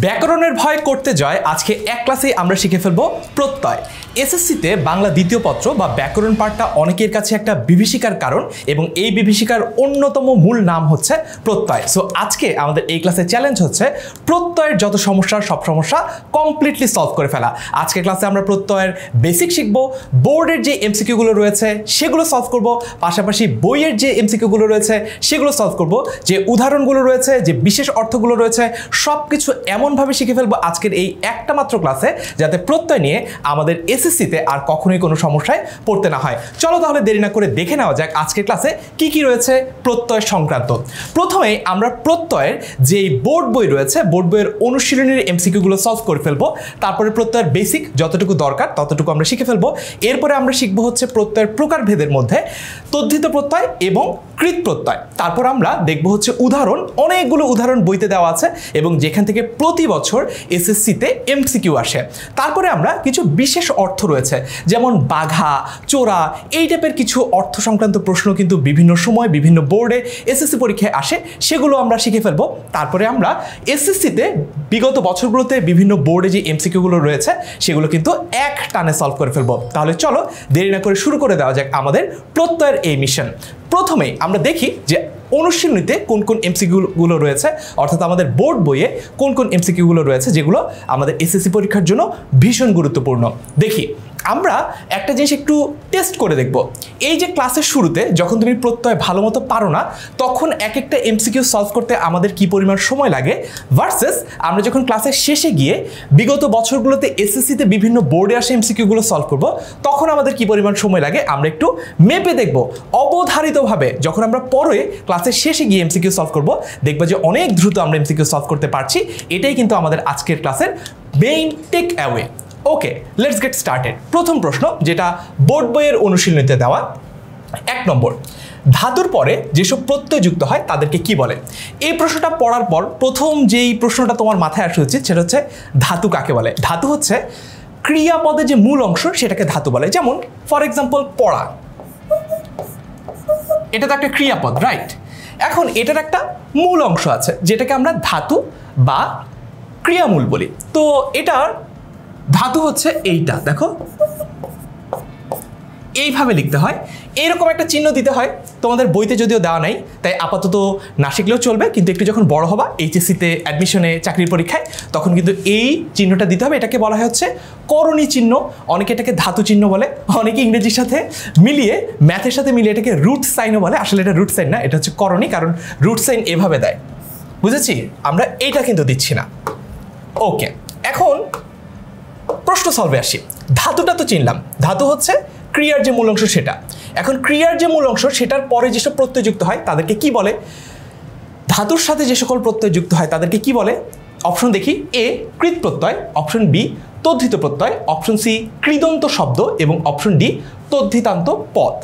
ব্যাকরণের ভয় করতে জয় আজকে এক ক্লাসে আমরা শিখে ফেলবো প্রত্যয়। এসএসসিতে বাংলা দ্বিতীয় পত্র বা ব্যাকরণ পাঠটা অনেকের কাছে একটা বিভীষিকার কারণ এবং এই বিভীষিকার অন্যতম মূল নাম হচ্ছে প্রত্যয়। সো আজকে আমাদের এই ক্লাসে চ্যালেঞ্জ হচ্ছে প্রত্যয়ের যত সমস্যা সব সমস্যা কমপ্লিটলি সলভ করে ফেলা। আজকে ক্লাসে আমরা প্রত্যয়ের বেসিক শিখবো, বোর্ডের যে এমসিকিউগুলো রয়েছে সেগুলো সলভ করব, পাশাপাশি বইয়ের যে এমসিকিউগুলো রয়েছে সেগুলো সলভ করব, যে উদাহরণগুলো রয়েছে, যে বিশেষ অর্থগুলো রয়েছে সব কিছু এমনভাবে শিখে ফেলবো আজকের এই একটা মাত্র ক্লাসে, যাতে প্রত্যয় নিয়ে আমাদের এসএসসিতে আর কখনোই কোনো সমস্যায় পড়তে না হয়। চলো তাহলে দেরি না করে দেখে নেওয়া যাক আজকের ক্লাসে কি কি রয়েছে প্রত্যয় সংক্রান্ত। প্রথমে আমরা প্রত্যয়ের যে বোর্ড বই রয়েছে বোর্ড বইয়ের অনুশীলনীর এমসিকিউগুলো সলভ করে ফেলবো। তারপরে প্রত্যয়ের বেসিক যতটুকু দরকার ততটুকু আমরা শিখে ফেলবো। এরপরে আমরা শিখবো হচ্ছে প্রত্যয়ের প্রকারভেদের মধ্যে তদ্ধিত প্রত্যয় এবং কৃত প্রত্যয়। তারপর আমরা দেখবো হচ্ছে উদাহরণ, অনেকগুলো উদাহরণ বইতে দেওয়া আছে এবং যেখান থেকে প্রতি বছর এসএসসিতে এমসিকিউ আসে। তারপরে আমরা কিছু বিশেষ অর্থ রয়েছে যেমন বাঘা, চোরা, এই টাইপের কিছু অর্থ সংক্রান্ত প্রশ্ন কিন্তু বিভিন্ন সময় বিভিন্ন বোর্ডে এসএসসি পরীক্ষায় আসে, সেগুলো আমরা শিখে ফেলবো। তারপরে আমরা এসএসসিতে বিগত বছরগুলোতে বিভিন্ন বোর্ডে যে এমসিকিউগুলো রয়েছে সেগুলো কিন্তু এক টানে সলভ করে ফেলবো। তাহলে চলো দেরি না করে শুরু করে দেওয়া যাক আমাদের প্রত্যয়ের এই মিশন। প্রথমে আমরা দেখি যে অনুশীলনীতে কোন কোন এমসিকিউগুলো রয়েছে, অর্থাৎ আমাদের বোর্ড বইয়ে কোন কোন এমসিকিউগুলো রয়েছে যেগুলো আমাদের এসএসসি পরীক্ষার জন্য ভীষণ গুরুত্বপূর্ণ। দেখি আমরা একটা জিনিস একটু টেস্ট করে দেখব। এই যে ক্লাসের শুরুতে যখন তুমি প্রত্যয় ভালো মতো পারো না তখন এক একটা এমসিকিউ সলভ করতে আমাদের কি পরিমাণ সময় লাগে, ভার্সেস আমরা যখন ক্লাসের শেষে গিয়ে বিগত বছরগুলোতে এসএসসিতে বিভিন্ন বোর্ডে আসে এমসিকিউগুলো সলভ করব তখন আমাদের কি পরিমাণ সময় লাগে আমরা একটু মেপে দেখব। অবধারিতভাবে যখন আমরা পরে ক্লাসের শেষে গিয়ে এমসিকিউ সলভ করব দেখবা যে অনেক দ্রুত আমরা এমসিকিউ সলভ করতে পারছি। এটাই কিন্তু আমাদের আজকের ক্লাসের main take away. Okay, let's get started. প্রথম প্রশ্ন যেটা বোর্ড বইয়ের অনুশীলনীতে দেওয়া, 1 নম্বর, ধাতুর পরে যেসব প্রত্যয় যুক্ত হয় তাদেরকে কি বলে? এই প্রশ্নটা পড়ার পর প্রথম যেই প্রশ্নটা তোমার মাথায় আসা উচিত সেটা হচ্ছে ধাতু কাকে বলে। ধাতু হচ্ছে ক্রিয়াপদের যে মূল অংশ সেটাকে ধাতু বলে। যেমন ফর এক্সাম্পল পড়া, এটা তো একটা ক্রিয়াপদ, রাইট? এখন এটার একটা মূল অংশ আছে যেটাকে আমরা ধাতু বা ক্রিয়ামূল বলি। তো এটার ধাতু হচ্ছে এইটা, দেখো এইভাবে লিখতে হয়, এইরকম একটা চিহ্ন দিতে হয়। তোমাদের বইতে যদিও দেওয়া নাই তাই আপাতত না শিখলেও চলবে, কিন্তু একটু যখন বড় হবা এইচএসসিতে অ্যাডমিশনে চাকরির পরীক্ষায় তখন কিন্তু এই চিহ্নটা দিতে হবে। এটাকে বলা হয় হচ্ছে করণী চিহ্ন, অনেকে এটাকে ধাতু চিহ্ন বলে, অনেকে ইংরেজির সাথে মিলিয়ে ম্যাথের সাথে মিলিয়ে এটাকে রুট সাইনও বলে। আসলে এটা রুট সাইন না, এটা হচ্ছে করণী, কারণ রুট সাইন এভাবে দেয়, বুঝেছি? আমরা এইটা কিন্তু দিচ্ছি না। ওকে, এখন প্রশ্ন সলভে আসি। ধাতুটা তো চিনলাম, ধাতু হচ্ছে ক্রিয়ার যে মূল অংশ সেটা। এখন ক্রিয়ার যে মূল অংশ সেটার পরে যেসব প্রত্যয় যুক্ত হয় তাদেরকে কি বলে? ধাতুর সাথে যে সকল প্রত্যয় যুক্ত হয় তাদেরকে কি বলে? অপশন দেখি, এ কৃত প্রত্যয়, অপশন বি তদ্ধিত প্রত্যয়, অপশন সি কৃদন্ত শব্দ এবং অপশন ডি তদ্ধিতান্ত পদ।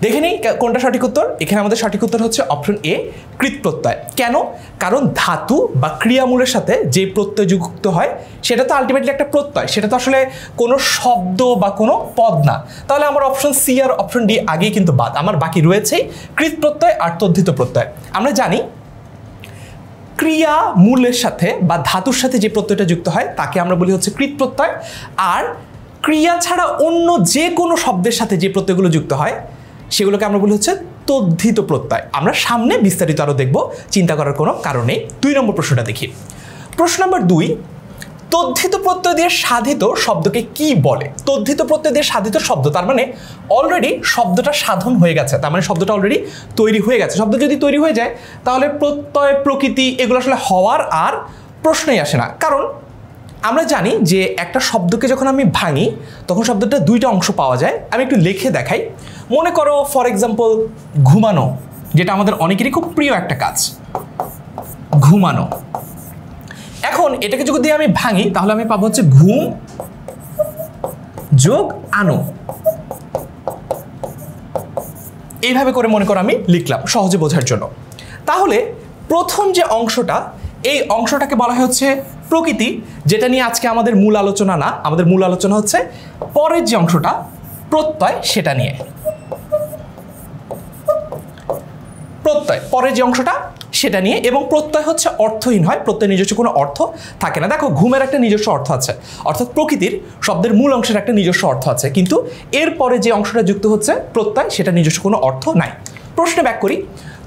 দেখে নেই কোনটা সঠিক উত্তর। এখানে আমাদের সঠিক উত্তর হচ্ছে অপশন এ কৃত প্রত্যয়। কেন? কারণ ধাতু বা ক্রিয়ামূলের সাথে যে প্রত্যয় যুক্ত হয় সেটা তো আলটিমেটলি একটা প্রত্যয়, সেটা তো আসলে কোনো শব্দ বা কোনো পদ না। তাহলে আমার অপশন সি আর অপশন ডি আগেই কিন্তু বাদ, আমার বাকি রয়েছেই কৃত প্রত্যয় আর তদ্ধিত প্রত্যয়। আমরা জানি ক্রিয়া মূলের সাথে বা ধাতুর সাথে যে প্রত্যয়টা যুক্ত হয় তাকে আমরা বলি হচ্ছে কৃত প্রত্যয়, আর ক্রিয়া ছাড়া অন্য যে কোনো শব্দের সাথে যে প্রত্যয়গুলো যুক্ত হয় সেগুলোকে আমরা বলি হচ্ছে তদ্ধিত প্রত্যয়। আমরা সামনে বিস্তারিত আরও দেখব, চিন্তা করার কোনো কারণ নেই। 2 নম্বর প্রশ্নটা দেখি। প্রশ্ন নম্বর 2, তদ্ধিত প্রত্যয় দিয়ে সাধিত শব্দকে কি বলে? তদ্ধিত প্রত্যয় দিয়ে সাধিত শব্দ তার মানে অলরেডি শব্দটা সাধন হয়ে গেছে, তার মানে শব্দটা অলরেডি তৈরি হয়ে গেছে। শব্দ যদি তৈরি হয়ে যায় তাহলে প্রত্যয়, প্রকৃতি এগুলো আসলে হওয়ার আর প্রশ্নই আসে না। কারণ আমরা জানি যে একটা শব্দকে যখন আমি ভাঙি তখন শব্দটা 2টা অংশ পাওয়া যায়। আমি একটু লিখে দেখাই। মনে করো ফর এক্সাম্পল ঘুমানো, যেটা আমাদের অনেকেরই খুব প্রিয় একটা কাজ, ঘুমানো। এখন এটাকে যদি আমি ভাঙি তাহলে আমি পাবো হচ্ছে ঘুম যোগ আনো। এইভাবে করে মনে করো আমি লিখলাম সহজে বোঝার জন্য। তাহলে প্রথম যে অংশটা, এই অংশটাকে বলা হয় হচ্ছে প্রকৃতি, যেটা নিয়ে আজকে আমাদের মূল আলোচনা না। আমাদের মূল আলোচনা হচ্ছে পরের যে অংশটা প্রত্যয়, সেটা নিয়ে। প্রত্যয়, পরের যে অংশটা সেটা নিয়ে, এবং প্রত্যয় হচ্ছে অর্থহীন হয়, প্রত্যয় নিজস্ব কোনো অর্থ থাকে না। দেখো ঘুমের একটা নিজস্ব অর্থ আছে, অর্থাৎ প্রকৃতির শব্দের মূল অংশের একটা নিজস্ব অর্থ আছে, কিন্তু এরপরে যে অংশটা যুক্ত হচ্ছে প্রত্যয়, সেটা নিজস্ব কোনো অর্থ নাই। প্রশ্নে ব্যাক করি,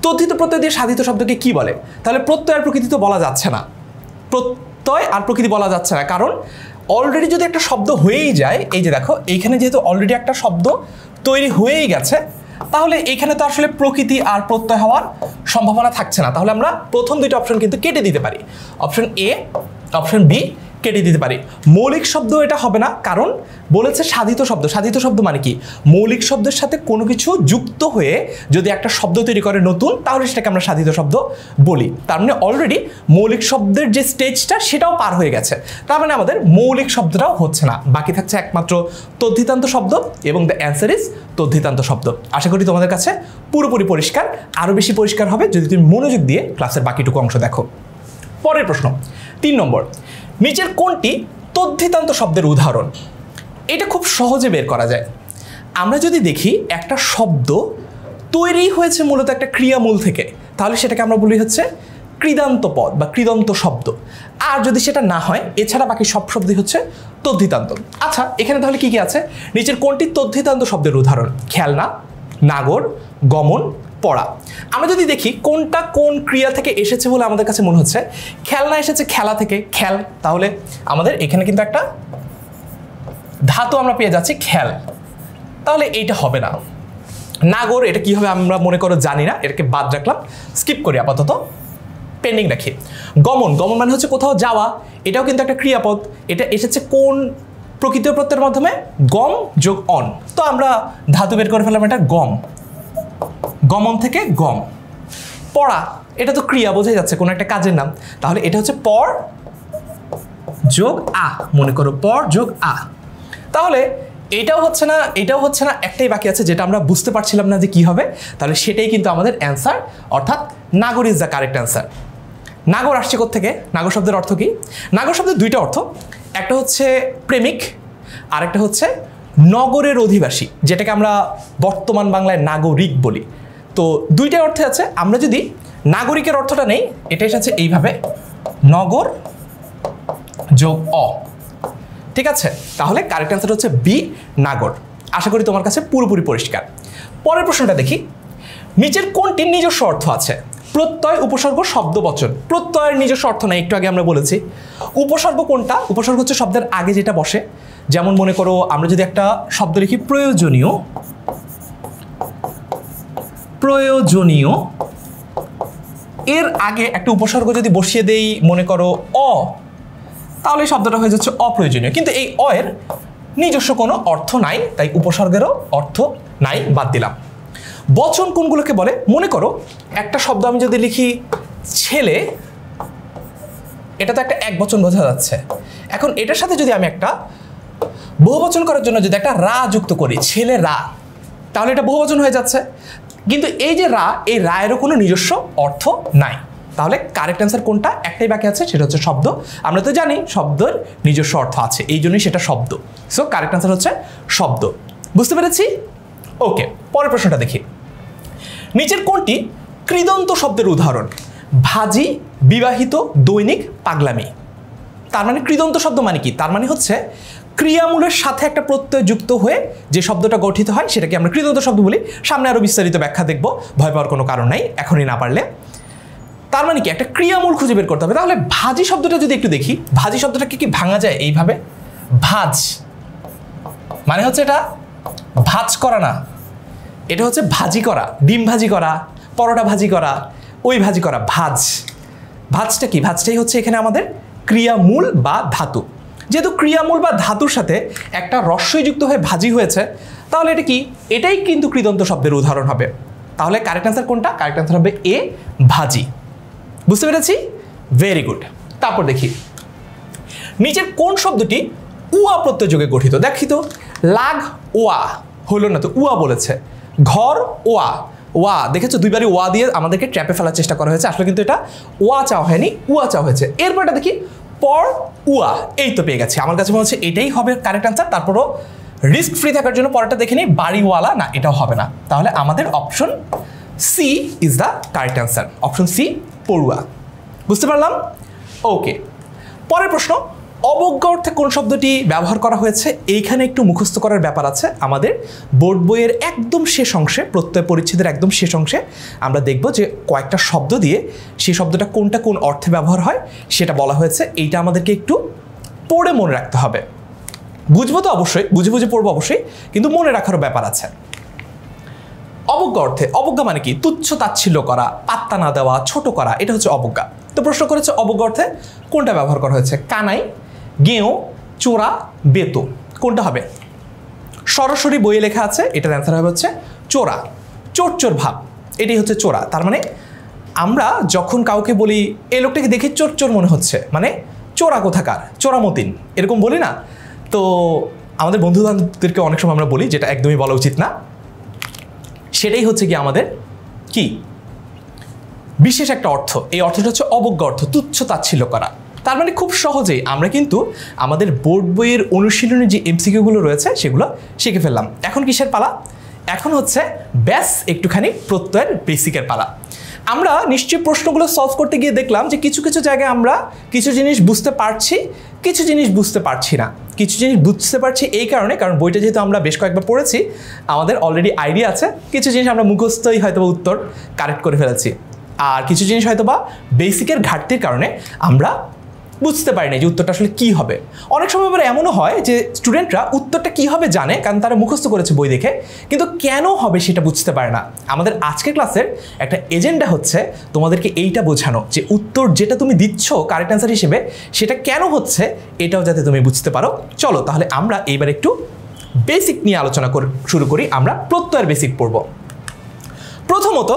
তদ্ধিত প্রত্যয় দিয়ে সাধিত শব্দকে কি বলে? তাহলে প্রত্যয় আর প্রকৃতি তো বলা যাচ্ছে না, প্রত্যয় আর প্রকৃতি বলা যাচ্ছে না, কারণ অলরেডি যদি একটা শব্দ হয়েই যায়, এই যে দেখো এইখানে যেহেতু অলরেডি একটা শব্দ তৈরি হয়েই গেছে, তাহলে এখানে তো আসলে প্রকৃতি আর প্রত্যয় হওয়ার সম্ভাবনা থাকছে না। তাহলে আমরা প্রথম দুইটা অপশন কিন্তু কেটে দিতে পারি, অপশন এ, অপশন বি কেটে দিতে পারি। মৌলিক শব্দ এটা হবে না, কারণ বলেছে সাধিত শব্দ। সাধিত শব্দ মানে কি? মৌলিক শব্দের সাথে কোনো কিছু যুক্ত হয়ে যদি একটা শব্দ তৈরি করে নতুন, তাহলে সেটাকে আমরা সাধিত শব্দ বলি। তার মানে অলরেডি মৌলিক শব্দের যে স্টেজটা সেটাও পার হয়ে গেছে, তার মানে আমাদের মৌলিক শব্দটাও হচ্ছে না, বাকি থাকছে একমাত্র তদ্ধিতান্ত শব্দ, এবং দ্য অ্যান্সার ইজ তদ্ধিতান্ত শব্দ। আশা করি তোমাদের কাছে পুরোপুরি পরিষ্কার, আরও বেশি পরিষ্কার হবে যদি তুমি মনোযোগ দিয়ে ক্লাসের বাকিটুকু অংশ দেখো। পরের প্রশ্ন 3 নম্বর, নিচের কোনটি তদ্ধিতান্ত শব্দের উদাহরণ? এটা খুব সহজে বের করা যায়। আমরা যদি দেখি একটা শব্দ তৈরি হয়েছে মূলত একটা ক্রিয়ামূল থেকে, তাহলে সেটাকে আমরা বলি হচ্ছে কৃদান্ত পদ বা কৃদন্ত শব্দ। আর যদি সেটা না হয়, এছাড়া বাকি সব শব্দই হচ্ছে তদ্ধিতান্ত। আচ্ছা, এখানে তাহলে কি কি আছে? নিচের কোনটি তদ্ধিতান্ত শব্দের উদাহরণ? খেলনা, নাগর, গমন, পড়া। আমরা যদি দেখি কোনটা কোন ক্রিয়া থেকে এসেছে বলে আমাদের কাছে মনে হচ্ছে, খেলনা এসেছে খেলা থেকে, খেল, তাহলে আমাদের এখানে কিন্তু একটা ধাতু আমরা পেয়ে যাচ্ছি খেল, তাহলে এইটা হবে না। নাগর, এটা কি হবে আমরা মনে করো জানি না, এটাকে বাদ রাখলাম, স্কিপ করি, আপাতত পেন্ডিং রাখি। গমন, গমন মানে হচ্ছে কোথাও যাওয়া, এটাও কিন্তু একটা ক্রিয়াপদ। এটা এসেছে কোন প্রকৃত প্রত্যয়ের মাধ্যমে? গম যোগ অন, তো আমরা ধাতু বের করে ফেললাম, এটা গম, গমন থেকে গম। পড়া, এটা তো ক্রিয়া, বোঝাই যাচ্ছে কোনো একটা কাজের নাম, তাহলে এটা হচ্ছে পর যোগ আ, মনে করো পর যোগ আ। তাহলে এটাও হচ্ছে না, এটাও হচ্ছে না, একটাই বাকি আছে যেটা আমরা বুঝতে পারছিলাম না যে কি হবে, তাহলে সেটাই কিন্তু আমাদের অ্যান্সার, অর্থাৎ নাগর ইজ দ্য কারেক্ট অ্যান্সার। নাগর আসছে কোত্থেকে? নাগর শব্দের অর্থ কি? নাগর শব্দের দুইটা অর্থ, একটা হচ্ছে প্রেমিক, আর একটা হচ্ছে নগরের অধিবাসী, যেটাকে আমরা বর্তমান বাংলায় নাগরিক বলি। তো দুইটা অর্থে আছে। আমরা যদি নাগরিকের অর্থটা নেই, এটা এসেছে এইভাবে, নগর যোগ অ, ঠিক আছে? তাহলে কারেক্ট অ্যান্সার হচ্ছে বি, নাগর। আশা করি তোমার কাছে পুরোপুরি পরিষ্কার। পরের প্রশ্নটা দেখি, নিচের কোনটির নিজস্ব অর্থ আছে? প্রত্যয়, উপসর্গ, শব্দ, বচন। প্রত্যয়ের নিজস্ব অর্থ নাই, একটু আগে আমরা বলেছি। উপসর্গ কোনটা? উপসর্গ হচ্ছে শব্দের আগে যেটা বসে, যেমন মনে করো আমরা যদি একটা শব্দ লিখি প্রয়োজনীয়, প্রয়োজনীয়, এর আগে একটা উপসর্গ যদি বসিয়ে দেই মনে করো অ, তাহলে শব্দটা হয়ে যাচ্ছে অপ্রয়োজনীয়। কিন্তু এই অ এর নিজস্ব কোনো অর্থ নাই, তাই উপসর্গেরও অর্থ নাই, বাদ দিলাম। বচন কোনগুলোকে বলে? মনে করো একটা শব্দ আমি যদি লিখি ছেলে, এটা তো একটা এক বচন বোঝা যাচ্ছে। এখন এটার সাথে যদি আমি একটা বহুবচন করার জন্য যদি একটা রা যুক্ত করি, ছেলে রা, তাহলে এটা বহুবচন হয়ে যাচ্ছে। কিন্তু এই যে রা, এই রায়েরও কোনো নিজস্ব অর্থ নাই। তাহলে কারেক্ট অ্যান্সার কোনটা? একটাই বাকি আছে, সেটা হচ্ছে শব্দ। আমরা তো জানি শব্দের নিজস্ব অর্থ আছে, এই জন্যই সেটা শব্দ। সো কারেক্ট অ্যান্সার হচ্ছে শব্দ। বুঝতে পেরেছি? ওকে, পরের প্রশ্নটা দেখি, নিচের কোনটি কৃদন্ত শব্দের উদাহরণ? ভাজি, বিবাহিত, দৈনিক, পাগলামি। তার মানে কৃদন্ত শব্দ মানে কি? তার মানে হচ্ছে ক্রিয়ামূলের সাথে একটা প্রত্যয় যুক্ত হয়ে যে শব্দটা গঠিত হয় সেটাকে আমরা কৃদন্ত শব্দ বলি। সামনে আরো বিস্তারিত ব্যাখ্যা দেখব, ভয় পাওয়ার কোনো কারণ নাই, এখনই না পারলে। তার মানে কি? একটা ক্রিয়ামূল খুঁজে বের করতে হবে। তাহলে ভাজি শব্দটা যদি একটু দেখি, ভাজি শব্দটাকে কি ভাঙা যায় এইভাবে? ভাজ মানে হচ্ছে এটা ভাজ করা না, এটা হচ্ছে ভাজি করা, ডিম ভাজি করা, পরোটা ভাজি করা, ওই ভাজি করা, ভাজ। ভাজটা কি? ভাজটাই হচ্ছে এখানে আমাদের ক্রিয়ামূল বা ধাতু। যেহেতু ক্রিয়ামূল বা ধাতুর সাথে একটা রস্যই যুক্ত হয়ে ভাজি হয়েছে, তাহলে এটা কি? এটাই কিন্তু কৃদন্ত শব্দের উদাহরণ হবে। তাহলে কারেক্ট অ্যান্সার কোনটা? কারেক্ট অ্যান্সার হবে এ, ভাজি। বুঝতে পেরেছি? Very good. তারপর দেখি, নিচের কোন শব্দটি উয়া প্রত্যয় যোগে গঠিত? দেখি তো, লাগ ওয়া হলো না তো, উয়া বলেছে। ঘর ওয়া, ওয়া দেখেছো দুইবারই ওয়া দিয়ে আমাদেরকে ট্র্যাপে ফেলার চেষ্টা করা হয়েছে, আসলে কিন্তু এটা ওয়া চাওয়া হয়নি, উয়া চাওয়া হয়েছে। এরপরটা দেখি পর উয়া, এই তো পেয়ে গেছি। আমার কাছে মনে হচ্ছে এটাই হবে কারেক্ট অ্যান্সার। তারপরও রিস্ক ফ্রি থাকার জন্য পরেরটা দেখে নিই, বাড়িওয়ালা, না এটাও হবে না। তাহলে আমাদের option C is the correct answer. Option C পড়ুয়া। বুঝতে পারলাম? ওকে, পরের প্রশ্ন, অবজ্ঞা অর্থে কোন শব্দটি ব্যবহার করা হয়েছে? এইখানে একটু মুখস্থ করার ব্যাপার আছে। আমাদের বোর্ড বইয়ের একদম শেষ অংশে, প্রত্যয় পরিচ্ছেদের একদম শেষ অংশে আমরা দেখব যে কয়েকটা শব্দ দিয়ে সেই শব্দটা কোনটা কোন অর্থে ব্যবহার হয় সেটা বলা হয়েছে। এইটা আমাদেরকে একটু পড়ে মনে রাখতে হবে। বুঝবো তো অবশ্যই, বুঝে বুঝে পড়বো অবশ্যই, কিন্তু মনে রাখারও ব্যাপার আছে। অবজ্ঞা অর্থে, অবজ্ঞা মানে কি? তুচ্ছ তাচ্ছিল্য করা, পাত্তা না দেওয়া, ছোট করা, এটা হচ্ছে অবজ্ঞা। তো প্রশ্ন করেছে অবজ্ঞা অর্থে কোনটা ব্যবহার করা হয়েছে? কানাই, গেঁয়ো, চোরা, বেতো, কোনটা হবে? সরাসরি বইয়ে লেখা আছে, এটার অ্যান্সার হবে হচ্ছে চোরা। চোর চোর ভাব, এটাই হচ্ছে চোরা। তার মানে আমরা যখন কাউকে বলি এই লোকটাকে দেখে চোর চোর মনে হচ্ছে, মানে চোরা কোথাকার, চোরামতিন, এরকম বলি না? তো আমাদের বন্ধু বান্ধবদেরকে অনেক সময় আমরা বলি, যেটা একদমই বলা উচিত না। সেটাই হচ্ছে কি আমাদের কি বিশেষ একটা অর্থ। এই অর্থটা হচ্ছে অবজ্ঞা অর্থ, তুচ্ছ তাচ্ছিল্য করা। তার মানে খুব সহজেই আমরা কিন্তু আমাদের বোর্ড বইয়ের অনুশীলনের যে এমসিকিউগুলো রয়েছে সেগুলো শিখে ফেললাম। এখন কিসের পালা? এখন হচ্ছে ব্যাস একটুখানি প্রত্যয়ের বেসিকের পালা। আমরা নিশ্চয়ই প্রশ্নগুলো সলভ করতে গিয়ে দেখলাম যে কিছু কিছু জায়গায় আমরা কিছু জিনিস বুঝতে পারছি, কিছু জিনিস বুঝতে পারছি না। কিছু জিনিস বুঝতে পারছি এই কারণে, কারণ বইটা যেহেতু আমরা বেশ কয়েকবার পড়েছি, আমাদের অলরেডি আইডিয়া আছে। কিছু জিনিস আমরা মুখস্থই হয়তো উত্তর কারেক্ট করে ফেলেছি, আর কিছু জিনিস হয়তো বা বেসিকের ঘাটতির কারণে আমরা বুঝতে পারি না যে উত্তরটা আসলে কী হবে। অনেক সময় আবার এমনও হয় যে স্টুডেন্টরা উত্তরটা কী হবে জানে, কারণ তারা মুখস্থ করেছে বই দেখে, কিন্তু কেন হবে সেটা বুঝতে পারে না। আমাদের আজকের ক্লাসের একটা এজেন্ডা হচ্ছে তোমাদেরকে এইটা বোঝানো যে উত্তর যেটা তুমি দিচ্ছ কারেক্ট অ্যান্সার হিসেবে সেটা কেন হচ্ছে, এটাও যাতে তুমি বুঝতে পারো। চলো তাহলে আমরা এইবার একটু বেসিক নিয়ে আলোচনা শুরু করি। আমরা প্রত্যয়ের বেসিক পড়ব। প্রথমত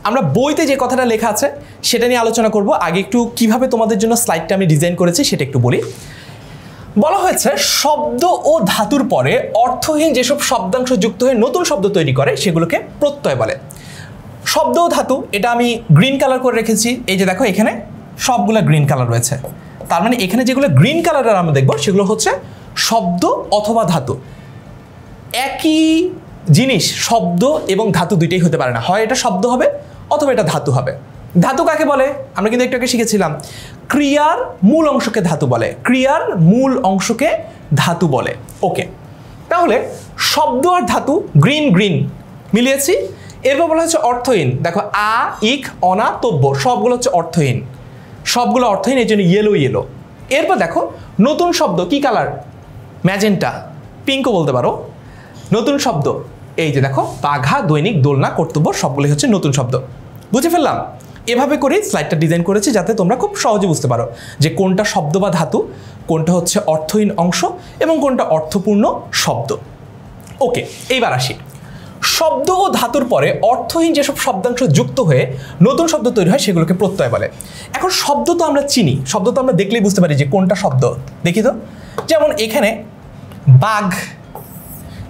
আমরা বইতে যে কথাটা লেখা আছে সেটা নিয়ে আলোচনা করব। আগে একটু কিভাবে তোমাদের জন্য স্লাইডটা আমি ডিজাইন করেছি সেটা একটু বলি। বলা হয়েছে শব্দ ও ধাতুর পরে অর্থহীন যেসব শব্দাংশ যুক্ত হয়ে নতুন শব্দ তৈরি করে সেগুলোকে প্রত্যয় বলে। শব্দ ও ধাতু, এটা আমি গ্রিন কালার করে রেখেছি। এই যে দেখো এখানে সবগুলো গ্রিন কালার রয়েছে। তার মানে এখানে যেগুলো গ্রিন কালারের আমরা দেখব সেগুলো হচ্ছে শব্দ অথবা ধাতু। একই জিনিস শব্দ এবং ধাতু দুইটাই হতে পারে না, হয় এটা শব্দ হবে অথবা এটা ধাতু হবে। ধাতু কাকে বলে? আমরা কিন্তু একটু আগে শিখেছিলাম, ক্রিয়ার মূল অংশকে ধাতু বলে। ক্রিয়ার মূল অংশকে ধাতু বলে। ওকে, তাহলে শব্দ আর ধাতু গ্রিন গ্রিন মিলিয়েছি। এরপর বলা হচ্ছে অর্থহীন। দেখো আ, ইক, অনা, তব্য সবগুলো হচ্ছে অর্থহীন, সবগুলো অর্থহীন, এই জন্য ইয়েলো ইয়েলো। এরপর দেখো নতুন শব্দ, কি কালার? ম্যাজেন্টা, পিঙ্কও বলতে পারো। নতুন শব্দ এই যে দেখো বাঘা, দৈনিক, দোলনা, কর্তব্য সবগুলোই হচ্ছে নতুন শব্দ। বুঝে ফেললাম? এভাবে করে স্লাইডটা ডিজাইন করেছি যাতে তোমরা খুব সহজে বুঝতে পারো যে কোনটা শব্দ বা ধাতু, কোনটা হচ্ছে অর্থহীন অংশ এবং কোনটা অর্থপূর্ণ শব্দ। ওকে, এইবার আসি। শব্দ ও ধাতুর পরে অর্থহীন যেসব শব্দাংশ যুক্ত হয়ে নতুন শব্দ তৈরি হয় সেগুলোকে প্রত্যয় বলে। এখন শব্দ তো আমরা চিনি, শব্দ তো আমরা দেখলেই বুঝতে পারি যে কোনটা শব্দ। দেখি তো, যেমন এখানে বাঘ,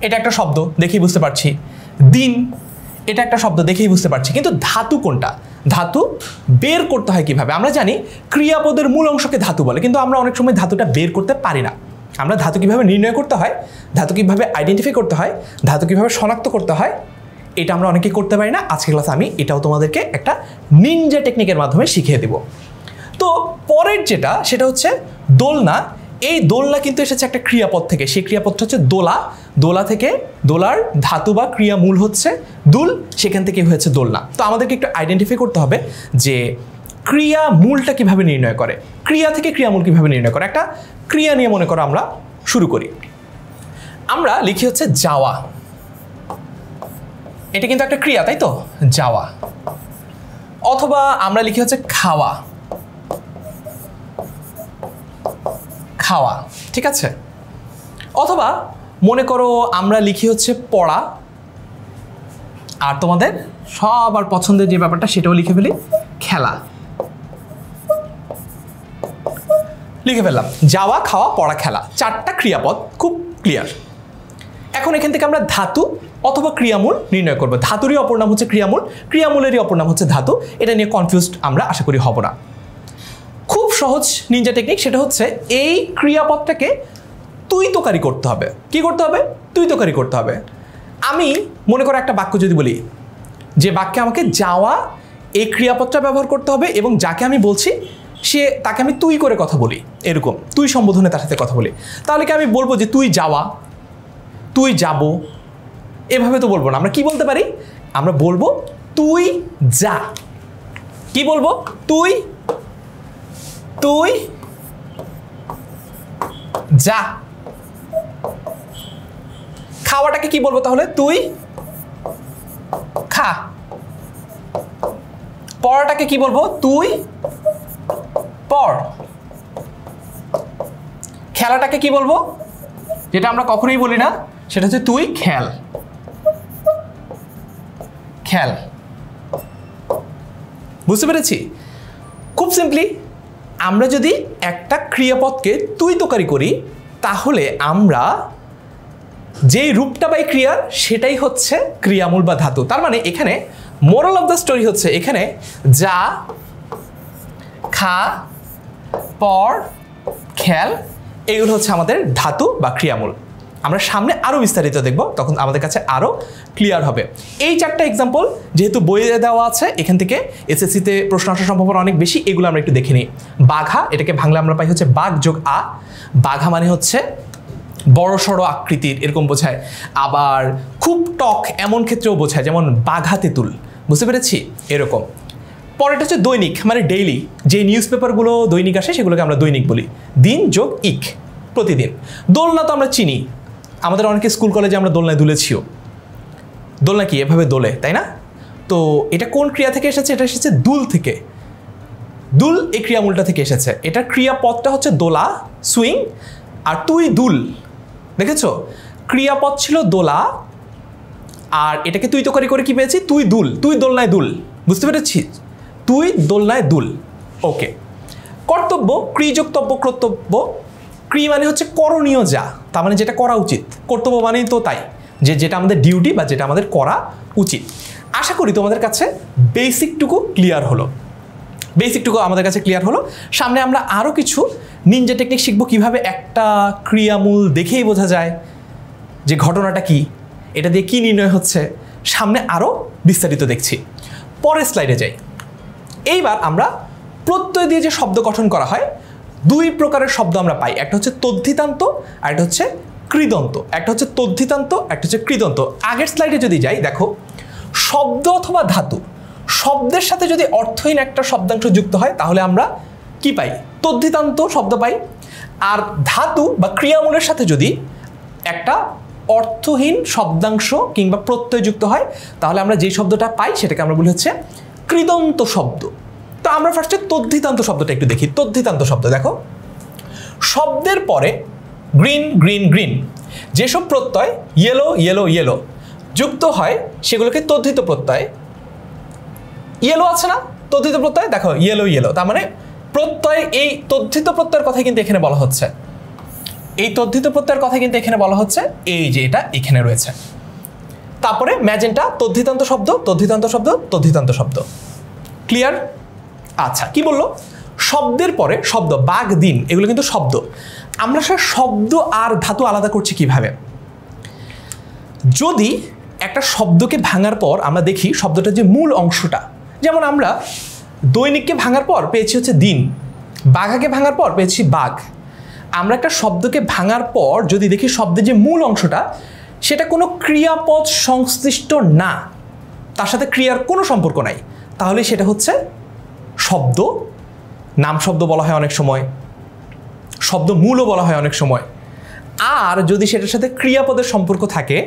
এটা একটা শব্দ, দেখেই বুঝতে পারছি। দিন, এটা একটা শব্দ, দেখেই বুঝতে পারছি। কিন্তু ধাতু কোনটা? ধাতু বের করতে হয় কিভাবে? আমরা জানি ক্রিয়াপদের মূল অংশকে ধাতু বলে, কিন্তু আমরা অনেক সময় ধাতুটা বের করতে পারি না। আমরা ধাতু কিভাবে নির্ণয় করতে হয়, ধাতু কিভাবে আইডেন্টিফাই করতে হয়, ধাতু কিভাবে শনাক্ত করতে হয়, এটা আমরা অনেকেই করতে পারি না। আজকের ক্লাসে আমি এটাও তোমাদেরকে একটা নিনজা টেকনিকের মাধ্যমে শিখিয়ে দেব। তো পরের যেটা সেটা হচ্ছে দোলনা। এই দোলনা কিন্তু এসেছে একটা ক্রিয়াপদ থেকে, সেই ক্রিয়াপদটা হচ্ছে দোলা। দোলা থেকে দোলার ধাতু বা ক্রিয়া মূল হচ্ছে দুল, সেখান থেকে হয়েছে দোলনা। তো আমাদেরকে একটু আইডেন্টিফাই করতে হবে যে ক্রিয়া মূলটা কিভাবে নির্ণয় করে, ক্রিয়া থেকে ক্রিয়ামূল কিভাবে নির্ণয় করে। একটা ক্রিয়া নিয়ে মনে করো আমরা শুরু করি। আমরা লিখি হচ্ছে যাওয়া, এটা কিন্তু একটা ক্রিয়া, তাই তো? যাওয়া। অথবা আমরা লিখি হচ্ছে খাওয়া, খাওয়া, ঠিক আছে? অথবা মনে করো আমরা লিখি হচ্ছে পড়া, আর তোমাদের সবার পছন্দের যে ব্যাপারটা সেটাও লিখে ফেলি, খেলা। লিখে ফেললাম যাওয়া, খাওয়া, পড়া, খেলা, চারটা ক্রিয়াপদ, খুব ক্লিয়ার। এখন এখান থেকে আমরা ধাতু অথবা ক্রিয়ামূল নির্ণয় করবো। ধাতুরই অপর নাম হচ্ছে ক্রিয়ামূল, ক্রিয়ামূলেরই অপর নাম হচ্ছে ধাতু। এটা নিয়ে কনফিউজড আমরা আশা করি হব না। খুব সহজ নিনজা টেকনিক, সেটা হচ্ছে এই ক্রিয়াপদটাকে তুই তোকারি করতে হবে। কি করতে হবে? তুই তোকারি করতে হবে। আমি মনে করো একটা বাক্য যদি বলি যে বাক্যে আমাকে যাওয়া এই ক্রিয়াপদটা ব্যবহার করতে হবে এবং যাকে আমি বলছি তাকে আমি তুই করে কথা বলি, এরকম তুই সম্বোধনে তার সাথে কথা বলি। তাহলে কি আমি বলবো যে তুই যাওয়া, তুই যাব, এভাবে তো বলবো না। আমরা কি বলতে পারি? আমরা বলবো তুই যা। কি বলবো? তুই যা। খাওয়াটাকে কি বলবো তাহলে? তুই খা। পড়াটাকে কি বলবো? তুই পড়। খেলাটাকে কি বলবো? যেটা আমরা কখনোই বলি না, সেটা হচ্ছে তুই খেল। খেল। বুঝতে পেরেছি? খুব সিম্পলি, আমরা যদি একটা ক্রিয়াপদকে তুই তোকারি করি তাহলে আমরা যেই রূপটা পাই ক্রিয়ার সেটাই হচ্ছে ক্রিয়ামূল বা ধাতু। তার মানে এখানে মোরাল অফ দ্য স্টোরি হচ্ছে এখানে যা, খা, পড়, খেল, এগুলো হচ্ছে আমাদের ধাতু বা ক্রিয়ামূল। আমরা সামনে আরও বিস্তারিত দেখব, তখন আমাদের কাছে আরও ক্লিয়ার হবে। এই চারটা এক্সাম্পল যেহেতু বইয়ে দেওয়া আছে, এখান থেকে এসএসসিতে প্রশ্ন আসার সম্ভাবনা অনেক বেশি। এগুলো আমরা একটু দেখে নিই। বাঘা, এটাকে ভাঙলে আমরা পাই হচ্ছে বাঘ যোগ আ। বাঘা মানে হচ্ছে বড় সড়ো আকৃতির, এরকম বোঝায়। আবার খুব টক এমন ক্ষেত্রেও বোঝায়, যেমন বাঘা তেঁতুল। বুঝতে পেরেছি? এরকম। পরেরটা হচ্ছে দৈনিক, মানে ডেইলি। যে নিউজ পেপারগুলো দৈনিক আসে সেগুলোকে আমরা দৈনিক বলি। দিন যোগ ইক, প্রতিদিন। দোলনা তো আমরা চিনি, আমাদের অনেকে স্কুল কলেজে আমরা দোলনায় দুলেছিও। দোলনা কি এভাবে দোলে, তাই না? তো এটা কোন ক্রিয়া থেকে এসেছে? এটা এসেছে দুল থেকে। দুল এই ক্রিয়ামূলটা থেকে এসেছে। এটার ক্রিয়াপদটা হচ্ছে দোলা, সুইং। আর তুই দুল, দেখেছো? ক্রিয়াপদ ছিল দোলা, আর এটাকে তুই তোকারি করে কি পেয়েছি? তুই দুল, তুই দোলনায় দুল। বুঝতে পেরেছি? তুই দোলনায় দুল। ওকে। কর্তব্য, ক্রিযোগতব্য কর্তব্য। ক্রি মানে হচ্ছে করণীয় যা, তার মানে যেটা করা উচিত। কর্তব্য মানেই তো তাই, যে যেটা আমাদের ডিউটি বা যেটা আমাদের করা উচিত। আশা করি তোমাদের কাছে বেসিকটুকু ক্লিয়ার হলো। বেসিকটুকু আমাদের কাছে ক্লিয়ার হলো। সামনে আমরা আরও কিছু নিনজা টেকনিক শিখবো, কিভাবে একটা ক্রিয়ামূল দেখেই বোঝা যায় যে ঘটনাটা কি, এটা দিয়ে কি নির্ণয় হচ্ছে। সামনে আরও বিস্তারিত দেখছি। পরের স্লাইডে যাই। এইবার আমরা প্রত্যয় দিয়ে যে শব্দ গঠন করা হয়, দুই প্রকারের শব্দ আমরা পাই। একটা হচ্ছে তদ্ধিতান্ত, আর একটা হচ্ছে কৃদন্ত। একটা হচ্ছে তদ্ধিতান্ত, একটা হচ্ছে কৃদন্ত। আগের স্লাইডে যদি যাই, দেখো শব্দ অথবা ধাতু, শব্দের সাথে যদি অর্থহীন একটা শব্দাংশ যুক্ত হয় তাহলে আমরা কি পাই? তদ্ধিতান্ত শব্দ পাই। আর ধাতু বা ক্রিয়ামূলের সাথে যদি একটা অর্থহীন শব্দাংশ কিংবা প্রত্যয় যুক্ত হয় তাহলে আমরা যেই শব্দটা পাই সেটাকে আমরা বলি হচ্ছে কৃদন্ত শব্দ। তো আমরা ফার্স্টে তদ্ধিতান্ত শব্দটা একটু দেখি। তদ্ধিতান্ত শব্দ দেখো, শব্দের পরে গ্রিন গ্রিন গ্রিন যেসব প্রত্যয় ইয়েলো ইয়েলো ইয়েলো যুক্ত হয় সেগুলোকে তদ্ধিত প্রত্যয়। ইয়েলো আছে না তদ্ধিত প্রত্যয়, দেখো ইয়েলো ইয়েলো, তার মানে প্রত্যয়, এই তদ্ধিত প্রত্যয়ের কথা কিন্তু এখানে বলা হচ্ছে। এই তদ্ধিত প্রত্যয়ের কথা কিন্তু এখানে বলা হচ্ছে, এই যে এটা এখানে রয়েছে। তারপরে ম্যাজেন্টা, তদ্ধিতান্ত শব্দ, তদ্ধিতান্ত শব্দ, তদ্ধিতান্ত শব্দ। ক্লিয়ার? আচ্ছা, কি বললো? শব্দের পরে শব্দ, বাঘ, দিন, এগুলো কিন্তু শব্দ। আমরা আসলে শব্দ আর ধাতু আলাদা করছি কিভাবে? যদি একটা শব্দকে ভাঙার পর আমরা দেখি শব্দটার যে মূল অংশটা, যেমন আমরা দৈনিককে ভাঙার পর পেয়েছি হচ্ছে দিন, বাঘাকে ভাঙার পর পেয়েছি বাঘ। আমরা একটা শব্দকে ভাঙার পর যদি দেখি শব্দের যে মূল অংশটা সেটা কোনো ক্রিয়াপদ সংশ্লিষ্ট না, তার সাথে ক্রিয়ার কোনো সম্পর্ক নাই, তাহলে সেটা হচ্ছে শব্দ। নাম শব্দ বলা হয় অনেক সময়, শব্দ মূলও বলা হয় অনেক সময়। আর যদি সেটার সাথে ক্রিয়াপদের সম্পর্ক থাকে,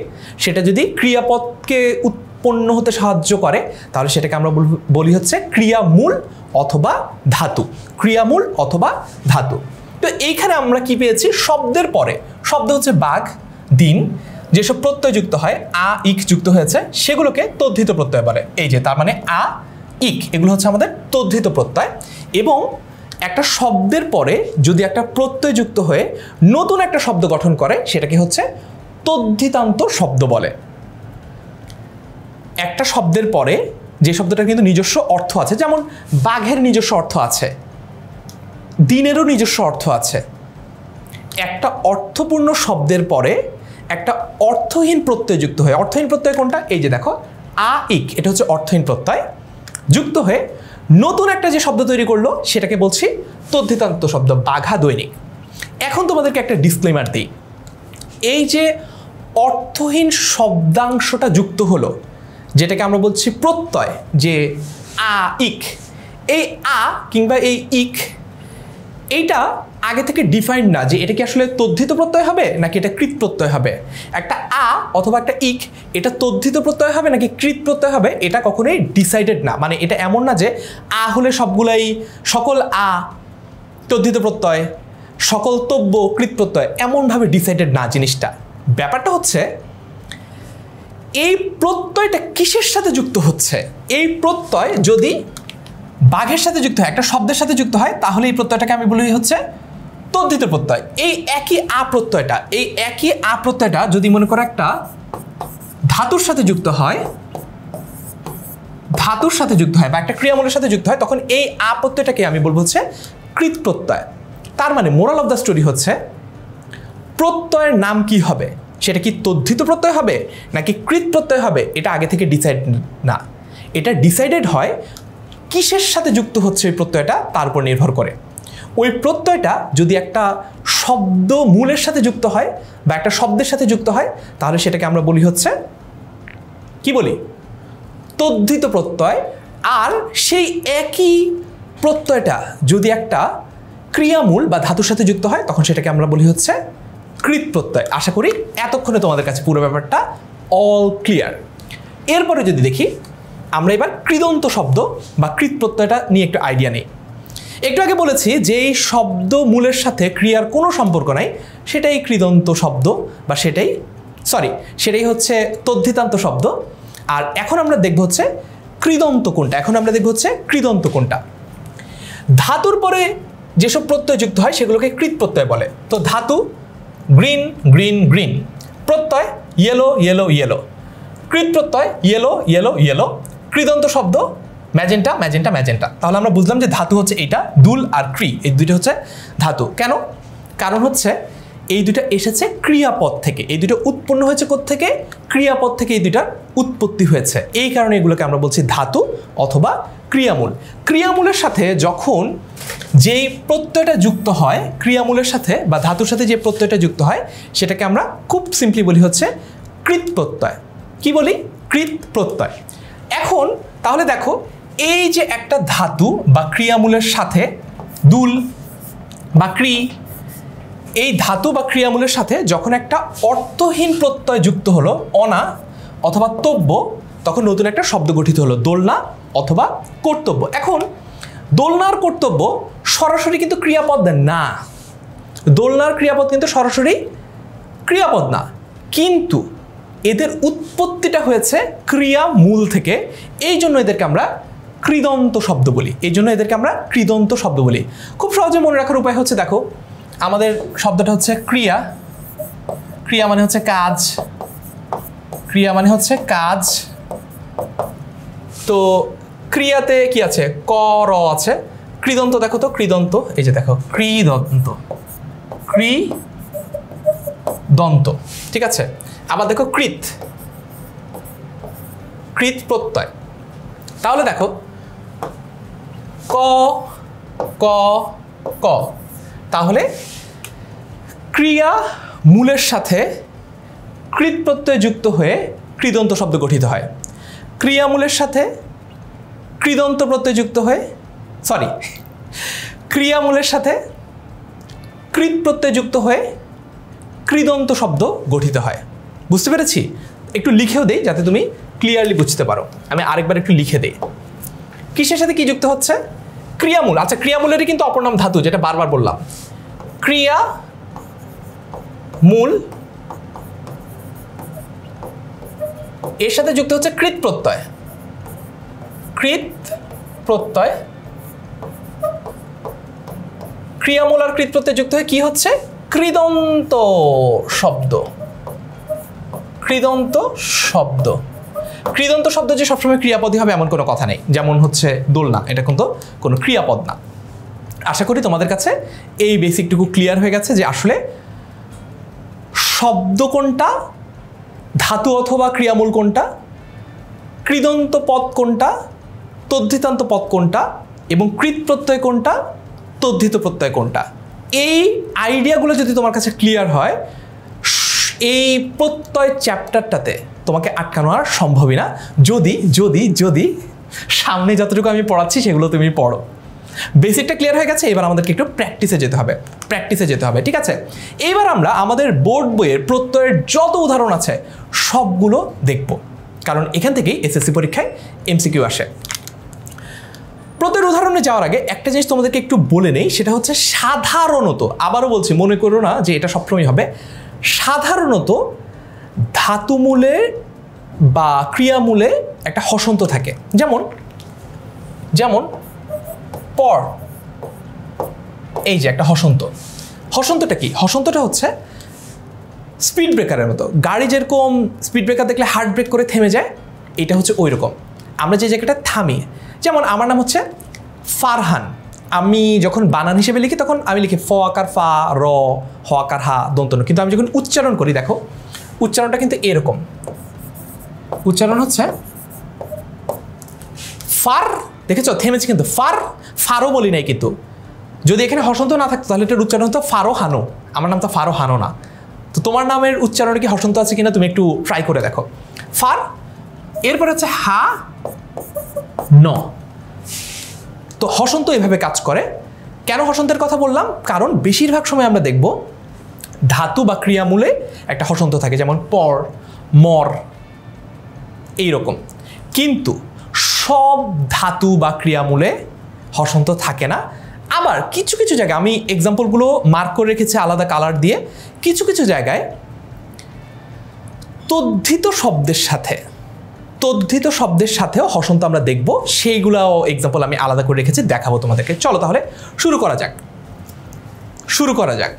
সেটা যদি ক্রিয়াপদকে উৎপন্ন হতে সাহায্য করে, তাহলে সেটাকে আমরা বলি হচ্ছে ক্রিয়ামূল অথবা ধাতু। ক্রিয়ামূল অথবা ধাতু। তো এইখানে আমরা কি পেয়েছি? শব্দের পরে শব্দ হচ্ছে বাঘ, দিন, যেসব প্রত্যয় যুক্ত হয়, আ ইক যুক্ত হয়েছে, সেগুলোকে তদ্ধিত প্রত্যয় বলে। এই যে তার মানে আ ইক, এগুলো হচ্ছে আমাদের তদ্ধিত প্রত্যয়। এবং একটা শব্দের পরে যদি একটা প্রত্যয় যুক্ত হয়ে নতুন একটা শব্দ গঠন করে সেটাকে হচ্ছে তদ্ধিতান্ত শব্দ বলে। একটা শব্দের পরে যে শব্দটার কিন্তু নিজস্ব অর্থ আছে, যেমন বাঘের নিজস্ব অর্থ আছে, দিনেরও নিজস্ব অর্থ আছে। একটা অর্থপূর্ণ শব্দের পরে একটা অর্থহীন প্রত্যয় যুক্ত হয়। অর্থহীন প্রত্যয় কোনটা? এই যে দেখো আ ইক, এটা হচ্ছে অর্থহীন প্রত্যয়। যুক্ত হয়ে নতুন একটা যে শব্দ তৈরি করলো সেটাকে বলছি তদ্ধিতান্ত শব্দ, বাঘা দৈনিক। এখন তোমাদেরকে একটা ডিসক্লেমার দিই, এই যে অর্থহীন শব্দাংশটা যুক্ত হলো, যেটাকে আমরা বলছি প্রত্যয়, যে আ ইক, এই আ কিংবা এই ইক, এইটা আগে থেকে ডিফাইন্ড না যে এটা কি আসলে তদ্ধিত প্রত্যয় হবে নাকি এটা কৃত প্রত্যয় হবে। একটা আ অথবা একটা ইক, এটা তদ্ধিত প্রত্যয় হবে নাকি কৃত প্রত্যয় হবে, এটা কখনোই ডিসাইডেড না। মানে এটা এমন না যে আ হলে সবগুলাই, সকল আ তদ্ধিত প্রত্যয়, সকল তব্য কৃত প্রত্যয়, এমনভাবে ডিসাইডেড না জিনিসটা। ব্যাপারটা হচ্ছে এই প্রত্যয়টা কিসের সাথে যুক্ত হচ্ছে। এই প্রত্যয় যদি বাঘের সাথে যুক্ত হয়, একটা শব্দের সাথে যুক্ত হয়, তাহলে এই প্রত্যয়টাকে আমি বলি হচ্ছে তদ্ধিত প্রত্যয়। এই একই আ প্রত্যয়টা, এই একই আ প্রত্যয়টা যদি মনে করো একটা ধাতুর সাথে যুক্ত হয়, ধাতুর সাথে যুক্ত হয় বা একটা ক্রিয়ামূলের সাথে যুক্ত হয়, তখন এই আ প্রত্যয়টাকে আমি বলবো হচ্ছে কৃত প্রত্যয়। তার মানে মোরাল অফ দ্য স্টোরি হচ্ছে প্রত্যয়ের নাম কি হবে, সেটা কি তদ্ধিত প্রত্যয় হবে নাকি কৃত প্রত্যয় হবে, এটা আগে থেকে ডিসাইড না। এটা ডিসাইডেড হয় কিসের সাথে যুক্ত হচ্ছে এই প্রত্যয়টা তার উপর নির্ভর করে। ওই প্রত্যয়টা যদি একটা শব্দ মূলের সাথে যুক্ত হয় বা একটা শব্দের সাথে যুক্ত হয়, তাহলে সেটাকে আমরা বলি হচ্ছে কি বলি, তদ্ধিত প্রত্যয়। আর সেই একই প্রত্যয়টা যদি একটা ক্রিয়ামূল বা ধাতুর সাথে যুক্ত হয়, তখন সেটাকে আমরা বলি হচ্ছে কৃত প্রত্যয়। আশা করি এতক্ষণে তোমাদের কাছে পুরো ব্যাপারটা অল ক্লিয়ার। এরপরে যদি দেখি আমরা এবার কৃদন্ত শব্দ বা কৃত প্রত্যয়টা নিয়ে একটু আইডিয়া নেই। একটু আগে বলেছি যে এই শব্দ মূলের সাথে ক্রিয়ার কোনো সম্পর্ক নাই, সেটাই কৃদন্ত শব্দ বা সেটাই হচ্ছে তদ্ধিতান্ত শব্দ। আর এখন আমরা দেখব হচ্ছে কৃদন্ত কোনটা। এখন আমরা দেখব হচ্ছে কৃদন্ত কোনটা। ধাতুর পরে যেসব প্রত্যয় যুক্ত হয় সেগুলোকে কৃত প্রত্যয় বলে। তো ধাতু গ্রিন গ্রিন গ্রিন, প্রত্যয় ইয়েলো ইয়েলো ইয়েলো, কৃত প্রত্যয় ইয়েলো ইয়েলো ইয়েলো, কৃদন্ত শব্দ ম্যাজেন্টা ম্যাজেন্টা ম্যাজেন্টা। তাহলে আমরা বুঝলাম যে ধাতু হচ্ছে এইটা, দুল আর ক্রি, এই দুইটা হচ্ছে ধাতু। কেন? কারণ হচ্ছে এই দুইটা এসেছে ক্রিয়াপদ থেকে, এই দুটো উৎপন্ন হয়েছে কোত্থেকে, ক্রিয়াপদ থেকে এই দুইটা উৎপত্তি হয়েছে। এই কারণে এগুলোকে আমরা বলছি ধাতু অথবা ক্রিয়ামূল। ক্রিয়ামূলের সাথে যখন যেই প্রত্যয়টা যুক্ত হয়, ক্রিয়ামূলের সাথে বা ধাতুর সাথে যে প্রত্যয়টা যুক্ত হয়, সেটাকে আমরা খুব সিম্পলি বলি হচ্ছে কৃত প্রত্যয়। কি বলি? কৃত প্রত্যয়। এখন তাহলে দেখো, এই যে একটা ধাতু বা ক্রিয়ামূলের সাথে দুল বা ক্রি, এই ধাতু বা ক্রিয়ামূলের সাথে যখন একটা অর্থহীন প্রত্যয় যুক্ত হলো, অনা অথবা তব্য, তখন নতুন একটা শব্দ গঠিত হলো, দোলনা অথবা কর্তব্য। এখন দোলনার কর্তব্য সরাসরি কিন্তু ক্রিয়াপদ না, দোলনার ক্রিয়াপদ কিন্তু সরাসরি ক্রিয়াপদ না, কিন্তু এদের উৎপত্তিটা হয়েছে ক্রিয়ামূল থেকে। এই জন্য এদেরকে আমরা কৃদন্ত শব্দ বলি, এই জন্য এদেরকে আমরা কৃদন্ত শব্দ বলি। খুব সহজে মনে রাখার উপায় হচ্ছে, দেখো আমাদের শব্দটা হচ্ছে ক্রিয়া, ক্রিয়া মানে হচ্ছে কাজ, ক্রিয়া মানে হচ্ছে কাজ। তো ক্রিয়াতে কি আছে? ক র আছে। কৃদন্ত দেখো তো, কৃদন্ত, এই যে দেখো কৃদন্ত, কৃদন্ত, ঠিক আছে। আবার দেখো কৃত, কৃত প্রত্যয়। তাহলে দেখো ক ক ক, তাহলে ক্রিয়া মূলের সাথে কৃত প্রত্যয় যুক্ত হয়ে কৃদন্ত শব্দ গঠিত হয়। ক্রিয়ামূলের সাথে কৃদন্ত প্রত্যয় যুক্ত হয়ে ক্রিয়ামূলের সাথে কৃত প্রত্যয় যুক্ত হয়ে কৃদন্ত শব্দ গঠিত হয়। বুঝতে পেরেছি? একটু লিখেও দেই যাতে তুমি ক্লিয়ারলি বুঝতে পারো। আমি আরেকবার একটু লিখে দেই। কিসের সাথে কি যুক্ত হচ্ছে? ক্রিয়ামূল। আচ্ছা, ক্রিয়ামূলেরই কিন্তু অপর নাম ধাতু, যেটা বারবার বললাম। ক্রিয়া মূল, এর সাথে যুক্ত হচ্ছে কৃত প্রত্যয়, কৃত প্রত্যয়। ক্রিয়ামূল আর কৃত প্রত্যয় যুক্ত হয়ে কি হচ্ছে? কৃদন্ত শব্দ, কৃদন্ত শব্দ। কৃদন্ত শব্দ যে সবসময় ক্রিয়াপদই হবে এমন কোনো কথা নেই। যেমন হচ্ছে দোলনা, এটা কিন্তু কোনো ক্রিয়াপদ না। আশা করি তোমাদের কাছে এই বেসিকটুকু ক্লিয়ার হয়ে গেছে যে আসলে শব্দ কোনটা, ধাতু অথবা ক্রিয়ামূল কোনটা, কৃদন্ত পদ কোনটা, তদ্ধিতান্ত পদ কোনটা এবং কৃত প্রত্যয় কোনটা, তদ্ধিত প্রত্যয় কোনটা। এই আইডিয়াগুলো যদি তোমার কাছে ক্লিয়ার হয়, এই প্রত্যয় চ্যাপ্টারটাতে তোমাকে আটকানো আর সম্ভবই না, যদি যদি যদি সামনে যতটুকু আমি পড়াচ্ছি সেগুলো তুমি পড়ো। বেসিকটা ক্লিয়ার হয়ে গেছে, এবার আমাদেরকে একটু প্র্যাকটিসে যেতে হবে, ঠিক আছে। এবার আমরা আমাদের বোর্ড বইয়ের প্রত্যয়ের যত উদাহরণ আছে সবগুলো দেখব, কারণ এখান থেকেই এসএসসি পরীক্ষায় এমসিকিউ আসে। প্রত্যয়ের উদাহরণে যাওয়ার আগে একটা জিনিস তোমাদেরকে একটু বলে নেই, সেটা হচ্ছে সাধারণত, আবারও বলছি, মনে করো না যে এটা সবসময় হবে, সাধারণত ধাতুমূলে বা ক্রিয়ামূলে একটা হসন্ত থাকে। যেমন যেমন পর, এই যে একটা হসন্ত। হসন্তটা কি? হসন্তটা হচ্ছে স্পিড ব্রেকারের মতো। গাড়ি যেরকম স্পিড ব্রেকার দেখলে হার্ড ব্রেক করে থেমে যায়, এটা হচ্ছে ওই রকম। আমরা যে জায়গাটা থামি, যেমন আমার নাম হচ্ছে ফারহান, আমি যখন বানান হিসেবে লিখি তখন আমি লিখি ফ আকার ফা, র, হ আকার হা, দন্তন। কিন্তু আমি যখন উচ্চারণ করি, দেখো উচ্চারণটা কিন্তু এরকম। উচ্চারণ হচ্ছে ফার, দেখেছো থেমেছে কিন্তু, ফার, ফারও বলি নাই কিন্তু। যদি এখানে হসন্ত না থাকতো তাহলে এটার উচ্চারণ হতো ফারো হানো। আমার নাম তো ফারো হানো না। তো তোমার নামের উচ্চারণে কি হসন্ত আছে কিনা তুমি একটু ট্রাই করে দেখো। ফার, এরপর হচ্ছে হা ন। তো হসন্ত এভাবে কাজ করে। কেন হসন্তের কথা বললাম? কারণ বেশিরভাগ সময় আমরা দেখব ধাতু বা ক্রিয়ামূলে একটা হসন্ত থাকে, যেমন পর, মর, এইরকম। কিন্তু সব ধাতু বা ক্রিয়ামূলে হসন্ত থাকে না। আবার কিছু কিছু জায়গায়, আমি এক্সাম্পলগুলো মার্ক করে রেখেছি আলাদা কালার দিয়ে, কিছু কিছু জায়গায় তদ্ধিত শব্দের সাথেও হসন্ত আমরা দেখব, সেইগুলাও এক্সাম্পল আমি আলাদা করে রেখেছি, দেখাবো তোমাদেরকে। চলো তাহলে শুরু করা যাক।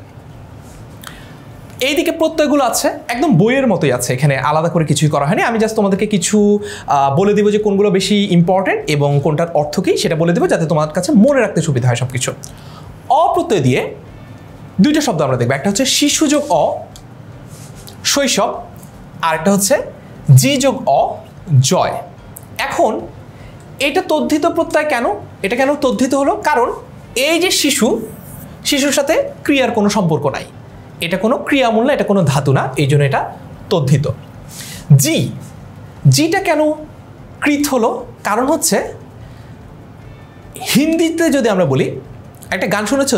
এইদিকে প্রত্যয়গুলো আছে একদম বইয়ের মতোই আছে, এখানে আলাদা করে কিছুই করা হয়নি। আমি জাস্ট তোমাদেরকে কিছু বলে দিব যে কোনগুলো বেশি ইম্পর্টেন্ট এবং কোনটার অর্থ কী সেটা বলে দেবো, যাতে তোমার কাছে মনে রাখতে সুবিধা হয় সব কিছু। অপ্রত্যয় দিয়ে দুইটা শব্দ আমরা দেখবো, একটা হচ্ছে শিশু যোগ অ, শৈশব, আর একটা হচ্ছে জি যোগ অ, জয়। এখন এটা তদ্ধিত প্রত্যয় কেন? এটা কেন তদ্ধিত হলো? কারণ এই যে শিশুর সাথে ক্রিয়ার কোনো সম্পর্ক নাই, এটা কোনো ক্রিয়ামূল না, এটা কোনো ধাতু না, এই জন্য এটা তদ্ধিত। জিটা কেন কৃত হলো? কারণ হচ্ছে হিন্দিতে যদি আমরা বলি, একটা গান শুনেছ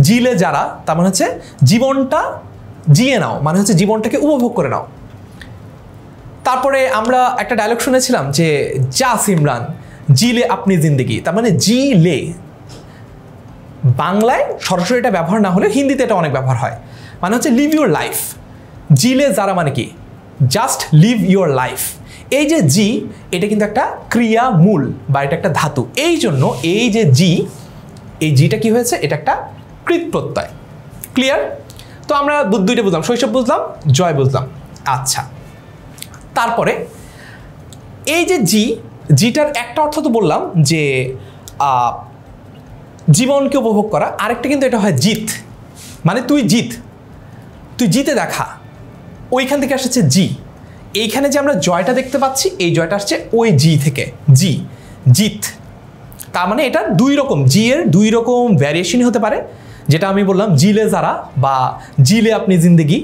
জিলে যারা, তার মানে হচ্ছে জীবনটা জিয়ে নাও, মানে হচ্ছে জীবনটাকে উপভোগ করে নাও। তারপরে আমরা একটা ডায়লগ শুনেছিলাম যে যা সিমরান জিলে আপনি জিন্দেগি, তার মানে জিলে। বাংলায় সরাসরি এটা ব্যবহার না হলে হিন্দিতে এটা অনেক ব্যবহার হয়, মানে হচ্ছে লিভ ইউর লাইফ। জিলে যারা মানে কি? Just live your life. এই যে জি, এটা কিন্তু একটা ক্রিয়ামূল বা এটা একটা ধাতু, এই জন্য এই যে এই জিটা কি হয়েছে? এটা একটা কৃত প্রত্যয়। ক্লিয়ার? তো আমরা দুইটা বুঝলাম, শৈশব বুঝলাম, জয় বুঝলাম। আচ্ছা, তারপরে এই যে জিটার একটা অর্থ তো বললাম যে জীবনকে উপভোগ করা, আরেকটা কিন্তু এটা হয় জিত, মানে তুই জিতে দেখা, ওইখান থেকে আসছে জি। এইখানে যে আমরা জয়টা দেখতে পাচ্ছি, এই জয়টা আসছে ওই জি থেকে, জিত। তার মানে এটা দুই রকম, জি এর দুই রকম ভ্যারিয়েশনই হতে পারে, যেটা আমি বললাম জিলে যারা বা জিলে আপনি জিন্দেগি,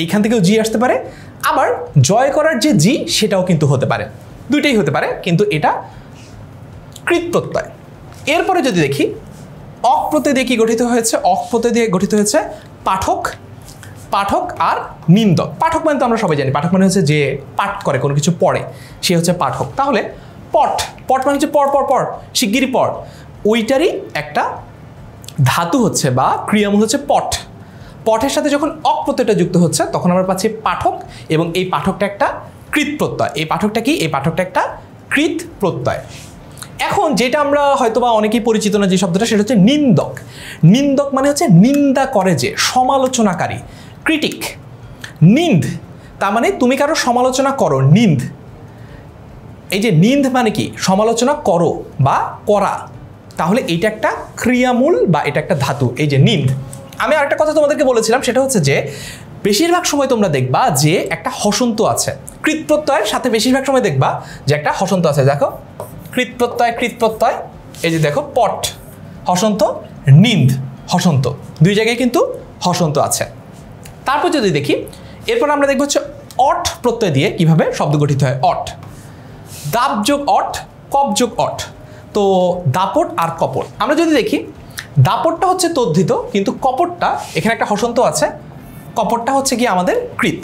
এইখান থেকেও জি আসতে পারে। আবার জয় করার যে জি, সেটাও কিন্তু হতে পারে, দুইটাই হতে পারে, কিন্তু এটা কৃত প্রত্যয়। এরপরে যদি দেখি অক প্রত্যয় দিয়ে কি গঠিত হয়েছে? অক প্রত্যয় দিয়ে গঠিত হয়েছে পাঠক আর নিন্দক। পাঠক মানে তো আমরা সবাই জানি, পাঠক মানে হচ্ছে যে পাঠ করে, কোনো কিছু পড়ে, সে হচ্ছে পাঠক। তাহলে পট মানে হচ্ছে পর, শিগগিরই পর, ওইটারই একটা ধাতু হচ্ছে বা ক্রিয়ামূল হচ্ছে পটের সাথে যখন অক প্রত্যয়টা যুক্ত হচ্ছে তখন আমরা পাচ্ছি পাঠক, এবং এই পাঠকটা একটা কৃত প্রত্যয়। এই পাঠকটা কি? এই পাঠকটা একটা কৃত প্রত্যয়। এখন যেটা আমরা হয়তোবা অনেকেই পরিচিত না যে শব্দটা, সেটা হচ্ছে নিন্দক। নিন্দক মানে হচ্ছে নিন্দা করে, যে সমালোচনাকারী, ক্রিটিক। নিন্দ তার মানে তুমি কারো সমালোচনা করো, নিন্দ। এই যে নিন্দ মানে কি? সমালোচনা করো বা করা। তাহলে এটা একটা ক্রিয়ামূল বা এটা একটা ধাতু, এই যে নিন্দ। আমি আরেকটা কথা তোমাদেরকে বলেছিলাম, সেটা হচ্ছে যে বেশিরভাগ সময় তোমরা দেখবা যে একটা হসন্ত আছে, কৃত প্রত্যয়ের সাথে বেশিরভাগ সময় দেখবা যে একটা হসন্ত আছে। দেখো কৃত প্রত্যয়, এই যে দেখো পট হসন্ত, নিন্দ হসন্ত, দুই জায়গায় কিন্তু হসন্ত আছে। তারপর যদি দেখি এরপর আমরা দেখব হচ্ছে অট প্রত্যয় দিয়ে কিভাবে শব্দ গঠিত হয়। অট, দাপ যোগ অট, কপ যোগ অট, তো দাপট আর কপট। আমরা যদি দেখি দাপটটা হচ্ছে তদ্ধিত, কিন্তু কপটটা এখানে একটা হসন্ত আছে, কপটটা হচ্ছে কি আমাদের কৃত।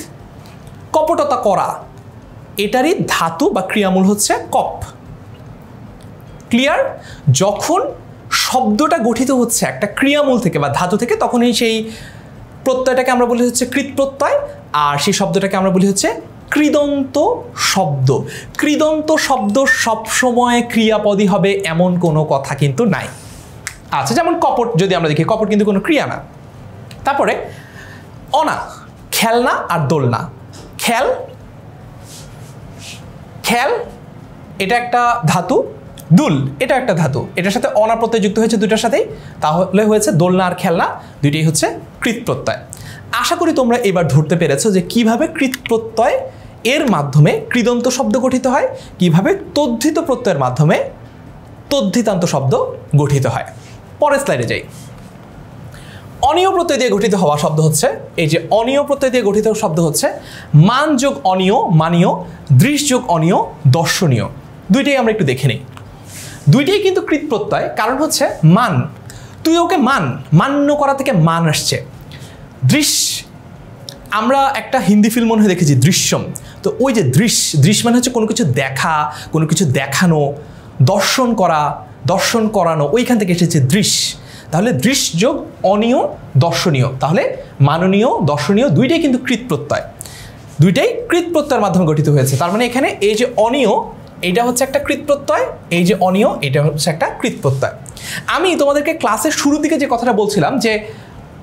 কপটতা করা, এটারই ধাতু বা ক্রিয়ামূল হচ্ছে কপ। ক্লিয়ার? যখন শব্দটা গঠিত হচ্ছে একটা ক্রিয়ামূল থেকে বা ধাতু থেকে, তখনই সেই প্রত্যয়টাকে আমরা বলি হচ্ছে কৃত প্রত্যয়, আর সেই শব্দটাকে আমরা বলি হচ্ছে কৃদন্ত শব্দ। কৃদন্ত শব্দ সবসময় ক্রিয়াপদই হবে এমন কোনো কথা কিন্তু নাই। আচ্ছা, যেমন কপট যদি আমরা দেখি, কপট কিন্তু কোনো ক্রিয়া না। তারপরে অনা, খেলনা আর দোলনা। খেল, খেল এটা একটা ধাতু, দুল এটা একটা ধাতু, এটার সাথে অনা প্রত্যয় যুক্ত হয়েছে দুটার সাথেই, তাহলে হয়েছে দোলনা আর খেলনা, দুইটাই হচ্ছে কৃত প্রত্যয়। আশা করি তোমরা এবার ধরতে পেরেছো যে কিভাবে কৃত প্রত্যয় এর মাধ্যমে কৃদন্ত শব্দ গঠিত হয়, কিভাবে তদ্ধিত প্রত্যয়ের মাধ্যমে তদ্ধিতান্ত শব্দ গঠিত হয়। পরের স্লাইডে যাই। অনিয় প্রত্যয় দিয়ে গঠিত হওয়া শব্দ হচ্ছে, এই যে অনিয় প্রত্যয় দিয়ে গঠিত শব্দ হচ্ছে মান যোগ অনিয় মানীয়, দৃশ যোগ অনিয় দর্শনীয়। দুইটাই আমরা একটু দেখে নিই। দুইটাই কিন্তু কৃত প্রত্যয়, কারণ হচ্ছে মান, তুই ওকে মান, মান্য করা থেকে মান আসছে। দৃশ, আমরা একটা হিন্দি ফিল্ম মনে হয় দেখেছি দৃশ্যম, তো ওই যে দৃশ মানে হচ্ছে কোনো কিছু দেখা, কোনো কিছু দেখানো, দর্শন করা, দর্শন করানো, ওইখান থেকে এসেছে দৃশ। তাহলে দৃশ যোগ অনিয় দর্শনীয়, তাহলে মাননীয় দর্শনীয় দুইটাই কিন্তু কৃত প্রত্যয়, দুইটাই কৃত প্রত্যয়ের মাধ্যমে গঠিত হয়েছে। তার মানে এখানে এই যে অনিয় এটা হচ্ছে একটা কৃত প্রত্যয়, এই যে অনিয় এটা হচ্ছে একটা কৃত প্রত্যয়। আমি তোমাদেরকে ক্লাসের শুরুর দিকে যে কথাটা বলছিলাম যে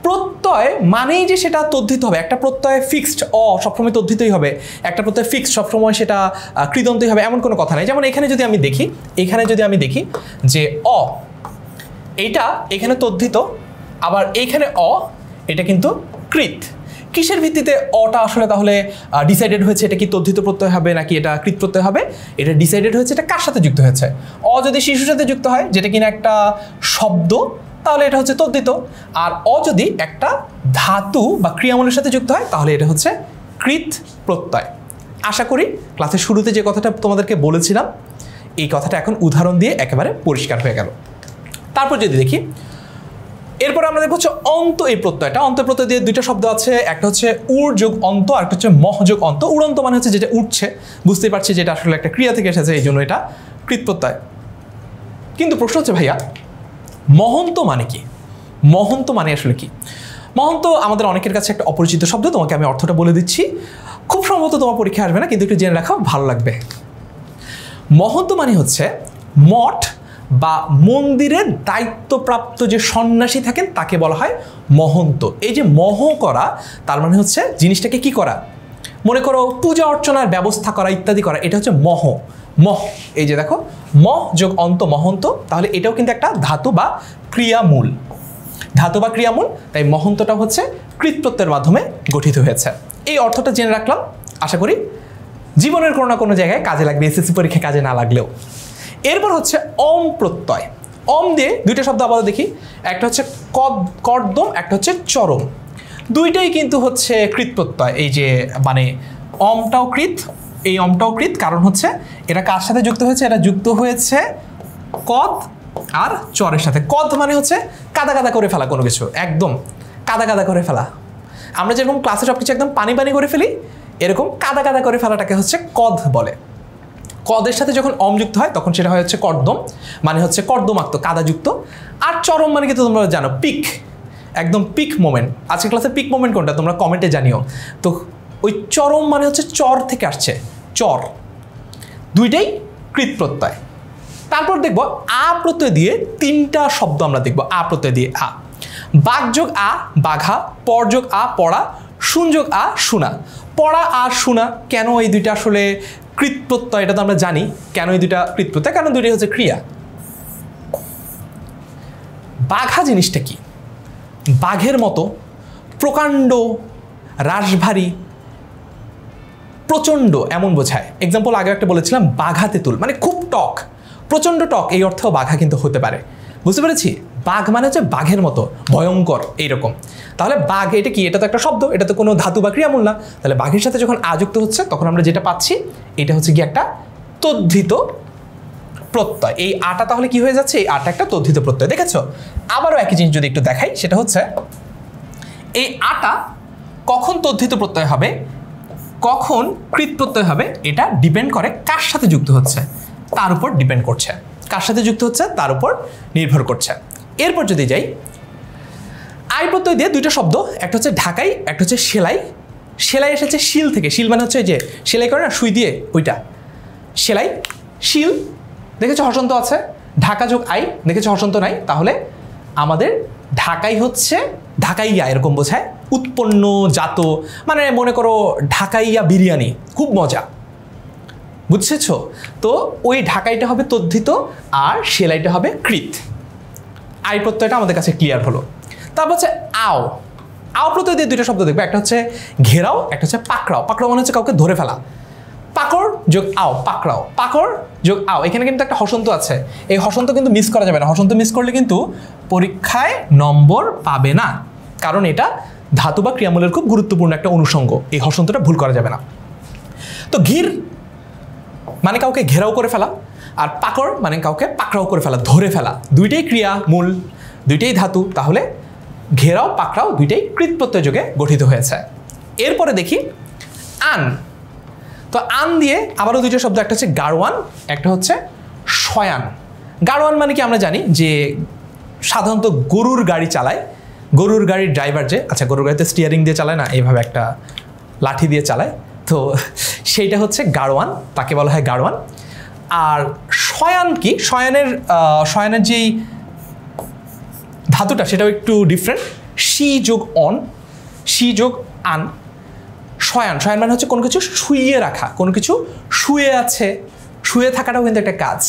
প্রত্যয় মানেই যে সেটা তদ্ধিত হবে, একটা প্রত্যয় ফিক্সড অ সবসময় তদ্ধিতই হবে, একটা প্রত্যয় ফিক্সড সবসময় সেটা কৃদন্তই হবে এমন কোনো কথা নেই। যেমন এখানে যদি আমি দেখি, এখানে যদি আমি দেখি যে অ এইটা এখানে তদ্ধিত, আবার এইখানে অ এটা কিন্তু কৃত। কিসের ভিত্তিতে অটা আসলে তাহলে ডিসাইডেড হয়েছে এটা কি তদ্ধিত প্রত্যয় হবে নাকি এটা কৃত প্রত্যয় হবে? এটা ডিসাইডেড হয়েছে এটা কার সাথে যুক্ত হয়েছে। অ যদি শিশুর সাথে যুক্ত হয়, যেটা কিনা একটা শব্দ, তাহলে এটা হচ্ছে তদ্ধিত। আর অ যদি একটা ধাতু বা ক্রিয়ামূলের সাথে যুক্ত হয়, তাহলে এটা হচ্ছে কৃত প্রত্যয়। আশা করি ক্লাসের শুরুতে যে কথাটা তোমাদেরকে বলেছিলাম, এই কথাটা এখন উদাহরণ দিয়ে একেবারে পরিষ্কার হয়ে গেল। তারপর যদি দেখি এরপর আমরা দেখব হচ্ছে অন্ত। এই প্রত্যয়টা, অন্ত প্রত্যয় দিয়ে দুইটা শব্দ আছে, একটা হচ্ছে উড় যোগ অন্ত, আর একটা হচ্ছে মহ যোগ অন্ত। উড়ন্ত মানে হচ্ছে যেটা উঠছে, বুঝতেই পারছি যেটা আসলে একটা ক্রিয়া থেকে এসেছে, এই জন্য এটা কৃত প্রত্যয়। কিন্তু প্রশ্ন হচ্ছে ভাইয়া মহন্ত মানে কি? মহন্ত মানে আসলে কি? মহন্ত আমাদের অনেকের কাছে একটা অপরিচিত শব্দ, তোমাকে আমি অর্থটা বলে দিচ্ছি। খুব সম্ভবত তোমার পরীক্ষা আসবে না, কিন্তু একটু জেনে রাখো, ভালো লাগবে। মহন্ত মানে হচ্ছে মঠ বা মন্দিরের দায়িত্বপ্রাপ্ত যে সন্ন্যাসী থাকেন তাকে বলা হয় মহন্ত। এই যে মহ করা, তার মানে হচ্ছে জিনিসটাকে কি করা, মনে করো পূজা অর্চনার ব্যবস্থা করা ইত্যাদি করা, এটা হচ্ছে মহ। মহ, এই যে দেখো মহ যোগ অন্ত মহন্ত, তাহলে এটাও কিন্তু একটা ধাতু বা ক্রিয়ামূল, ধাতু বা ক্রিয়ামূল। তাই মহন্তটা হচ্ছে কৃত প্রত্যয়ের মাধ্যমে গঠিত হয়েছে। এই অর্থটা জেনে রাখলাম, আশা করি জীবনের কোনো না কোনো জায়গায় কাজে লাগবে, এসএসসি পরীক্ষায় কাজে না লাগলেও। এরপর হচ্ছে অম প্রত্যয়। অম দিয়ে দুইটা শব্দ আবার দেখি, একটা হচ্ছে কর্দম, একটা হচ্ছে চরম। দুইটাই কিন্তু হচ্ছে কৃত প্রত্যয়। এই যে মানে অমটাও কৃত, এই অমটাও কৃত, কারণ হচ্ছে এটা কার সাথে যুক্ত হয়েছে, এটা যুক্ত হয়েছে কদ আর চরের সাথে। কদ মানে হচ্ছে কাদা কাদা করে ফেলা, কোনো কিছু একদম কাদা কাদা করে ফেলা। আমরা যেরকম ক্লাসে সব কিছু একদম পানি পানি করে ফেলি, এরকম কাদা কাদা করে ফেলাটাকে হচ্ছে কদ বলে। কদের সাথে যখন অম যুক্ত হয় তখন সেটা হয় হচ্ছে কর্দম, মানে হচ্ছে কর্দমাক্ত কাদাযুক্ত। আর চরম মানে কিন্তু তোমরা জানো পিক, একদম পিক মোমেন্ট। আজকে ক্লাসে পিক মোমেন্ট কোনটা তোমরা কমেন্টে জানিও। তো ওই চরম মানে হচ্ছে চর থেকে আসছে, চর। দুইটাই কৃত প্রত্যয়। তারপর দেখব আ প্রত্যয় দিয়ে তিনটা শব্দ আমরা দেখব। আ প্রত্যয় দিয়ে আ, বাঘ যোগ আ বাঘা, পর যোগ আ পড়া, শুন যোগ আ শোনা। পড়া আর শোনা কেন এই দুইটা আসলে কৃত প্রত্যয়, এটা তো আমরা জানি কেন এই দুইটা কৃত প্রত্যয়, কারণ দুইটাই হচ্ছে ক্রিয়া। বাঘা জিনিসটা কি? বাঘের মতো প্রকাণ্ড, রাশভারী, প্রচণ্ড এমন বোঝায়। এক্সাম্পল আগে একটা বলেছিলাম বাঘা তেঁতুল, মানে খুব টক, প্রচণ্ড টক এই অর্থেও বাঘা কিন্তু হতে পারে। বুঝতে পেরেছি? বাঘ মানে হচ্ছে বাঘের মতো ভয়ঙ্কর এইরকম। তাহলে বাঘ এটা কি? এটা তো একটা শব্দ, এটা তো কোনো ধাতু বা ক্রিয়ামূল না। তাহলে বাঘের সাথে যখন আযুক্ত হচ্ছে তখন আমরা যেটা পাচ্ছি এটা হচ্ছে কি একটা তদ্ধিত প্রত্যয়। এই আটা তাহলে কি হয়ে যাচ্ছে? এই আটা একটা তদ্ধিত প্রত্যয়। দেখেছো? আবারও একই জিনিস যদি একটু দেখাই, সেটা হচ্ছে এই আটা কখন তদ্ধিত প্রত্যয় হবে, কখন কৃত প্রত্যয় হবে, এটা ডিপেন্ড করে কার সাথে যুক্ত হচ্ছে তার উপর ডিপেন্ড করছে। কার সাথে যুক্ত হচ্ছে তার উপর নির্ভর করছে। এরপর যদি যাই, আই প্রত্যয় দিয়ে দুইটা শব্দ, একটা হচ্ছে ঢাকাই, একটা হচ্ছে সেলাই। সেলাই এসেছে শিল থেকে। শিল মানে হচ্ছে যে সেলাই করে না সুই দিয়ে, ওইটা সেলাই। শিল দেখেছো হসন্ত আছে, ঢাকা যোগ আই দেখেছো হসন্ত নাই। তাহলে আমাদের ঢাকাই হচ্ছে ঢাকাইয়া, এরকম বোঝায় উৎপন্ন জাত। মানে মনে করো ঢাকাইয়া বিরিয়ানি খুব মজা, বুঝছেছ? তো ওই ঢাকাইটা হবে তদ্ধিত আর সেলাইটা হবে কৃত। আই প্রত্যয়টা আমাদের কাছে ক্লিয়ার হলো। তারপর হচ্ছে আও। আও প্রত্যয় দিয়ে দুইটা শব্দ দেখবে, একটা হচ্ছে ঘেরাও, একটা হচ্ছে পাকড়াও। পাকড়াও মানে হচ্ছে কাউকে ধরে ফেলা। পাকড় যোগ আও, পাকড়াও। পাকড় যোগ আও, এখানে কিন্তু একটা হসন্ত আছে। এই হসন্ত কিন্তু মিস করা যাবে না। হসন্ত মিস করলে কিন্তু পরীক্ষায় নম্বর পাবে না, কারণ এটা ধাতু বা ক্রিয়ামূলের খুব গুরুত্বপূর্ণ একটা অনুষঙ্গ। এই হসন্তটা ভুল করা যাবে না। তো ঘির মানে কাউকে ঘেরাও করে ফেলা, আর পাকড় মানে কাউকে পাকড়াও করে ফেলা, ধরে ফেলা। দুইটাই ক্রিয়া মূল, দুইটাই ধাতু। তাহলে ঘেরাও পাকড়াও দুইটাই কৃত প্রত্যয় যোগে গঠিত হয়েছে। এরপরে দেখি আন। তো আন দিয়ে আবারও দুইটা শব্দ, একটা হচ্ছে গাড়োয়ান, একটা হচ্ছে শয়ান। গাড়োয়ান মানে কি আমরা জানি যে সাধারণত গরুর গাড়ি চালায়, গরুর গাড়ির ড্রাইভার যে, আচ্ছা গরুর গাড়িতে স্টিয়ারিং দিয়ে চালায় না, এইভাবে একটা লাঠি দিয়ে চালায়, তো সেইটা হচ্ছে গাড়োয়ান, তাকে বলা হয় গাড়োয়ান। আর শয়ান কি? শয়ানের যেই ধাতুটা সেটাও একটু ডিফারেন্ট। শি যোগ অন, শি যোগ আন। শয়ান, শয়ান মানে হচ্ছে কোনো কিছু শুইয়ে রাখা, কোনো কিছু শুয়ে আছে। শুয়ে থাকাটাও কিন্তু একটা কাজ।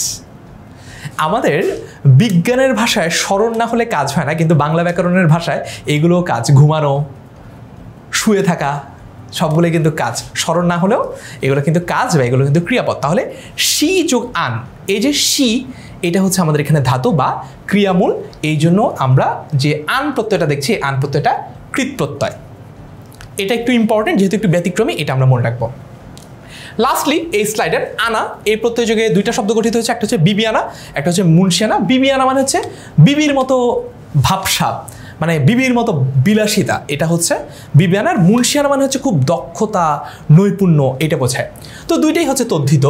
আমাদের বিজ্ঞানের ভাষায় স্মরণ না হলে কাজ হয় না, কিন্তু বাংলা ব্যাকরণের ভাষায় এগুলোও কাজ। ঘুমানো, শুয়ে থাকা, সবগুলোই কিন্তু কাজ। স্মরণ না হলেও এগুলো কিন্তু কাজ বা এগুলো কিন্তু ক্রিয়াপদ। তাহলে শি যোগ আন, এই যে শি, এটা হচ্ছে আমাদের এখানে ধাতু বা ক্রিয়ামূল। এই জন্য আমরা যে আন প্রত্যয়টা দেখছি, আন প্রত্যয়টা কৃত প্রত্যয়। এটা একটু ইম্পর্টেন্ট, যেহেতু একটু ব্যতিক্রমী, এটা আমরা মনে রাখবো। লাস্টলি এই স্লাইডের আনা, এই প্রত্যয় যোগে দুইটা শব্দ গঠিত হয়েছে, একটা হচ্ছে বিবিয়ানা, একটা হচ্ছে মুন্সিয়ানা। বিবিয়ানা মানে হচ্ছে বিবির মতো ভাবসাব, মানে বিবির মতো বিলাসিতা, এটা হচ্ছে বিবিয়ানার। মুন্সিয়ানা মানে হচ্ছে খুব দক্ষতা, নৈপুণ্য, এটা বোঝায়। তো দুইটাই হচ্ছে তদ্ধিত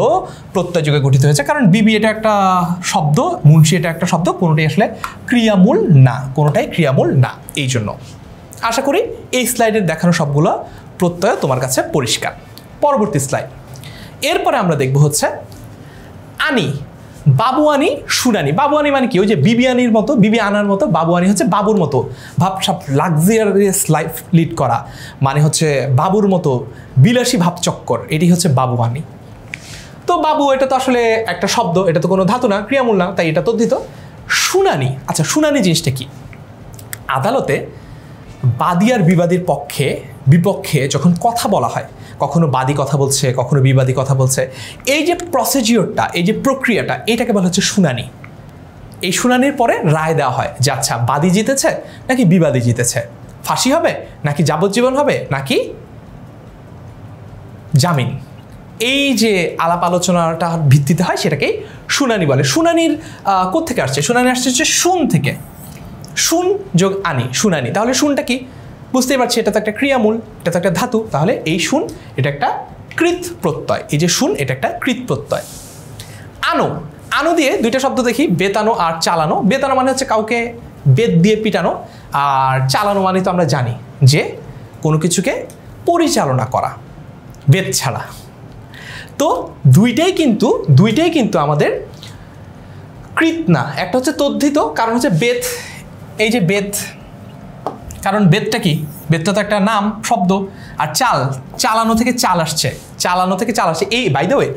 প্রত্যয় যোগে গঠিত হয়েছে, কারণ বিবি এটা একটা শব্দ, মুন্সি এটা একটা শব্দ, কোনোটাই আসলে ক্রিয়ামূল না, কোনোটাই ক্রিয়ামূল না। এই জন্য আশা করি এই স্লাইডের দেখানো সবগুলো প্রত্যয় তোমার কাছে পরিষ্কার। পরবর্তী স্লাইড। এরপরে আমরা দেখব হচ্ছে আনি, বাবুয়ানি, শুনানি। বাবুয়ানি মানে কি? ওই যে বিবিয়ানির মতো, বিবি আনার মতো। বাবুয়ানি হচ্ছে বাবুর মতো ভাবসাব, লাক্সারিয়াস লাইফ লিড করা, মানে হচ্ছে বাবুর মতো বিলাসী ভাবচক্কর, এটি হচ্ছে বাবুয়ানি। তো বাবু এটা তো আসলে একটা শব্দ, এটা তো কোনো ধাতু না, ক্রিয়ামূল না, তাই এটা তদ্ধিত। শুনানি, আচ্ছা শুনানি জিনিসটা কি? আদালতে বাদী আর বিবাদীর পক্ষে বিপক্ষে যখন কথা বলা হয়, কখনো বাদী কথা বলছে, কখনো বিবাদী কথা বলছে, এই যে প্রসিজিওরটা, এই যে প্রক্রিয়াটা, এটাকে বলা হচ্ছে শুনানি। এই শুনানির পরে রায় দেওয়া হয় যে আচ্ছা বাদী জিতেছে নাকি বিবাদী জিতেছে, ফাঁসি হবে নাকি যাবজ্জীবন হবে নাকি জামিন। এই যে আলাপ আলোচনাটা ভিত্তিতে হয় সেটাকেই শুনানি বলে। শুনানির কোত্থেকে আসছে? শুনানি আসছে হচ্ছে শুন থেকে। শুন যোগ আনি, শুনানি। তাহলে শুনটা কি? বুঝতেই পারছি, এটা তো একটা ক্রিয়ামূল, এটা তো একটা ধাতু। তাহলে এই শুন এটা একটা কৃত প্রত্যয়। এই যে শুন এটা একটা কৃত প্রত্যয়। আনো, আনো দিয়ে দুইটা শব্দ দেখি, বেতানো আর চালানো। বেতানো মানে হচ্ছে কাউকে বেত দিয়ে পিটানো, আর চালানো মানে তো আমরা জানি যে কোনো কিছুকে পরিচালনা করা বেত ছাড়া। তো দুইটাই কিন্তু আমাদের কৃত না। একটা হচ্ছে তদ্ধিত, কারণ হচ্ছে বেত, এই যে বেত, কারণ বেতটা কি? বেতটা তো একটা নাম, শব্দ। আর চাল, চালানো থেকে চাল আসছে, চালানো থেকে চাল আসছে। এই বাই দ্য ওয়ে,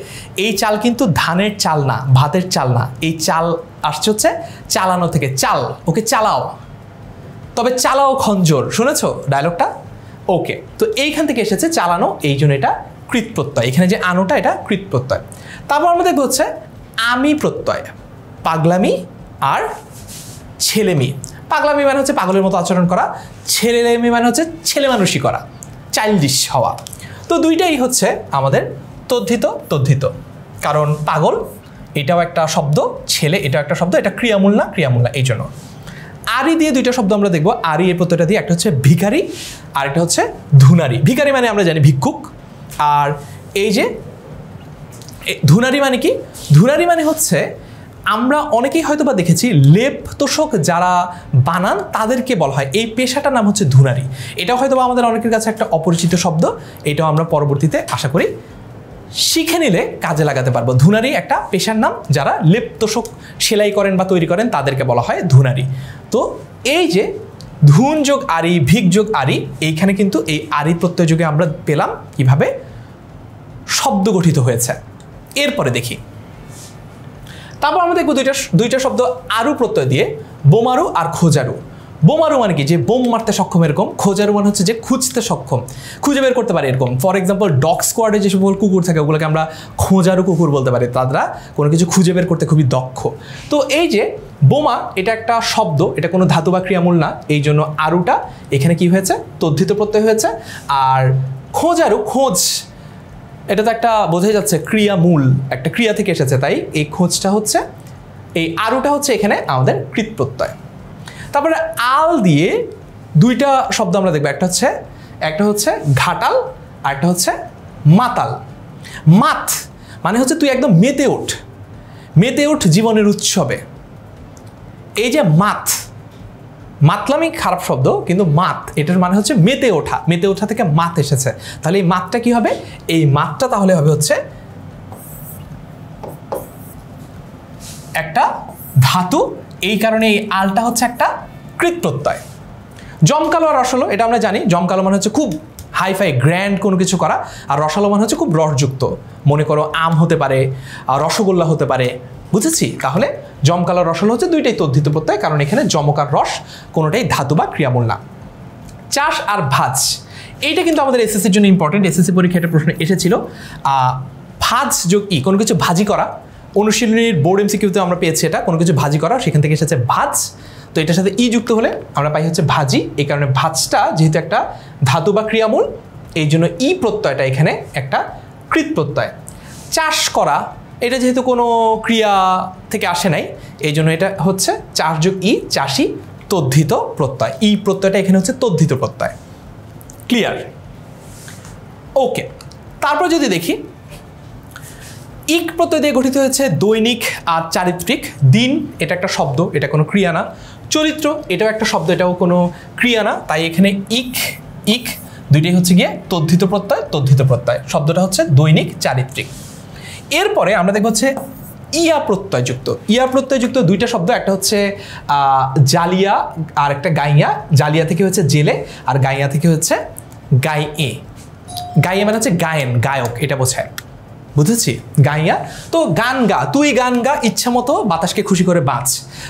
এই চাল কিন্তু ধানের চাল না, ভাতের চাল না। এই চাল আসছে হচ্ছে চালানো থেকে। চাল, ওকে চালাও, তবে চালাও খঞ্জর, শুনেছো ডায়লগটা? ওকে, তো এইখান থেকে এসেছে চালানো, এই জন্য এটা কৃত প্রত্যয়। এখানে যে আনোটা এটা কৃত প্রত্যয়। তারপর আমরা দেখবো হচ্ছে আমি প্রত্যয়, পাগলামি আর ছেলেমি। পাগলামি মানে হচ্ছে পাগলের মতো আচরণ করা, ছেলেমি মানে হচ্ছে ছেলে মানুষই করা, চাইল্ডিশ হওয়া। তো দুইটাই হচ্ছে আমাদের তদ্ধিত। কারণ পাগল এটাও একটা শব্দ, ছেলে এটাও একটা শব্দ, এটা ক্রিয়ামূল না, এই জন্য। আরি দিয়ে দুইটা শব্দ আমরা দেখবো, আরি এর প্রত্যয়টা দিয়ে, একটা হচ্ছে ভিখারি আর একটা হচ্ছে ধুনারি। ভিখারি মানে আমরা জানি ভিক্ষুক, আর এই যে ধুনারি মানে কি? ধুনারি মানে হচ্ছে আমরা অনেকেই হয়তো বা দেখেছি লেপ তোষক যারা বানান তাদেরকে বলা হয়, এই পেশাটার নাম হচ্ছে ধুনারি। এটাও হয়তো বা আমাদের অনেকের কাছে একটা অপরিচিত শব্দ, এটাও আমরা পরবর্তীতে আশা করি শিখে নিলে কাজে লাগাতে পারবো। ধুনারি একটা পেশার নাম, যারা লেপ তোষক সেলাই করেন বা তৈরি করেন তাদেরকে বলা হয় ধুনারি। তো এই যে ধুন যোগ আরি, ভিক যোগ আরি, এইখানে কিন্তু এই আরি প্রত্যয় যোগে আমরা পেলাম কিভাবে শব্দ গঠিত হয়েছে। এরপরে দেখি, তারপর আমরা দেখবো দুইটা শব্দ আরু প্রত্যয় দিয়ে, বোমারু আর খোঁজারু। বোমারু মানে কি? যে বোম মারতে সক্ষম এরকম। খোঁজারু মানে হচ্ছে যে খুঁজতে সক্ষম, খুঁজে বের করতে পারে এরকম। ফর এক্সাম্পল ডগ স্কোয়াডে যে সকল কুকুর থাকে ওগুলোকে আমরা খোঁজারু কুকুর বলতে পারি, তারা কোনো কিছু খুঁজে বের করতে খুবই দক্ষ। তো এই যে বোমা, এটা একটা শব্দ, এটা কোনো ধাতু বা ক্রিয়ামূল না, এই জন্য আরুটা এখানে কি হয়েছে? তদ্ধিত প্রত্যয় হয়েছে। আর খোঁজারু, খোঁজ, এটা তো একটা বোঝাই যাচ্ছে ক্রিয়ামূল, একটা ক্রিয়া থেকে এসেছে, তাই এই খোঁজটা হচ্ছে, এই আরুটা হচ্ছে এখানে আমাদের কৃত প্রত্যয়। তারপরে আল দিয়ে দুইটা শব্দ আমরা দেখবো, একটা হচ্ছে ঘাটাল আর একটা হচ্ছে মাতাল। মাত মানে হচ্ছে তুই একদম মেতে ওঠ জীবনের উৎসবে। এই যে মাতলামি খারাপ শব্দ, কিন্তু মাত এটার মানে হচ্ছে মেতে ওঠা থেকে মাত এসেছে। তাহলে এই মাতটা কি হবে? এই মাতটা তাহলে হবে হচ্ছে একটা ধাতু, এই কারণে এই আলটা হচ্ছে একটা কৃত প্রত্যয়। জমকালো আর রসালো, এটা আমরা জানি, জমকালো মানে হচ্ছে খুব হাইফাই গ্র্যান্ড কোনো কিছু করা, আর রসালো মানে হচ্ছে খুব রসযুক্ত। মনে করো আম হতে পারে, আর রসগোল্লা হতে পারে, বুঝেছি? তাহলে জমকালো রসালো হচ্ছে দুইটাই তদ্ধিত প্রত্যয়, কারণ এখানে জমকার রস কোনোটাই ধাতু বা ক্রিয়ামূল না। চাষ আর ভাজ, এইটা কিন্তু আমাদের এসএসসির জন্য ইম্পর্টেন্ট। এসএসসি পরীক্ষায় একটা প্রশ্ন এসেছিল, ভাজ যোগ ই, কোনো কিছু ভাজি করা। অনুশীলনীর বোর্ড এমসিকিউতে আমরা পেয়েছি এটা, কোনো কিছু ভাজি করা, সেখান থেকে এসেছে ভাজ। তো এটার সাথে ই যুক্ত হলে আমরা পাই হচ্ছে ভাজি। এই কারণে ভাজটা যেহেতু একটা ধাতু বা ক্রিয়ামূল, এই জন্য ই প্রত্যয়টা এখানে একটা কৃত প্রত্যয়। চাষ করা, এটা যেহেতু কোনো ক্রিয়া থেকে আসে নাই, এই জন্য এটা হচ্ছে চাষ যোগ ই, চাষি, তদ্ধিত প্রত্যয়। ই প্রত্যয়টা এখানে হচ্ছে তদ্ধিত প্রত্যয়। ক্লিয়ার? ওকে, তারপর যদি দেখি, ইক প্রত্যয় দিয়ে গঠিত হয়েছে দৈনিক আর চারিত্রিক। দিন এটা একটা শব্দ, এটা কোনো ক্রিয়া না। চরিত্র এটাও একটা শব্দ, এটাও কোনো ক্রিয়া না, তাই এখানে ইক দুইটাই হচ্ছে গিয়ে তদ্ধিত প্রত্যয়। শব্দটা হচ্ছে দৈনিক চারিত্রিক। এরপরে আমরা দেখব হচ্ছে ইয়া প্রত্যয়যুক্ত দুইটা শব্দ, একটা হচ্ছে জালিয়া আর একটা গাইয়া। জালিয়া থেকে হচ্ছে জেলে, আর গাইয়া থেকে হচ্ছে গাইয়ে মানে হচ্ছে গায়েন, গায়ক, এটা বোঝায়, বুঝেছি? গাইয়া। তো গান গা, তুই গান গা, ইচ্ছা মতো বাতাসকে খুশি করে বাঁচ।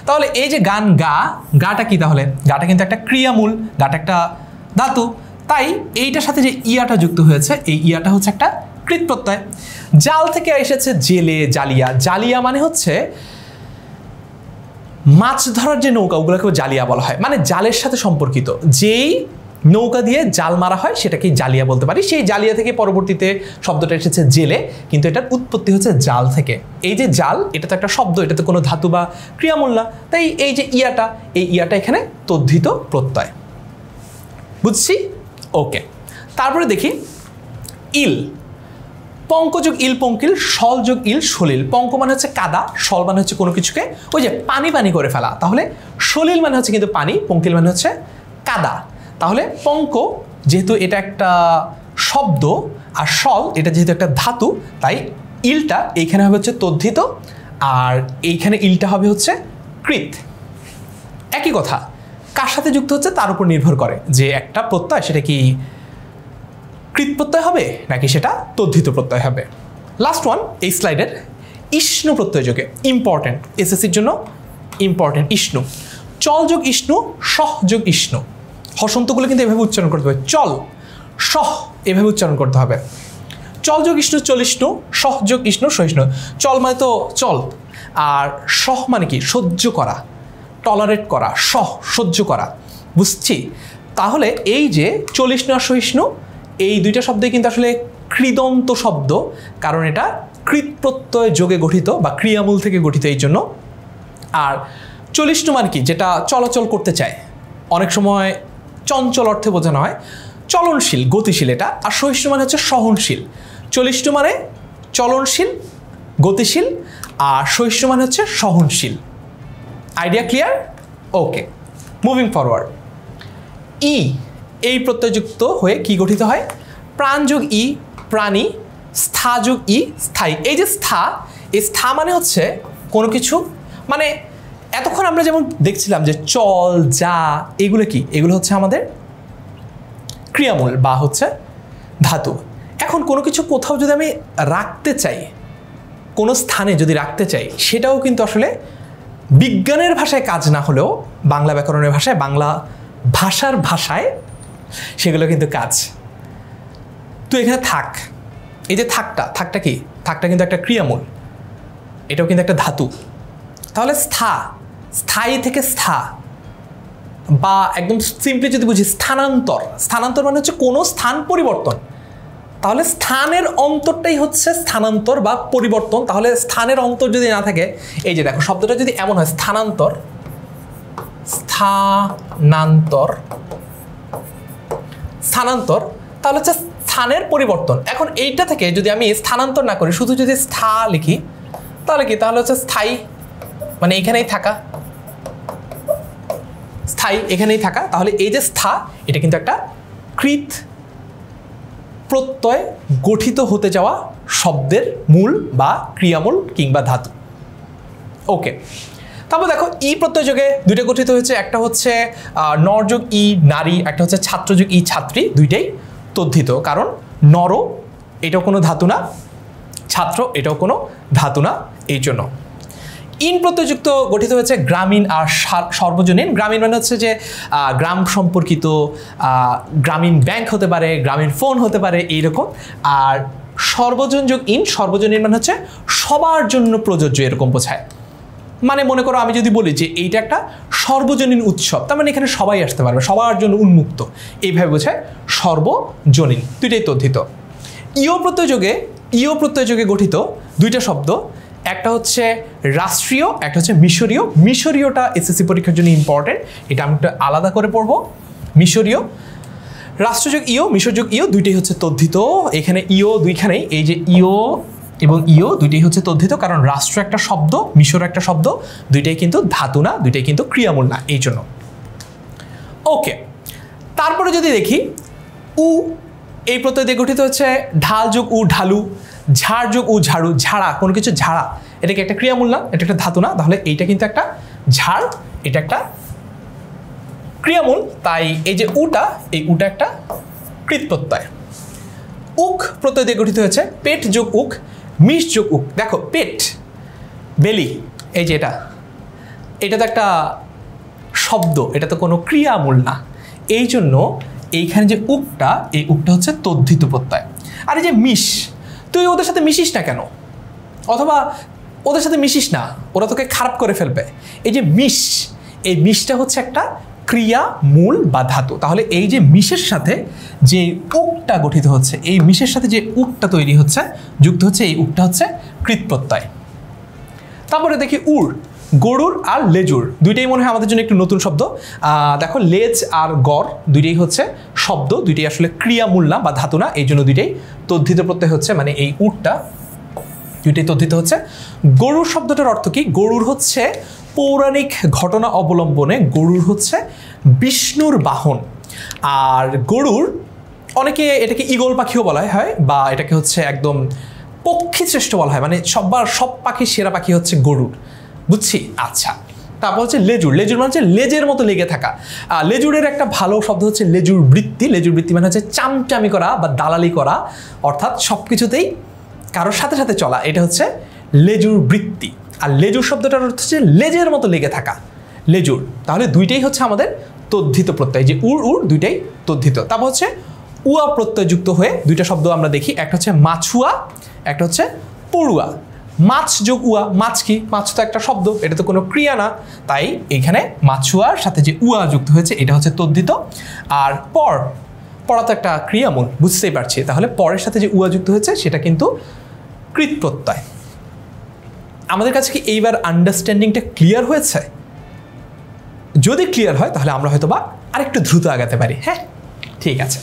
তাহলে এই যে গান গা, গাটা কি? তাহলে গাটা কিন্তু একটা ক্রিয়ামূল, গাটা একটা ধাতু, তাই এইটার সাথে যে ইয়াটা যুক্ত হয়েছে, এই ইয়াটা হচ্ছে একটা কৃত প্রত্যয়। জাল থেকে এসেছে জেলে, জালিয়া মানে হচ্ছে মাছ ধরার যে নৌকা, ওগুলোকে জালিয়া বলা হয়, মানে জালের সাথে সম্পর্কিত। যেই নৌকা দিয়ে জাল মারা হয় সেটাকেই জালিয়া বলতে পারি। সেই জালিয়া থেকে পরবর্তীতে শব্দটা এসেছে জেলে, কিন্তু এটার উৎপত্তি হচ্ছে জাল থেকে। এই যে জাল, এটা তো একটা শব্দ, এটা তো কোনো ধাতু বা ক্রিয়ামূল না, তাই এই যে ইয়াটা, এই ইয়াটা এখানে তদ্ধিত প্রত্যয়। বুঝছি? ওকে, তারপরে দেখি ইল। পঙ্কযোগ ইল পঙ্কিল, সল যোগ ইল সলিল। পঙ্ক মানে হচ্ছে কাদা, সল মানে হচ্ছে কোনো কিছুকে ওই যে পানি করে ফেলা। তাহলে সলিল মানে হচ্ছে কিন্তু পানি, পঙ্কিল মানে হচ্ছে কাদা। তাহলে পঙ্ক যেহেতু এটা একটা শব্দ, আর সল এটা যেহেতু একটা ধাতু, তাই ইলটা এইখানে হবে হচ্ছে তদ্ধিত, আর এইখানে ইলটা হবে হচ্ছে কৃত। একই কথা, কার সাথে যুক্ত হচ্ছে তার উপর নির্ভর করে যে একটা প্রত্যয় সেটা কি কৃত প্রত্যয় হবে নাকি সেটা তদ্ধিত প্রত্যয় হবে। লাস্ট ওয়ান এই স্লাইডের, ইষ্ণু প্রত্যয় যোগে, ইম্পর্টেন্ট, এসএসসির জন্য ইম্পর্টেন্ট। ইষ্ণু, চল যোগ ইষ্ণু, সহ যোগ ইষ্ণু। হসন্তগুলো কিন্তু এভাবে উচ্চারণ করতে হবে, চল, সহ, এভাবে উচ্চারণ করতে হবে। চলযোগ ইষ্ণু চলিষ্ণু, সহযোগ ইষ্ণু সহিষ্ণু। চল মানে তো চল, আর সহ মানে কি সহ্য করা, টলারেট করা, সহ্য করা, বুঝছি। তাহলে এই যে চলিষ্ণু আর সহিষ্ণু এই দুইটা শব্দই কিন্তু আসলে কৃদন্ত শব্দ, কারণ এটা কৃত প্রত্যয় যোগে গঠিত বা ক্রিয়ামূল থেকে গঠিত এই জন্য। আর চলিষ্ণু মানে কি যেটা চলাচল করতে চায়, অনেক সময় চঞ্চল অর্থে বোঝানো হয়, চলনশীল গতিশীল এটা। আর সহিষ্ণু মানে হচ্ছে সহনশীল। চলিষ্ণু মানে চলনশীল গতিশীল, আর সহিষ্ণু মানে হচ্ছে সহনশীল। Idea clear? Okay, moving forward. ই এই প্রত্যয়যুক্ত হয়ে কি গঠিত হয়? প্রাণযোগ ই প্রাণী, স্থাযোগ ই স্থায়ী। এই যে স্থা, এই স্থা মানে হচ্ছে কোনো কিছু, মানে এতক্ষণ আমরা যেমন দেখছিলাম যে চল যা এগুলো কি, এগুলো হচ্ছে আমাদের ক্রিয়ামূল বা হচ্ছে ধাতু। এখন কোনো কিছু কোথাও যদি আমি রাখতে চাই, কোনো স্থানে যদি রাখতে চাই, সেটাও কিন্তু আসলে বিজ্ঞানের ভাষায় কাজ না হলেও বাংলা ব্যাকরণের ভাষায়, বাংলা ভাষার ভাষায় সেগুলো কিন্তু কাজ। তো এখানে থাক, এই যে থাকটা কি? থাকটা কিন্তু একটা ক্রিয়ামূল, এটাও কিন্তু একটা ধাতু। তাহলে স্থায়ী থেকে স্থা, বা একদম সিম্পলি যদি বুঝি স্থানান্তর মানে হচ্ছে কোনো স্থান পরিবর্তন। তাহলে স্থানের অন্তরটাই হচ্ছে স্থানান্তর বা পরিবর্তন। তাহলে স্থানের অন্তর যদি না থাকে, এই যে দেখো শব্দটা যদি এমন হয় স্থানান্তর, তাহলে হচ্ছে স্থানের পরিবর্তন। এখন এইটা থেকে যদি আমি স্থানান্তর না করি, শুধু যদি স্থা লিখি, তাহলে কি? তাহলে হচ্ছে স্থায়ী, মানে এখানেই থাকা, স্থায়ী এখানেই থাকা। তাহলে এই যে স্থা, এটা কিন্তু একটা কৃত প্রত্যয় গঠিত হতে যাওয়া শব্দের মূল বা ক্রিয়ামূল কিংবা ধাতু। ওকে, তারপর দেখো ই প্রত্যয় যোগে দুইটা গঠিত হয়েছে, একটা হচ্ছে নরযোগ ই নারী, একটা হচ্ছে ছাত্রযোগ ই ছাত্রী। দুইটাই তদ্ধিত, কারণ নর এটাও কোনো ধাতু না, ছাত্র এটাও কোনো ধাতু না, এই জন্য। ইন প্রত্যয়যুক্ত গঠিত হয়েছে গ্রামীণ আর সর্বজনীন। গ্রামীণ মানে হচ্ছে যে গ্রাম সম্পর্কিত, গ্রামীণ ব্যাংক হতে পারে, গ্রামীণ ফোন হতে পারে, এইরকম। আর সর্বজনীন মানে হচ্ছে সবার জন্য প্রযোজ্য, এরকম বোঝায়। মানে মনে করো আমি যদি বলি যে এইটা একটা সর্বজনীন উৎসব, তার মানে এখানে সবাই আসতে পারবে, সবার জন্য উন্মুক্ত, এইভাবে বোঝায় সর্বজনীন। দুইটাই তদ্ধিত। ইও প্রত্যয় যোগে গঠিত দুইটা শব্দ, একটা হচ্ছে রাষ্ট্রীয়, একটা হচ্ছে মিশরীয়। মিশরীয়টা এসএসসি পরীক্ষার জন্য ইম্পর্টেন্ট, এটা আমি একটু আলাদা করে পড়বো। মিশরীয়, রাষ্ট্রযোগ ইও, মিশরযোগ ইও, দুইটাই হচ্ছে তদ্ধিত। এখানে ইও দুইখানেই, এই যে ইও এবং ইও দুইটাই হচ্ছে তদ্ধিত, কারণ রাষ্ট্র একটা শব্দ, মিশর একটা শব্দ, দুইটাই কিন্তু ধাতু না, দুইটাই কিন্তু ক্রিয়ামূল না, এই জন্য। ওকে, তারপরে যদি দেখি এই প্রত্যয় দিয়ে গঠিত হচ্ছে ঢাল যোগ উ ঢালু, ঝাড় যোগ উ ঝাড়ু, ঝাড়া, কোনো কিছু ঝাড়া, এটা কি একটা ক্রিয়ামূল না, এটা একটা ধাতু না, তাহলে এইটা কিন্তু একটা ঝাড়, এটা একটা ক্রিয়ামূল। তাই এই যে এই উটা একটা কৃত প্রত্যয়। উক প্রত্যয় দিয়ে গঠিত হয়েছে পেট যোগ উক, মিশ যোগ উক। দেখো পেট, বেলি, এই যে এটা তো একটা শব্দ, এটা তো কোনো ক্রিয়ামূল না, এই জন্য এইখানে যে উকটা, এই উকটা হচ্ছে তদ্ধিত প্রত্যয়। আর এই যে মিশ, তুই ওদের সাথে মিশিস না কেন, অথবা ওদের সাথে মিশিস না, ওরা তোকে খারাপ করে ফেলবে। এই যে এই মিশটা হচ্ছে একটা ক্রিয়া মূল বা ধাতু। তাহলে এই যে মিশের সাথে যে উকটা গঠিত হচ্ছে, এই মিশের সাথে যে উকটা তৈরি হচ্ছে, যুক্ত হচ্ছে, এই উকটা হচ্ছে কৃত প্রত্যয়। তারপরে দেখি গরুর আর লেজুর, দুইটাই মনে হয় আমাদের জন্য একটু নতুন শব্দ। দেখো লেজ আর গড় দুইটাই হচ্ছে শব্দ, দুইটাই আসলে ক্রিয়ামূল না বা ধাতু না, এই জন্য দুইটাই তদ্ধিত প্রত্যয় হচ্ছে, মানে এই উটটা দুইটাই তদ্ধিত হচ্ছে। গরুর শব্দটার অর্থ কি? গরুর হচ্ছে পৌরাণিক ঘটনা অবলম্বনে গরুর হচ্ছে বিষ্ণুর বাহন। আর গরুর অনেকে এটাকে ঈগল পাখিও বলা হয়, বা এটাকে হচ্ছে একদম পক্ষী শ্রেষ্ঠ বলা হয়, মানে সব পাখির সেরা পাখি হচ্ছে গরুর, বুঝছি? আচ্ছা, তারপর হচ্ছে লেজুর মানে হচ্ছে লেজের মতো লেগে থাকা। লেজুরের একটা ভালো শব্দ হচ্ছে লেজুর বৃত্তি। লেজুর বৃত্তি মানে হচ্ছে চামচামি করা বা দালালি করা, অর্থাৎ সব কিছুতেই কারোর সাথে সাথে চলা, এটা হচ্ছে লেজুর বৃত্তি। আর লেজুর শব্দটার অর্থ হচ্ছে লেজের মতো লেগে থাকা, লেজুর। তাহলে দুইটাই হচ্ছে আমাদের তদ্ধিত প্রত্যয়, যে উড় দুইটাই তদ্ধিত। তারপর হচ্ছে উয়া প্রত্যয় যুক্ত হয়ে দুইটা শব্দ আমরা দেখি, একটা হচ্ছে মাছুয়া, একটা হচ্ছে পড়ুয়া। মাছ যোগ উয়া, মাছ কি? মাছ তো একটা শব্দ, এটা তো কোনো ক্রিয়া না, তাই এখানে মাছুয়ার সাথে যে উয়া যুক্ত হয়েছে এটা হচ্ছে তদ্ধিত। আর পড়া তো একটা ক্রিয়ামূল, বুঝতেই পারছি, তাহলে পরের সাথে যে উয়া যুক্ত হয়েছে সেটা কিন্তু কৃত প্রত্যয়। আমাদের কাছে কি এইবার আন্ডারস্ট্যান্ডিংটা ক্লিয়ার হয়েছে? যদি ক্লিয়ার হয় তাহলে আমরা হয়তো বা আরেকটু দ্রুত আগাতে পারি। হ্যাঁ, ঠিক আছে।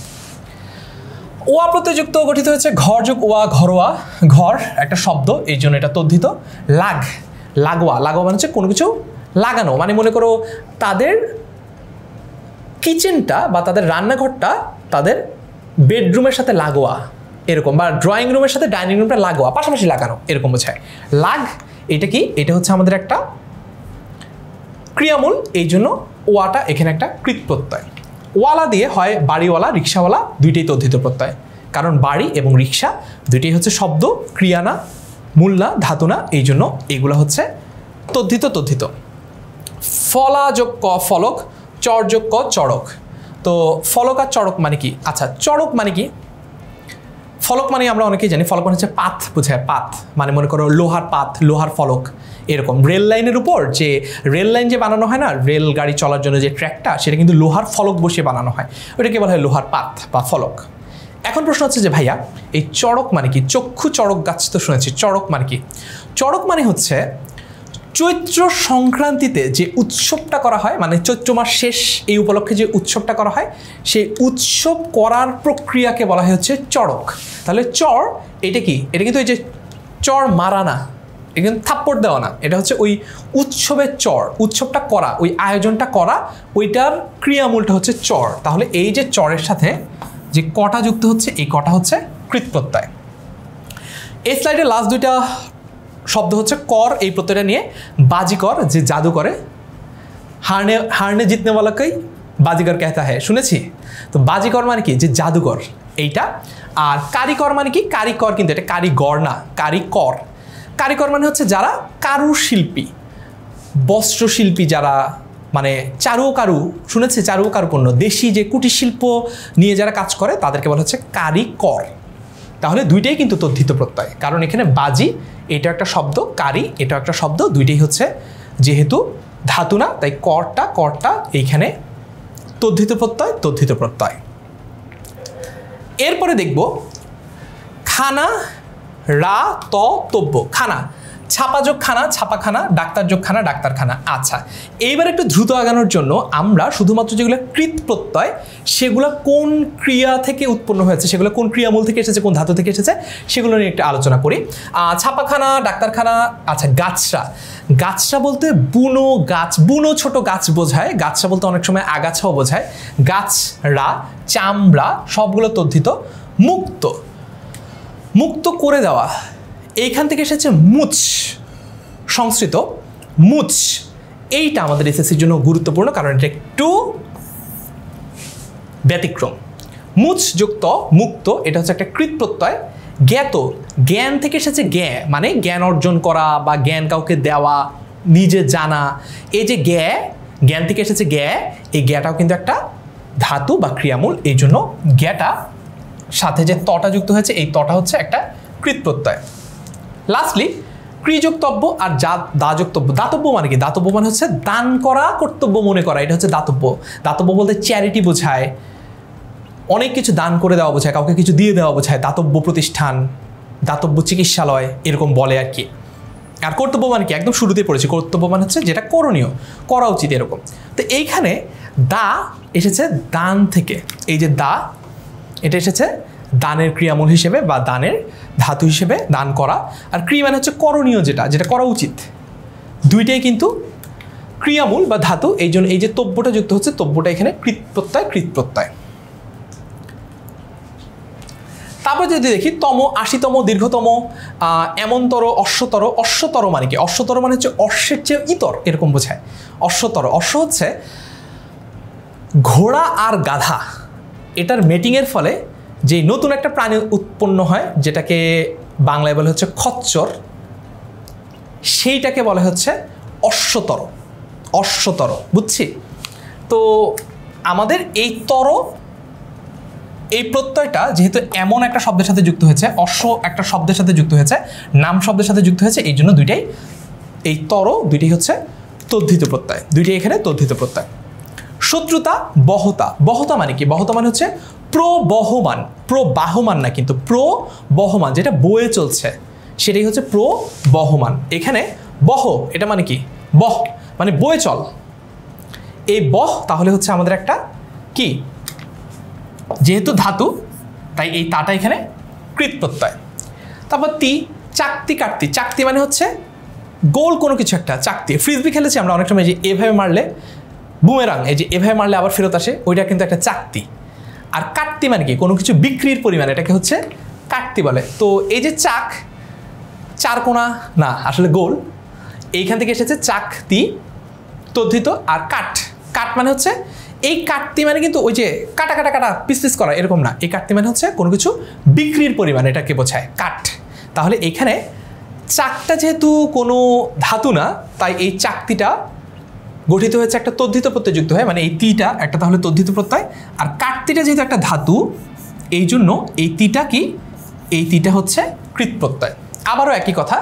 ওয়া প্রত্যয়যুক্ত গঠিত হয়েছে ঘর যোগ ওয়া, ঘরোয়া। ঘর একটা শব্দ, এই জন্য এটা তদ্ধিত। লাগোয়া মানে হচ্ছে কোনো কিছু লাগানো, মানে মনে করো তাদের কিচেনটা বা তাদের রান্নাঘরটা তাদের বেডরুমের সাথে লাগোয়া, এরকম, বা ড্রয়িং রুমের সাথে ডাইনিং রুমটা লাগোয়া, পাশাপাশি লাগানো, এরকম বোঝায়। এটা কি? এটা হচ্ছে আমাদের একটা ক্রিয়ামূল, এই জন্য ওয়াটা এখানে একটা কৃত প্রত্যয়। ওয়ালা দিয়ে হয় বাড়িওয়ালা, রিক্সাওয়ালা, দুইটাই তদ্ধিত প্রত্যয়, কারণ বাড়ি এবং রিক্সা দুইটাই হচ্ছে শব্দ, ক্রিয়া না, মূল না, ধাতু না, এই জন্য এগুলো হচ্ছে তদ্ধিত। ফলা যোগ ক ফলক, চর যোগ ক চড়ক। তো ফলক আর চড়ক মানে কি? আচ্ছা, চড়ক মানে কি? ফলক মানে আমরা অনেকেই জানি, ফলক মানে হচ্ছে পাত বোঝায়, পাত মানে মনে করো লোহার পাত, লোহার ফলক, এরকম। রেল লাইনের উপর যে রেল লাইন যে বানানো হয় না, রেল গাড়ি চলার জন্য যে ট্র্যাকটা, সেটা কিন্তু লোহার ফলক বসিয়ে বানানো হয়, ওটাকে বলা হয় লোহার পাত বা ফলক। এখন প্রশ্ন হচ্ছে যে ভাইয়া এই চড়ক মানে কি? চক্ষু চড়ক গাছ তো শুনেছি, চড়ক মানে কি? চড়ক মানে হচ্ছে চৈত্র সংক্রান্তিতে যে উৎসবটা করা হয়, মানে চৈত্র মাস শেষ এই উপলক্ষে যে উৎসবটা করা হয়, সেই উৎসব করার প্রক্রিয়াকে বলা হয় হচ্ছে চড়ক। তাহলে চর এটা কি? এটা কিন্তু এই যে চর মারা না, এটা কিন্তু থাপ্পড় দেওয়া না, এটা হচ্ছে ওই উৎসবের চর, উৎসবটা করা, ওই আয়োজনটা করা, ওইটার ক্রিয়ামূলটা হচ্ছে চর। তাহলে এই যে চরের সাথে যে কটা যুক্ত হচ্ছে, এই কটা হচ্ছে কৃত প্রত্যয়। এই স্লাইডের লাস্ট দুইটা শব্দ হচ্ছে কর, এই প্রত্যয়টা নিয়ে। বাজিকর, যে জাদু করে, হারনে জিতনে ওয়ালাকেই বাজিকর कहता है, শুনেছি। তো বাজিকর মানে কি? যে জাদুকর, এইটা। আর কারিকর মানে কি? কারিকর কিন্তু এটা কারিগর না, কারিকর। কারিকর মানে হচ্ছে যারা কারুশিল্পী, বস্ত্রশিল্পী, যারা মানে কারু, শুনেছে, কারুপণ্য, দেশি যে কুটির শিল্প নিয়ে যারা কাজ করে তাদেরকে বলা হচ্ছে কারিকর। তাহলে দুইটাই কিন্তু তদ্ধিত প্রত্যয়, কারণ এখানে বাজি এটা একটা শব্দ, কারি এটা একটা শব্দ, দুইটাই হচ্ছে যেহেতু ধাতু না, তাই করটা এইখানে তদ্ধিত প্রত্যয়। এরপরে দেখব খানা, রা ত তব্য। খানা, ছাপাযোগ খানা, ছাপাখানা, ডাক্তারযোগ খানা, ডাক্তারখানা। আচ্ছা, এইবার একটু দ্রুত আগানোর জন্য আমরা শুধুমাত্র যেগুলো কৃত প্রত্যয়, সেগুলো কোন ক্রিয়া থেকে উৎপন্ন হয়েছে, সেগুলো কোন ক্রিয়ামূল থেকে এসেছে, কোন ধাতু থেকে এসেছে, সেগুলো নিয়ে একটু আলোচনা করি। ছাপাখানা, ডাক্তারখানা। আচ্ছা, গাছরা বলতে বুনো গাছ, বুনো ছোট গাছ বোঝায়। গাছরা বলতে অনেক সময় আগাছাও বোঝায়। গাছরা, চামড়া, সবগুলো তদ্ধিত। মুক্ত করে দেওয়া, এইখান থেকে এসেছে মুচ, সংস্কৃত মুচ। এইটা আমাদের এসএসসির জন্য গুরুত্বপূর্ণ, কারণ এটা একটু ব্যতিক্রম। মুচ যুক্ত মুক্ত, এটা হচ্ছে একটা কৃত প্রত্যয়। জ্ঞাত, জ্ঞান থেকে এসেছে জ্ঞা, মানে জ্ঞান অর্জন করা বা জ্ঞান কাউকে দেওয়া, নিজে জানা। এই যে জ্ঞান থেকে এসেছে জ্ঞা, এই জ্ঞাটাও কিন্তু একটা ধাতু বা ক্রিয়ামূল, এই জন্য জ্ঞাটা সাথে যে তটা যুক্ত হয়েছে, এই তটা হচ্ছে একটা কৃত প্রত্যয়। লাস্টলি ক্রিযোক্তব্য আর দাযোক্তব্য। দাতব্য মানে কি? দাতব্য মানে হচ্ছে দান করা, কর্তব্য মনে করা, এটা হচ্ছে দাতব্য। দাতব্য বলতে চ্যারিটি বোঝায়, অনেক কিছু দান করে দেওয়া বোঝায়, কাউকে কিছু দিয়ে দেওয়া বোঝায়। দাতব্য প্রতিষ্ঠান, দাতব্য চিকিৎসালয়, এরকম বলে আর কি। আর কর্তব্য মানে কি? একদম শুরুতেই পড়েছি, কর্তব্য মানে হচ্ছে যেটা করণীয়, করা উচিত, এরকম। তো এইখানে দা এসেছে দান থেকে, এই যে দা, এটা এসেছে দানের ক্রিয়ামূল হিসেবে বা দানের ধাতু হিসেবে, দান করা। আর ক্রিয়া মানে হচ্ছে করণীয়, যেটা করা উচিত। দুইটাই কিন্তু ক্রিয়ামূল বা ধাতু, এই জন্য এই যে তব্যটা যুক্ত হচ্ছে, তব্যটা এখানে কৃত প্রত্যয়। তারপর যদি দেখি তম, ৮০তম, দীর্ঘতম, এমনতর, অশ্বতর মানে কি? অশ্বতর মানে হচ্ছে অশ্বের চেয়ে ইতর, এরকম বোঝায়। অশ্ব হচ্ছে ঘোড়া আর গাধা, এটার মেটিংয়ের ফলে যে নতুন একটা প্রাণী উৎপন্ন হয়, যেটাকে বাংলায় বলে হচ্ছে খচ্চর, সেইটাকে বলা হচ্ছে অশ্বতর, বুঝছি। তো আমাদের এই প্রত্যয়টা যেহেতু এমন একটা শব্দের সাথে যুক্ত হয়েছে, অশ্ব একটা শব্দের সাথে যুক্ত হয়েছে, নাম শব্দের সাথে যুক্ত হয়েছে, এই জন্য দুইটাই এই তর দুইটাই হচ্ছে তদ্ধিত প্রত্যয়, দুইটাই এখানে তদ্ধিত প্রত্যয়। শত্রুতা, বহতা। বহতা মানে কি? বহতা মানে হচ্ছে প্রবহমান, প্রবাহমান না কিন্তু প্রবহমান, যেটা বয়ে চলছে সেটাই হচ্ছে প্রবহমান। এখানে বহ এটা মানে কি? বহ মানে বয়ে চল। এই বহ তাহলে হচ্ছে আমাদের একটা কি, যেহেতু ধাতু তাই এই তাটা এখানে কৃত প্রত্যয়। তারপর তি, চাকতি কাটতি। চাকতি মানে হচ্ছে গোল কোনো কিছু একটা চাকতি। ফ্রিজবি খেলেছি আমরা অনেক সময়, যে এভাবে মারলে বুমেরাং, এই যে এভাবে মারলে আবার ফেরত আসে, ওইটা কিন্তু একটা চাকতি। আর কাটতি মানে কি? কোনো কিছু বিক্রির পরিমাণ, এটাকে হচ্ছে কাটতি বলে। তো এই যে চাক, চার কোনা না আসলে গোল, এইখান থেকে এসেছে চাকতি তদ্ধিত। আর কাট, কাট মানে হচ্ছে এই কাটতি মানে কিন্তু ওই যে কাটা কাটা কাটা পিস পিস করা এরকম না, এই কাটতি মানে হচ্ছে কোনো কিছু বিক্রির পরিমাণ, এটাকে বোঝায় কাট। তাহলে এখানে চাকটা যেহেতু কোনো ধাতু না, তাই এই চাকতিটা গঠিত হয়েছে একটা তদ্ধিত প্রত্যয় যুক্ত হয়, মানে এই তিটা একটা তাহলে তদ্ধিত প্রত্যয়। আর কাটতিটা যেহেতু একটা ধাতু, এই জন্য এই তিটা কি, এই তিটা হচ্ছে কৃত প্রত্যয়। আবারও একই কথা,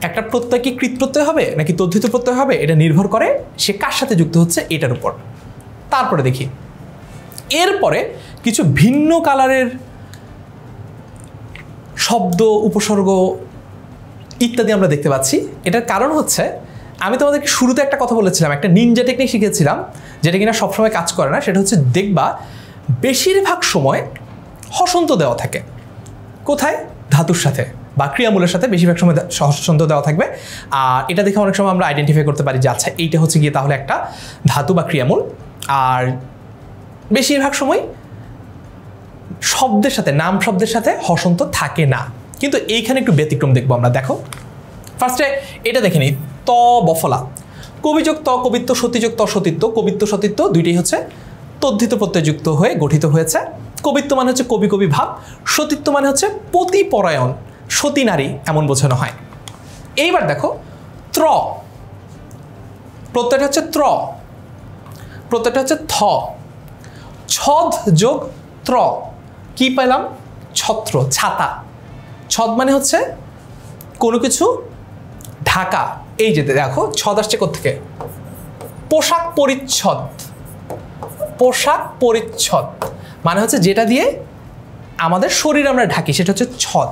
একটা প্রত্যয় কি কৃত প্রত্যয় হবে নাকি তদ্ধিত প্রত্যয় হবে, এটা নির্ভর করে সে কার সাথে যুক্ত হচ্ছে এটার উপর। তারপরে দেখি এরপরে কিছু ভিন্ন কালারের শব্দ, উপসর্গ ইত্যাদি আমরা দেখতে পাচ্ছি। এটার কারণ হচ্ছে, আমি তোমাদেরকে শুরুতে একটা কথা বলেছিলাম, একটা নিনজা টেকনিক শিখেছিলাম, যেটা কিনা সবসময় কাজ করে না। সেটা হচ্ছে দেখবা বেশিরভাগ সময় হসন্ত দেওয়া থাকে। কোথায়? ধাতুর সাথে বা ক্রিয়ামূলের সাথে বেশিরভাগ সময় হসন্ত দেওয়া থাকবে। আর এটা দেখে অনেক সময় আমরা আইডেন্টিফাই করতে পারি যে আচ্ছা এইটা হচ্ছে গিয়ে তাহলে একটা ধাতু বা ক্রিয়ামূল। আর বেশিরভাগ সময় শব্দের সাথে, নাম শব্দের সাথে হসন্ত থাকে না। কিন্তু এইখানে একটু ব্যতিক্রম দেখবো আমরা। দেখো ফার্স্টে এটা দেখে নিই, ত বফলা। কবিযোগ ত, কবিত্ব, সতীযোগ ত সতীত্ব। কবিত্ব সতীত্ব দুইটাই হচ্ছে তদ্ধিত প্রত্যয় যুক্ত হয়ে গঠিত হয়েছে। কবিত্ব মানে হচ্ছে কবি কবি ভাব, সতীত্ব মানে হচ্ছে পতিপরায়ণ, সতী নারী এমন বোঝানো হয়। এইবার দেখো ত্র, প্রত্যয়টা হচ্ছে ত্র, প্রত্যয়টা হচ্ছে থ। ছদ যোগ ত্র, কি পেলাম? ছত্র, ছাতা। ছদ মানে হচ্ছে কোনো কিছু ঢাকা। এই যে দেখো ছদ আসছে কোত্থেকে? পোশাক পরিচ্ছদ। পোশাক পরিচ্ছদ মানে হচ্ছে যেটা দিয়ে আমাদের শরীর আমরা ঢাকি, সেটা হচ্ছে ছদ।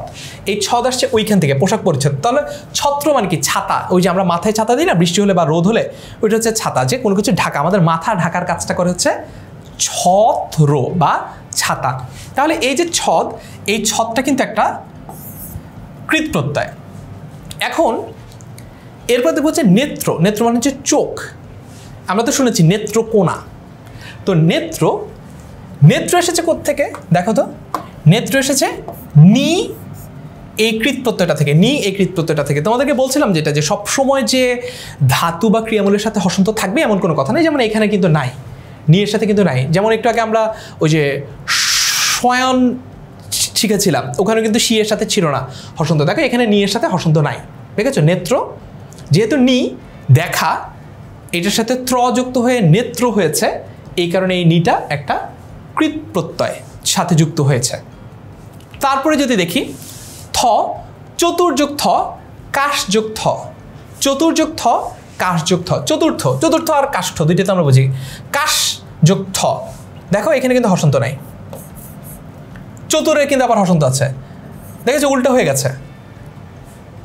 এই ছদ আসছে ওইখান থেকে, পোশাক পরিচ্ছদ। তাহলে ছত্র মানে কি? ছাতা। ওই যে আমরা মাথায় ছাতা দিই না বৃষ্টি হলে বা রোদ হলে, ওইটা হচ্ছে ছাতা, যে কোনো কিছু ঢাকা। আমাদের মাথা ঢাকার কাজটা করে হচ্ছে ছত্র বা ছাতা। তাহলে এই যে ছদ, এই ছদটা কিন্তু একটা কৃত প্রত্যয়। এখন এরপর দেখবো হচ্ছে নেত্র। নেত্র মানে হচ্ছে চোখ। আমরা তো শুনেছি নেত্রকোনা। তো নেত্র, নেত্র এসেছে কোত্থেকে? দেখো তো, নেত্র এসেছে নি এই কৃত প্রত্যয়টা থেকে। নি এই কৃত প্রত্যয়টা থেকে। তোমাদেরকে বলছিলাম যেটা, যে সবসময় যে ধাতু বা ক্রিয়ামূলের সাথে হসন্ত থাকবে এমন কোনো কথা নেই। যেমন এখানে কিন্তু নাই, নি এর সাথে কিন্তু নাই। যেমন একটু আগে আমরা ওই যে শয়ন শিখেছিলাম, ওখানে কিন্তু শি এর সাথে ছিল না হসন্ত। দেখো এখানে নি এর সাথে হসন্ত নাই। দেখেছো? নেত্র যেহেতু নি দেখা, এটার সাথে ত্র যুক্ত হয়ে নেত্র হয়েছে, এই কারণে এই নিটা একটা কৃত প্রত্যয় সাথে যুক্ত হয়েছে। তারপরে যদি দেখি থ, চতুর্যোগ থ, কাশ যোগ থ। চতুর্যোগ থ, কাশ যোগ থ। চতুর্থ, চতুর্থ আর কাষ্ঠ দুইটাতে আমরা বুঝি। কাশ যোগ থ, দেখো এখানে কিন্তু হসন্ত নাই, চতুরে কিন্তু আবার হসন্ত আছে। দেখেছো? উল্টো হয়ে গেছে।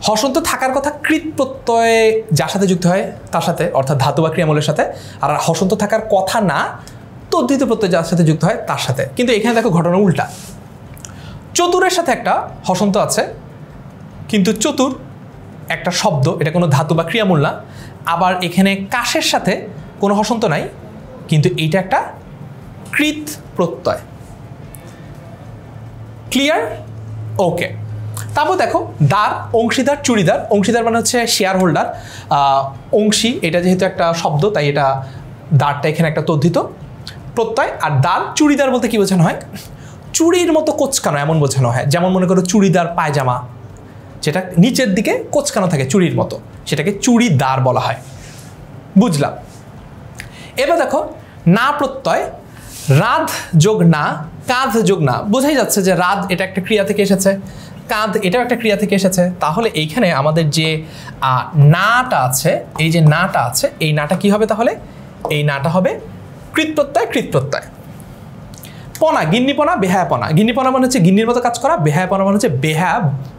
হসন্ত থাকার কথা কৃত প্রত্যয় যার সাথে যুক্ত হয় তার সাথে, অর্থাৎ ধাতু বা ক্রিয়ামূলের সাথে। আর হসন্ত থাকার কথা না তদ্ধিত প্রত্যয় যার সাথে যুক্ত হয় তার সাথে। কিন্তু এখানে দেখো ঘটনা উল্টা। চতুরের সাথে একটা হসন্ত আছে, কিন্তু চতুর একটা শব্দ, এটা কোনো ধাতু বা ক্রিয়ামূল না। আবার এখানে কাশের সাথে কোনো হসন্ত নাই, কিন্তু এইটা একটা কৃত প্রত্যয়। ক্লিয়ার? ওকে। তারপর দেখো দ্বার, অংশীদার, চুড়িদার। অংশীদার মানে হচ্ছে শেয়ার হোল্ডার। অংশী এটা যেহেতু একটা শব্দ, তাই এটা দ্বারটা এখানে একটা তদ্ধিত প্রত্যয়। আর দ্বার, চুড়িদার বলতে কি বোঝানো হয়? চুড়ির মতো কোচকানো এমন বোঝানো হয়। যেমন মনে করো চুড়িদার পায়জামা, যেটা নিচের দিকে কোচকানো থাকে চুড়ির মতো, সেটাকে চুড়িদার বলা হয়। বুঝলাম। এবার দেখো না প্রত্যয়, রাধ যোগ না, কাঁধ যোগ না, বোঝাই যাচ্ছে যে রাত এটা একটা ক্রিয়া থেকে এসেছে, কাঁধ এটাও একটা ক্রিয়া থেকে এসেছে। তাহলে এইখানে আমাদের যে নাটা আছে, এই যে নাটা আছে, এই নাটা কি হবে তাহলে? এই নাটা হবে কৃত প্রত্যয়, কৃত প্রত্যয়। পনা, গিন্নিপনা, বেহায়াপনা। গিন্নিপনা মানে হচ্ছে গিন্নির মতো কাজ করা, বেহায়াপনা মানে হচ্ছে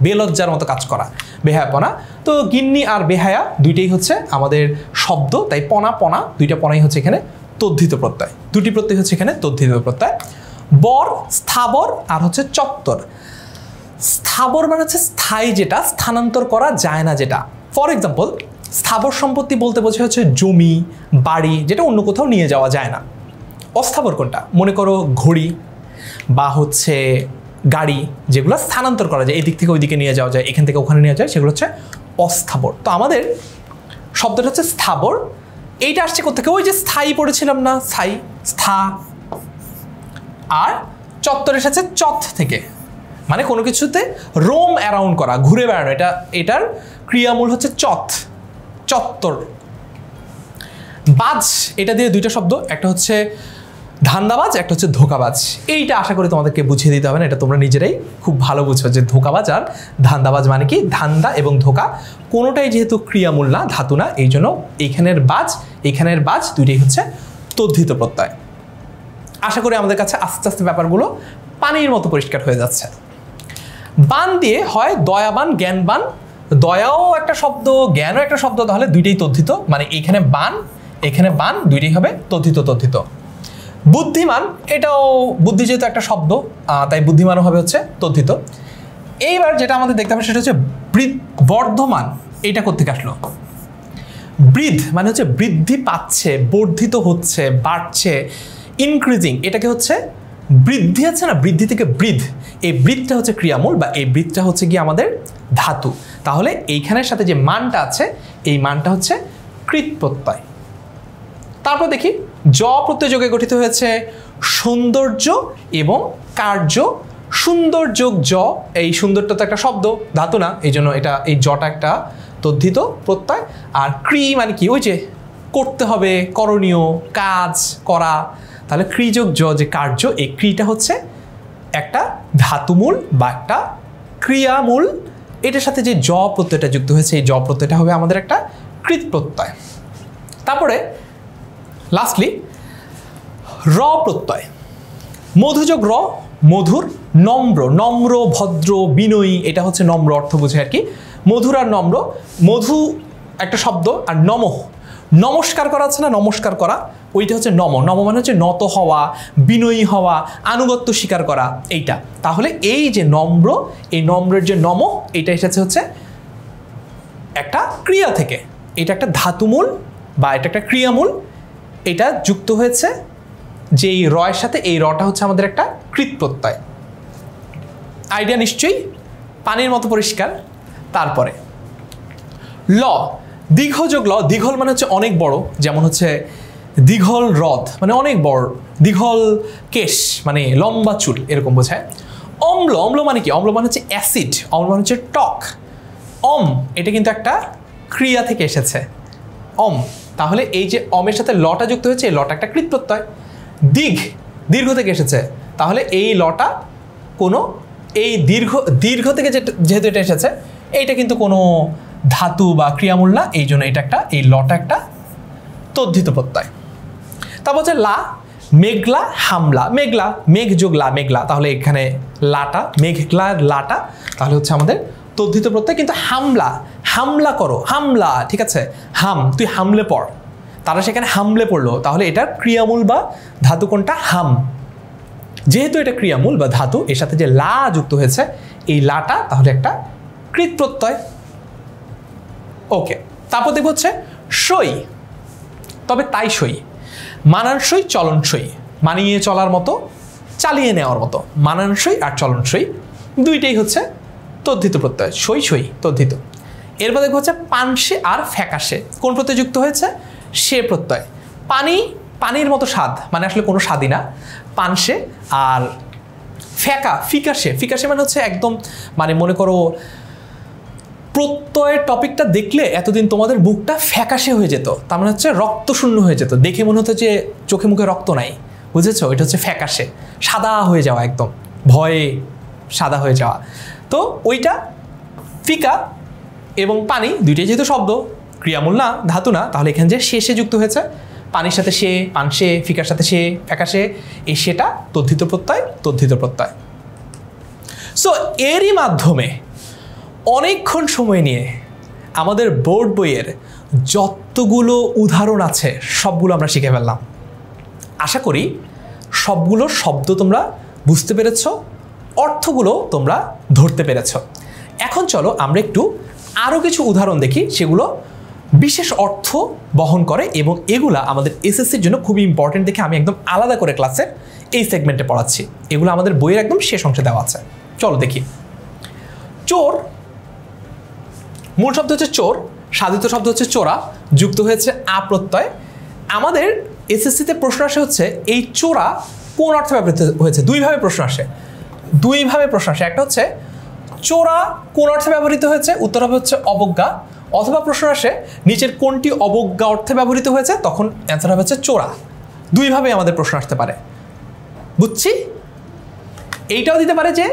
বেলজ্জার মতো কাজ করা, বেহায়াপনা। তো গিন্নি আর বেহায়া দুইটাই হচ্ছে আমাদের শব্দ, তাই পনা পনা দুইটা পনাই হচ্ছে এখানে তদ্ধিত প্রত্যয়, দুটি প্রত্যয় হচ্ছে এখানে তদ্ধিত প্রত্যয়। বর, স্থাবর আর হচ্ছে চত্বর। স্থাবর মানে হচ্ছে স্থায়ী, যেটা স্থানান্তর করা যায় না যেটা। ফর এক্সাম্পল, স্থাবর সম্পত্তি বলতে বোঝা হচ্ছে জমি, বাড়ি, যেটা অন্য কোথাও নিয়ে যাওয়া যায় না। অস্থাবর কোনটা? মনে করো ঘড়ি বা হচ্ছে গাড়ি, যেগুলো স্থানান্তর করা যায়, এই দিক থেকে ওই দিকে নিয়ে যাওয়া যায়, এখান থেকে ওখানে নিয়ে যায়, সেগুলো হচ্ছে অস্থাবর। তো আমাদের শব্দটা হচ্ছে স্থাবর। এইটা আসছে কোথেকে? ওই যে স্থায়ী পড়েছিলাম না, স্থায়ী, স্থা। আর চত্বর এসেছে চথ থেকে, মানে কোনো কিছুতে রোম অ্যারাউন্ড করা, ঘুরে বেড়ানো, এটার ক্রিয়ামূল হচ্ছে চথ, চত্বর। বাজ, এটা দিয়ে দুইটা শব্দ, একটা হচ্ছে ধান্দাবাজ, একটা হচ্ছে ধোকাবাজ। এইটা আশা করি তোমাদেরকে বুঝিয়ে দিতে হবে না, এটা তোমরা নিজেরাই খুব ভালো বুঝছো যে ধোকাবাজ আর ধান্দাবাজ মানে কি। ধান্দা এবং ধোকা কোনোটাই যেহেতু ক্রিয়ামূল না, ধাতু না, এই জন্য এইখানের বাজ দুইটাই হচ্ছে তদ্ধিত প্রত্যয়। আশা করি আমাদের কাছে আস্তে আস্তে ব্যাপারগুলো পানির মতো পরিষ্কার হয়ে যাচ্ছে। বান দিয়ে হয় দয়াবান, জ্ঞানবান। দয়াও একটা শব্দ, জ্ঞানও একটা শব্দ, তাহলে দুইটাই তদ্ধিত, মানে এখানে বান দুইটাই হবে তদ্ধিত। বুদ্ধিমান, এটাও বুদ্ধি যেহেতু একটা শব্দ, তাই বুদ্ধিমানও হবে হচ্ছে তদ্ধিত। এইবার যেটা আমাদের দেখতে হবে সেটা হচ্ছে বর্ধমান। এটা কোত্থেকে আসলো? বৃদ্ধ মানে হচ্ছে বৃদ্ধি পাচ্ছে, বর্ধিত হচ্ছে, বাড়ছে, ইনক্রিজিং। এটাকে হচ্ছে বৃদ্ধি আছে না, বৃদ্ধি থেকে বৃদ্ধ, এই বৃদ্ধটা হচ্ছে ক্রিয়ামূল, বা এই বৃদ্ধটা হচ্ছে কি আমাদের ধাতু। তাহলে এইখানের সাথে যে মানটা আছে, এই মানটা হচ্ছে কৃত প্রত্যয়। তারপর দেখি জ প্রত্যয় যোগে গঠিত হয়েছে সৌন্দর্য এবং কার্য। সুন্দর যোগ জ, এই সুন্দরটা তো একটা শব্দ, ধাতু না, এই জন্য এটা, এই জটা একটা তদ্ধিত প্রত্যয়। আর ক্রি মানে কি? ওই যে করতে হবে, করণীয়, কাজ করা। তাহলে ক্রি যোগ জ, যে কার্য, এই ক্রিটা হচ্ছে একটা ধাতুমূল বা একটা ক্রিয়ামূল। এটার সাথে যে জ প্রত্যয়টা যুক্ত হয়েছে, এই জ প্রত্যয়টা হবে আমাদের একটা কৃত প্রত্যয়। তারপরে লাস্টলি র প্রত্যয়। মধুযোগ র, মধুর। নম্র, নম্র, ভদ্র, বিনয়ী, এটা হচ্ছে নম্র অর্থ বোঝে আর কি। মধুর আর নম্র, মধু একটা শব্দ, আর নমঃ, নমস্কার করা আছে না, নমস্কার করা, ওইটা হচ্ছে নম। নম মানে হচ্ছে নত হওয়া, বিনয়ী হওয়া, আনুগত্য স্বীকার করা, এইটা। তাহলে এই যে নম্র, এই নম্রের যে নম, এইটা এসেছে হচ্ছে একটা ক্রিয়া থেকে, এটা একটা ধাতুমূল বা এটা একটা ক্রিয়ামূল। এটা যুক্ত হয়েছে যে এই রয়ের সাথে, এই রটা হচ্ছে আমাদের একটা কৃত প্রত্যয়। আইডিয়া নিশ্চয়ই পানির মতো পরিষ্কার। তারপরে ল, দীর্ঘযোগ ল। দীঘল মানে হচ্ছে অনেক বড়, যেমন হচ্ছে দীঘল হ্রদ মানে অনেক বড়, দীঘল কেশ মানে লম্বা চুল, এরকম বোঝায়। অম্ল, অম্ল মানে কি? অম্ল মানে হচ্ছে অ্যাসিড, অম্ল মানে হচ্ছে টক। এটা কিন্তু একটা ক্রিয়া থেকে এসেছে, তাহলে এই যে অমের সাথে লটা যুক্ত হয়েছে, এই লটা একটা কৃত প্রত্যয়। দীর্ঘ থেকে এসেছে, তাহলে এই লটা কোনো, এই দীর্ঘ থেকে যেহেতু এটা এসেছে, এইটা কিন্তু কোনো ধাতু বা ক্রিয়ামূল না, এই জন্য এটা একটা, এই লটা একটা তদ্ধিত প্রত্যয়। তারপর হচ্ছে লা, মেঘলা, হামলা। মেঘলা, মেঘ যোগ লা, মেঘলা, তাহলে এখানে লাটা, মেঘলার লাটা, তাহলে হচ্ছে আমাদের তদ্ধিত প্রত্যয়। কিন্তু হামলা, হামলা করো, হামলা, ঠিক আছে, তুই হামলে পড়, তারা সেখানে হামলে পড়লো, তাহলে এটার ক্রিয়ামূল বা ধাতু কোনটা? হাম। যেহেতু এটা ক্রিয়ামূল বা ধাতু, এর সাথে যে লা যুক্ত হয়েছে, এই লাটা তাহলে একটা কৃত প্রত্যয়। ওকে, তারপর দেখব হচ্ছে সই, তবে তাই সই। মানানসই, চলনসই, মানিয়ে চলার মতো, চালিয়ে নেওয়ার মতো। মানানসই আর চলনসই দুইটাই হচ্ছে তদ্ধিত প্রত্যয়, সই তদ্ধিত। এরপর দেখবো হচ্ছে পানসে আর ফ্যাকাশে। কোন প্রত্যয় যুক্ত হয়েছে? সে প্রত্যয়। পানির মতো স্বাদ, মানে আসলে কোনো স্বাদই না, পানসে। আর ফিকাশে মানে হচ্ছে একদম, মানে মনে করো প্রত্যয়ের টপিকটা দেখলে এতদিন তোমাদের মুখটা ফ্যাকাশে হয়ে যেত, তার মানে হচ্ছে রক্ত শূন্য হয়ে যেত, দেখে মনে হতো যে চোখে মুখে রক্ত নাই, বুঝেছো? এটা হচ্ছে ফ্যাকাশে, সাদা হয়ে যাওয়া, একদম ভয়ে সাদা হয়ে যাওয়া। তো ওইটা ফিকা এবং পানি দুইটাই যেহেতু শব্দ, ক্রিয়ামূল না, ধাতু না, তাহলে এখানে যে শেষে যুক্ত হয়েছে, পানির সাথে সে, পানসে, ফিকার সাথে সে, ফ্যাকাশে, এই সেটা তদ্ধিত প্রত্যয়, তদ্ধিত প্রত্যয়। সো এরই মাধ্যমে অনেকক্ষণ সময় নিয়ে আমাদের বোর্ড বইয়ের যতগুলো উদাহরণ আছে সবগুলো আমরা শিখে ফেললাম। আশা করি সবগুলো শব্দ তোমরা বুঝতে পেরেছ, অর্থগুলো তোমরা ধরতে পেরেছ। এখন চলো আমরা একটু আরও কিছু উদাহরণ দেখি, সেগুলো বিশেষ অর্থ বহন করে এবং এগুলা আমাদের এসএসসির জন্য খুবই ইম্পর্টেন্ট দেখে আমি একদম আলাদা করে ক্লাসের এই সেগমেন্টে পড়াচ্ছি। এগুলো আমাদের বইয়ের একদম শেষ অংশে দেওয়া আছে। চলো দেখি। চোর, মূল শব্দ হচ্ছে চোর, সাধিত শব্দ হচ্ছে চোরা, যুক্ত হয়েছে আ প্রত্যয়। আমাদের এসএসসিতে প্রশ্ন আসে হচ্ছে এই চোরা কোন অর্থে ব্যবহৃত হয়েছে। দুইভাবে প্রশ্ন আসে, একটা হচ্ছে চোরা কোন অর্থে ব্যবহৃত হয়েছে, উত্তর হবে হচ্ছে অবজ্ঞা। অথবা প্রশ্ন আসে নিচের কোনটি অবজ্ঞা অর্থে ব্যবহৃত হয়েছে, তখন অ্যান্সার হবে হচ্ছে চোরা। দুইভাবে আমাদের প্রশ্ন আসতে পারে, বুঝছি। এইটাও দিতে পারে যে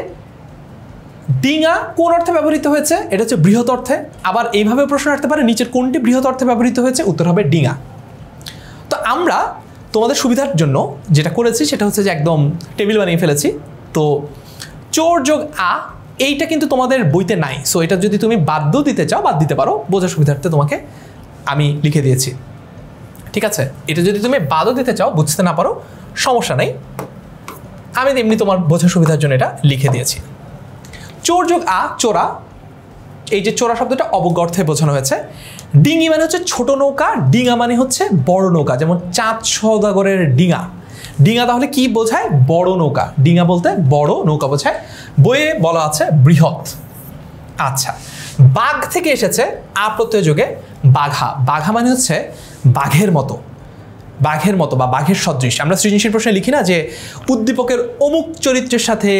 ডিঙা কোন অর্থে ব্যবহৃত হয়েছে, এটা হচ্ছে বৃহৎ অর্থে। আবার এইভাবে প্রশ্ন আসতে পারে নিচের কোনটি বৃহৎ অর্থে ব্যবহৃত হয়েছে, উত্তর হবে ডিঙা। তো আমরা তোমাদের সুবিধার জন্য যেটা করেছি সেটা হচ্ছে যে একদম টেবিল বানিয়ে ফেলেছি। তো চোর যোগ আ, এইটা কিন্তু তোমাদের বইতে নাই। সো এটা যদি তুমি বাদ দিতে চাও বাদ দিতে পারো, বোঝার সুবিধার্থে তোমাকে আমি লিখে দিয়েছি, ঠিক আছে। এটা যদি তুমি বাদও দিতে চাও, বুঝতে না পারো, সমস্যা নেই, আমি এমনি তোমার বোঝার সুবিধার জন্য এটা লিখে দিয়েছি। চোর যোগ আ, চোরা। এই যে চোরা শব্দটা অবজ্ঞা অর্থে বোঝানো হয়েছে। ডিঙি মানে হচ্ছে ছোট নৌকা, ডিঙা মানে হচ্ছে বড় নৌকা, যেমন চাঁদ সওদাগরের ডিঙা। ডিঙা তাহলে কি বোঝায়? বড় নৌকা। ডিঙা বলতে বড় নৌকা বোঝায়, বইয়ে বলা আছে বৃহৎ। আচ্ছা, বাঘ থেকে এসেছে আ প্রত্যয় যোগে বাঘা। বাঘা মানে হচ্ছে বাঘের মতো, বাঘের মতো বা বাঘের সদৃশ। আমরা সৃজনশীল প্রশ্নে লিখি না যে উদ্দীপকের অমুক চরিত্রের সাথে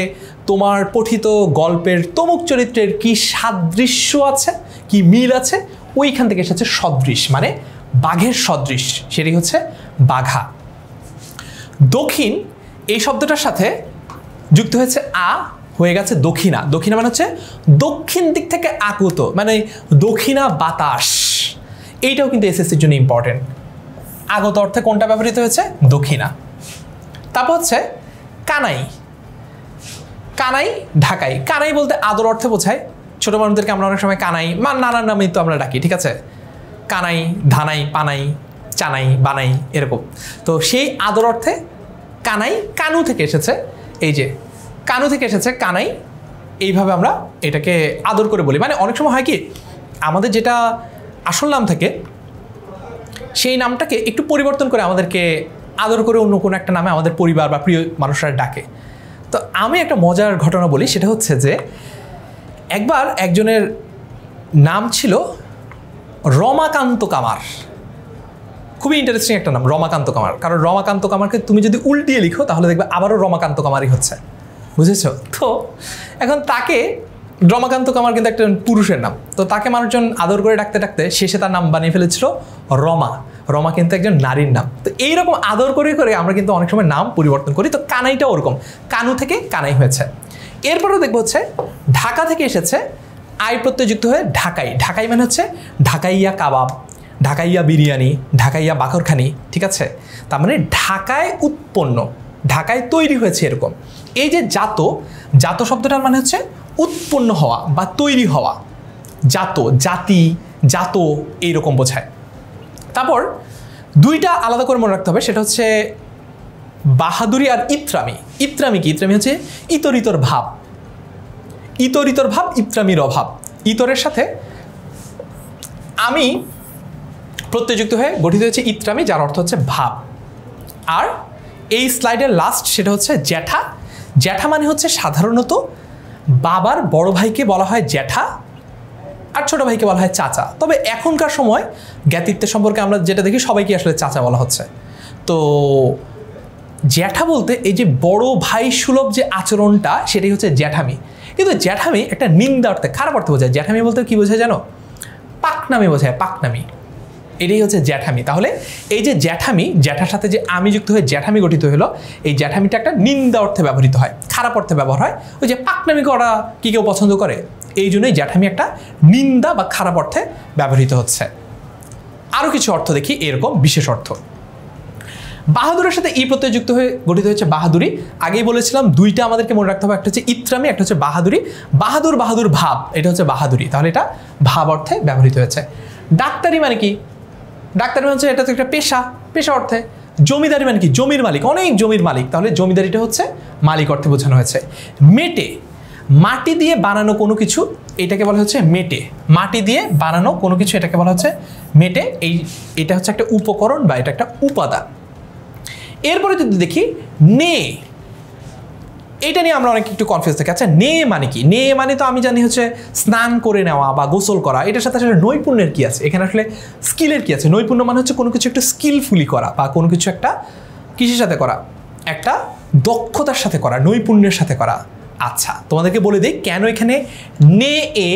তোমার পঠিত গল্পের তমুক চরিত্রের কি সাদৃশ্য আছে, কি মিল আছে, ওইখান থেকে এসেছে সদৃশ, মানে বাঘের সদৃশ, সেটাই হচ্ছে বাঘা। দক্ষিণ, এই শব্দটার সাথে যুক্ত হয়েছে আ, হয়ে গেছে দক্ষিণা। দক্ষিণা মানে হচ্ছে দক্ষিণ দিক থেকে আকুত, মানে দক্ষিণা বাতাস। এইটাও কিন্তু এসএসসির জন্য ইম্পর্টেন্ট। আগত অর্থে কোনটা ব্যবহৃত হয়েছে? দক্ষিণা। তারপর হচ্ছে কানাই। কানাই, ঢাকাই। কানাই বলতে আদর অর্থে বোঝায়। ছোট মানুষদেরকে আমরা অনেক সময় কানাই, নানার নামেই তো আমরা ডাকি, ঠিক আছে। কানাই, ধানাই, পানাই, চানাই, বানাই, এরকম। তো সেই আদর অর্থে কানাই, কানু থেকে এসেছে, এই যে কানু থেকে এসেছে কানাই। এইভাবে আমরা এটাকে আদর করে বলি। মানে অনেক সময় হয় কি, আমাদের যেটা আসল নাম থাকে সেই নামটাকে একটু পরিবর্তন করে আমাদেরকে আদর করে অন্য কোনো একটা নামে আমাদের পরিবার বা প্রিয় মানুষরা ডাকে। তো আমি একটা মজার ঘটনা বলি, সেটা হচ্ছে যে একবার একজনের নাম ছিল রমাকান্ত কামার। খুবই ইন্টারেস্টিং একটা নাম, রমাকান্ত কামার। কারণ রমাকান্ত কামারকে তুমি যদি উল্টিয়ে লিখো তাহলে দেখবে আবারও রমাকান্ত কামারই হচ্ছে, বুঝেছো? তো এখন তাকে, রমাকান্ত কামার কিন্তু একটা পুরুষের নাম, তো তাকে মানুষজন আদর করে ডাকতে ডাকতে শেষে তার নাম বানিয়ে ফেলেছিল রমা। রমা কিন্তু একজন নারীর নাম। তো এইরকম আদর করে করে আমরা কিন্তু অনেক সময় নাম পরিবর্তন করি। তো কানাইটা ওরকম, কানু থেকে কানাই হয়েছে। এরপরেও দেখবো হচ্ছে ঢাকা থেকে এসেছে আই প্রত্যয় যুক্ত হয়ে ঢাকাই। ঢাকাই মানে হচ্ছে ঢাকাইয়া কাবাব, ঢাকাইয়া বিরিয়ানি, ঢাকাইয়া বাকরখানি, ঠিক আছে। তার মানে ঢাকায় উৎপন্ন, ঢাকায় তৈরি হয়েছে, এরকম। এই যে জাত, জাত শব্দটার মানে হচ্ছে উৎপন্ন হওয়া বা তৈরি হওয়া। জাত, জাতি, জাত, এইরকম বোঝায়। তারপর দুইটা আলাদা করে মনে রাখতে হবে, সেটা হচ্ছে বাহাদুরি আর ইত্রামি। ইত্রামি কি? ইত্রামি হচ্ছে ইতরিতর ভাব, ইতরিতর ভাব, ইত্রামির অভাব। ইতরের সাথে আমি প্রত্যয়যুক্ত হয়ে গঠিত হয়েছে ইত্রামি, যার অর্থ হচ্ছে ভাব। আর এই স্লাইডের লাস্ট সেটা হচ্ছে জ্যাঠা। জ্যাঠা মানে হচ্ছে সাধারণত বাবার বড় ভাইকে বলা হয় জ্যাঠা, আর ছোট ভাইকে বলা হয় চাচা। তবে এখনকার সময় জ্ঞাতিত্বের সম্পর্কে আমরা যেটা দেখি সবাইকে আসলে চাচা বলা হচ্ছে। তো জ্যাঠা বলতে এই যে বড় ভাই সুলভ যে আচরণটা, সেটাই হচ্ছে জ্যাঠামি। কিন্তু জ্যাঠামি একটা নিন্দা অর্থে, খারাপ অর্থে বোঝায়। জ্যাঠামি বলতে কি বোঝায় জানো? পাকনামি বোঝায়, পাকনামি। এটাই হচ্ছে জ্যাঠামি। তাহলে এই যে জ্যাঠামি, জ্যাঠার সাথে যে আমি যুক্ত হয়ে জ্যাঠামি গঠিত হলো, এই জ্যাঠামিটা একটা নিন্দা অর্থে ব্যবহৃত হয়, খারাপ অর্থে ব্যবহার হয়। ওই যে পাকনামি করা কি কেউ পছন্দ করে, এই জন্যই জ্যাঠামি একটা নিন্দা বা খারাপ অর্থে ব্যবহৃত হচ্ছে। আরও কিছু অর্থ দেখি, এরকম বিশেষ অর্থ। বাহাদুরের সাথে ই প্রত্যয় যুক্ত হয়ে গঠিত হচ্ছে বাহাদুরি। আগেই বলেছিলাম দুইটা আমাদেরকে মনে রাখতে হবে, একটা হচ্ছে ইত্রামি, একটা হচ্ছে বাহাদুরি। বাহাদুর, বাহাদুর ভাব, এটা হচ্ছে বাহাদুরি, তাহলে এটা ভাব অর্থে ব্যবহৃত হয়েছে। ডাক্তারি মানে কি? ডাক্তারি মানে হচ্ছে এটা তো একটা পেশা, পেশা অর্থে। জমিদারি মানে কি? জমির মালিক, অনেক জমির মালিক, তাহলে জমিদারিটা হচ্ছে মালিক অর্থে বোঝানো হয়েছে। মেটে, মাটি দিয়ে বানানো কোনো কিছু, এটাকে বলা হচ্ছে মেটে। মাটি দিয়ে বানানো কোনো কিছু, এটাকে বলা হচ্ছে মেটে। এটা হচ্ছে একটা উপকরণ বা এটা একটা উপাদান। এরপরে যদি দেখি নে, এটা নিয়ে আমরা অনেক একটু কনফিউজ থাকি। আচ্ছা নে মানে কি? নে মানে তো আমি জানি হচ্ছে স্নান করে নেওয়া বা গোসল করা। এটার সাথে আসলে নৈপুণ্যের কি আছে? এখানে আসলে স্কিলের কি আছে? নৈপুণ্য মানে হচ্ছে কোনো কিছু একটা স্কিলফুলি করা বা কোনো কিছু একটা কিসের সাথে করা, একটা দক্ষতার সাথে করা, নৈপুণ্যের সাথে করা। আচ্ছা তোমাদেরকে বলে দিই কেন এখানে নে এ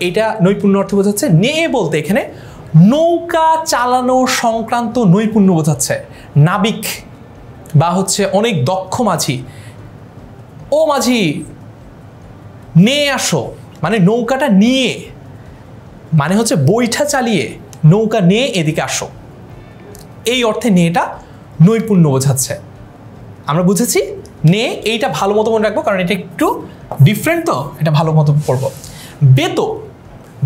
এটা নৈপুণ্য অর্থে বোঝাচ্ছে। নে এ বলতে এখানে নৌকা চালানো সংক্রান্ত নৈপুণ্য বোঝাচ্ছে। নাবিক বা হচ্ছে অনেক দক্ষ মাঝি, ও মাঝি নে আসো, মানে নৌকাটা নিয়ে, মানে হচ্ছে বৈঠা চালিয়ে নৌকা নিয়ে এদিকে আসো, এই অর্থে নেটা নৈপুণ্য বোঝাচ্ছে। আমরা বুঝেছি নে, এইটা ভালো মতো মনে রাখবো কারণ এটা একটু ডিফারেন্ট, তো এটা ভালো মতো পড়বো। বেতো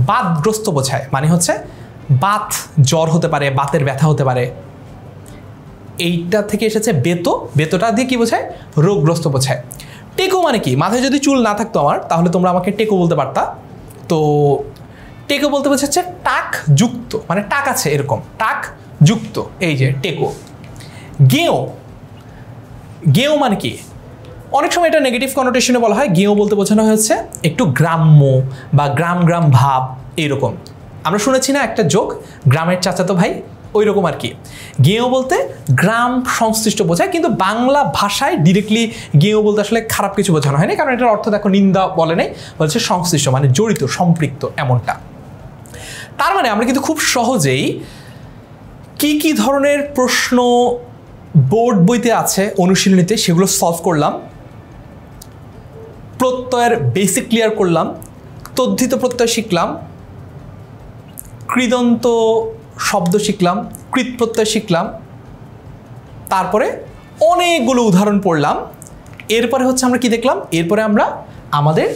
বাতগ্রস্ত বোঝায়, মানে হচ্ছে বাত, জ্বর হতে পারে, বাতের ব্যথা হতে পারে, এইটা থেকে এসেছে বেতো। বেতোটা দিয়ে কি বোঝায়? রোগগ্রস্ত বোঝায়। টেকো মানে কি? মাথায় যদি চুল না থাকতো আমার, তাহলে তোমরা আমাকে টেকো বলতে পারতা। তো টেকো বলতে বোঝাচ্ছে টাক যুক্ত, মানে টাক আছে এরকম, টাক যুক্ত, এই যে টেকো। গেঁয়ো, গেঁয়ো মানে কি? অনেক সময় এটা নেগেটিভ কনোটেশনে বলা হয়। গেঁয়ো বলতে বোঝানো হয়েছে একটু গ্রাম্য বা গ্রাম গ্রাম ভাব, এইরকম। আমরা শুনেছি না একটা জোক, গ্রামের চাচাতো ভাই, ওই রকম আর কি। গেঁয়ো বলতে গ্রাম সংশ্লিষ্ট বোঝায়, কিন্তু বাংলা ভাষায় ডিরেক্টলি গেঁয়ো বলতে আসলে খারাপ কিছু বোঝানো হয়নি, কারণ এটার অর্থ দেখো নিন্দা বলে নেই, বলছে সংশ্লিষ্ট, মানে জড়িত, সম্পৃক্ত, এমনটা। তার মানে আমরা কিন্তু খুব সহজেই কি কি ধরনের প্রশ্ন বোর্ড বইতে আছে অনুশীলনীতে সেগুলো সলভ করলাম, প্রত্যয়ের বেসিক ক্লিয়ার করলাম, তদ্ধিত প্রত্যয় শিখলাম, কৃদন্ত শব্দ শিখলাম, কৃত প্রত্যয় শিখলাম, তারপরে অনেকগুলো উদাহরণ পড়লাম। এরপরে হচ্ছে আমরা কি দেখলাম? এরপরে আমরা আমাদের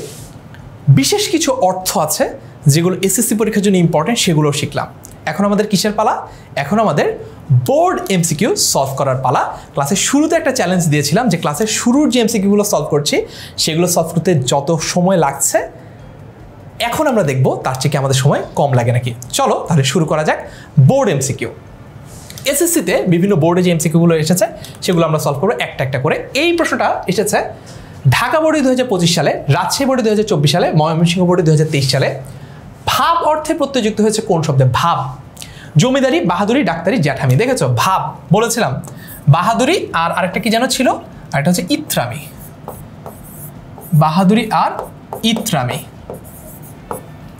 বিশেষ কিছু অর্থ আছে যেগুলো এসএসসি পরীক্ষার জন্য ইম্পর্টেন্ট, সেগুলো শিখলাম। এখন আমাদের কিসের পালা? এখন আমাদের বোর্ড এমসিকিউ সলভ করার পালা। ক্লাসের শুরুতে একটা চ্যালেঞ্জ দিয়েছিলাম যে ক্লাসের শুরুর যে এমসিকিউগুলো সলভ করছি সেগুলো সলভ করতে যত সময় লাগছে, এখন আমরা দেখব তার থেকে আমাদের সময় কম লাগে নাকি। চলো তাহলে শুরু করা যাক বোর্ড এমসিকিউ। এসএসসিতে বিভিন্ন বোর্ডে যে এমসিকিউগুলো এসেছে সেগুলো আমরা সলভ করবো একটা একটা করে। এই প্রশ্নটা এসেছে ঢাকা বোর্ডে 2025 সালে, রাজশাহী বোর্ডে 2024 সালে, ময়মনসিংহ বোর্ডে 2023 সালে। ভাব অর্থে প্রত্যয় যুক্ত হয়েছে কোন শব্দে? ভাব। জমিদারি, বাহাদুরি, ডাক্তারি, জ্যাঠামি। দেখেছো ভাব বলেছিলাম, বাহাদুরি আর আরেকটা কি যেন ছিল, আরেকটা হচ্ছে ইত্রামি। বাহাদুরি আর ইত্রামি,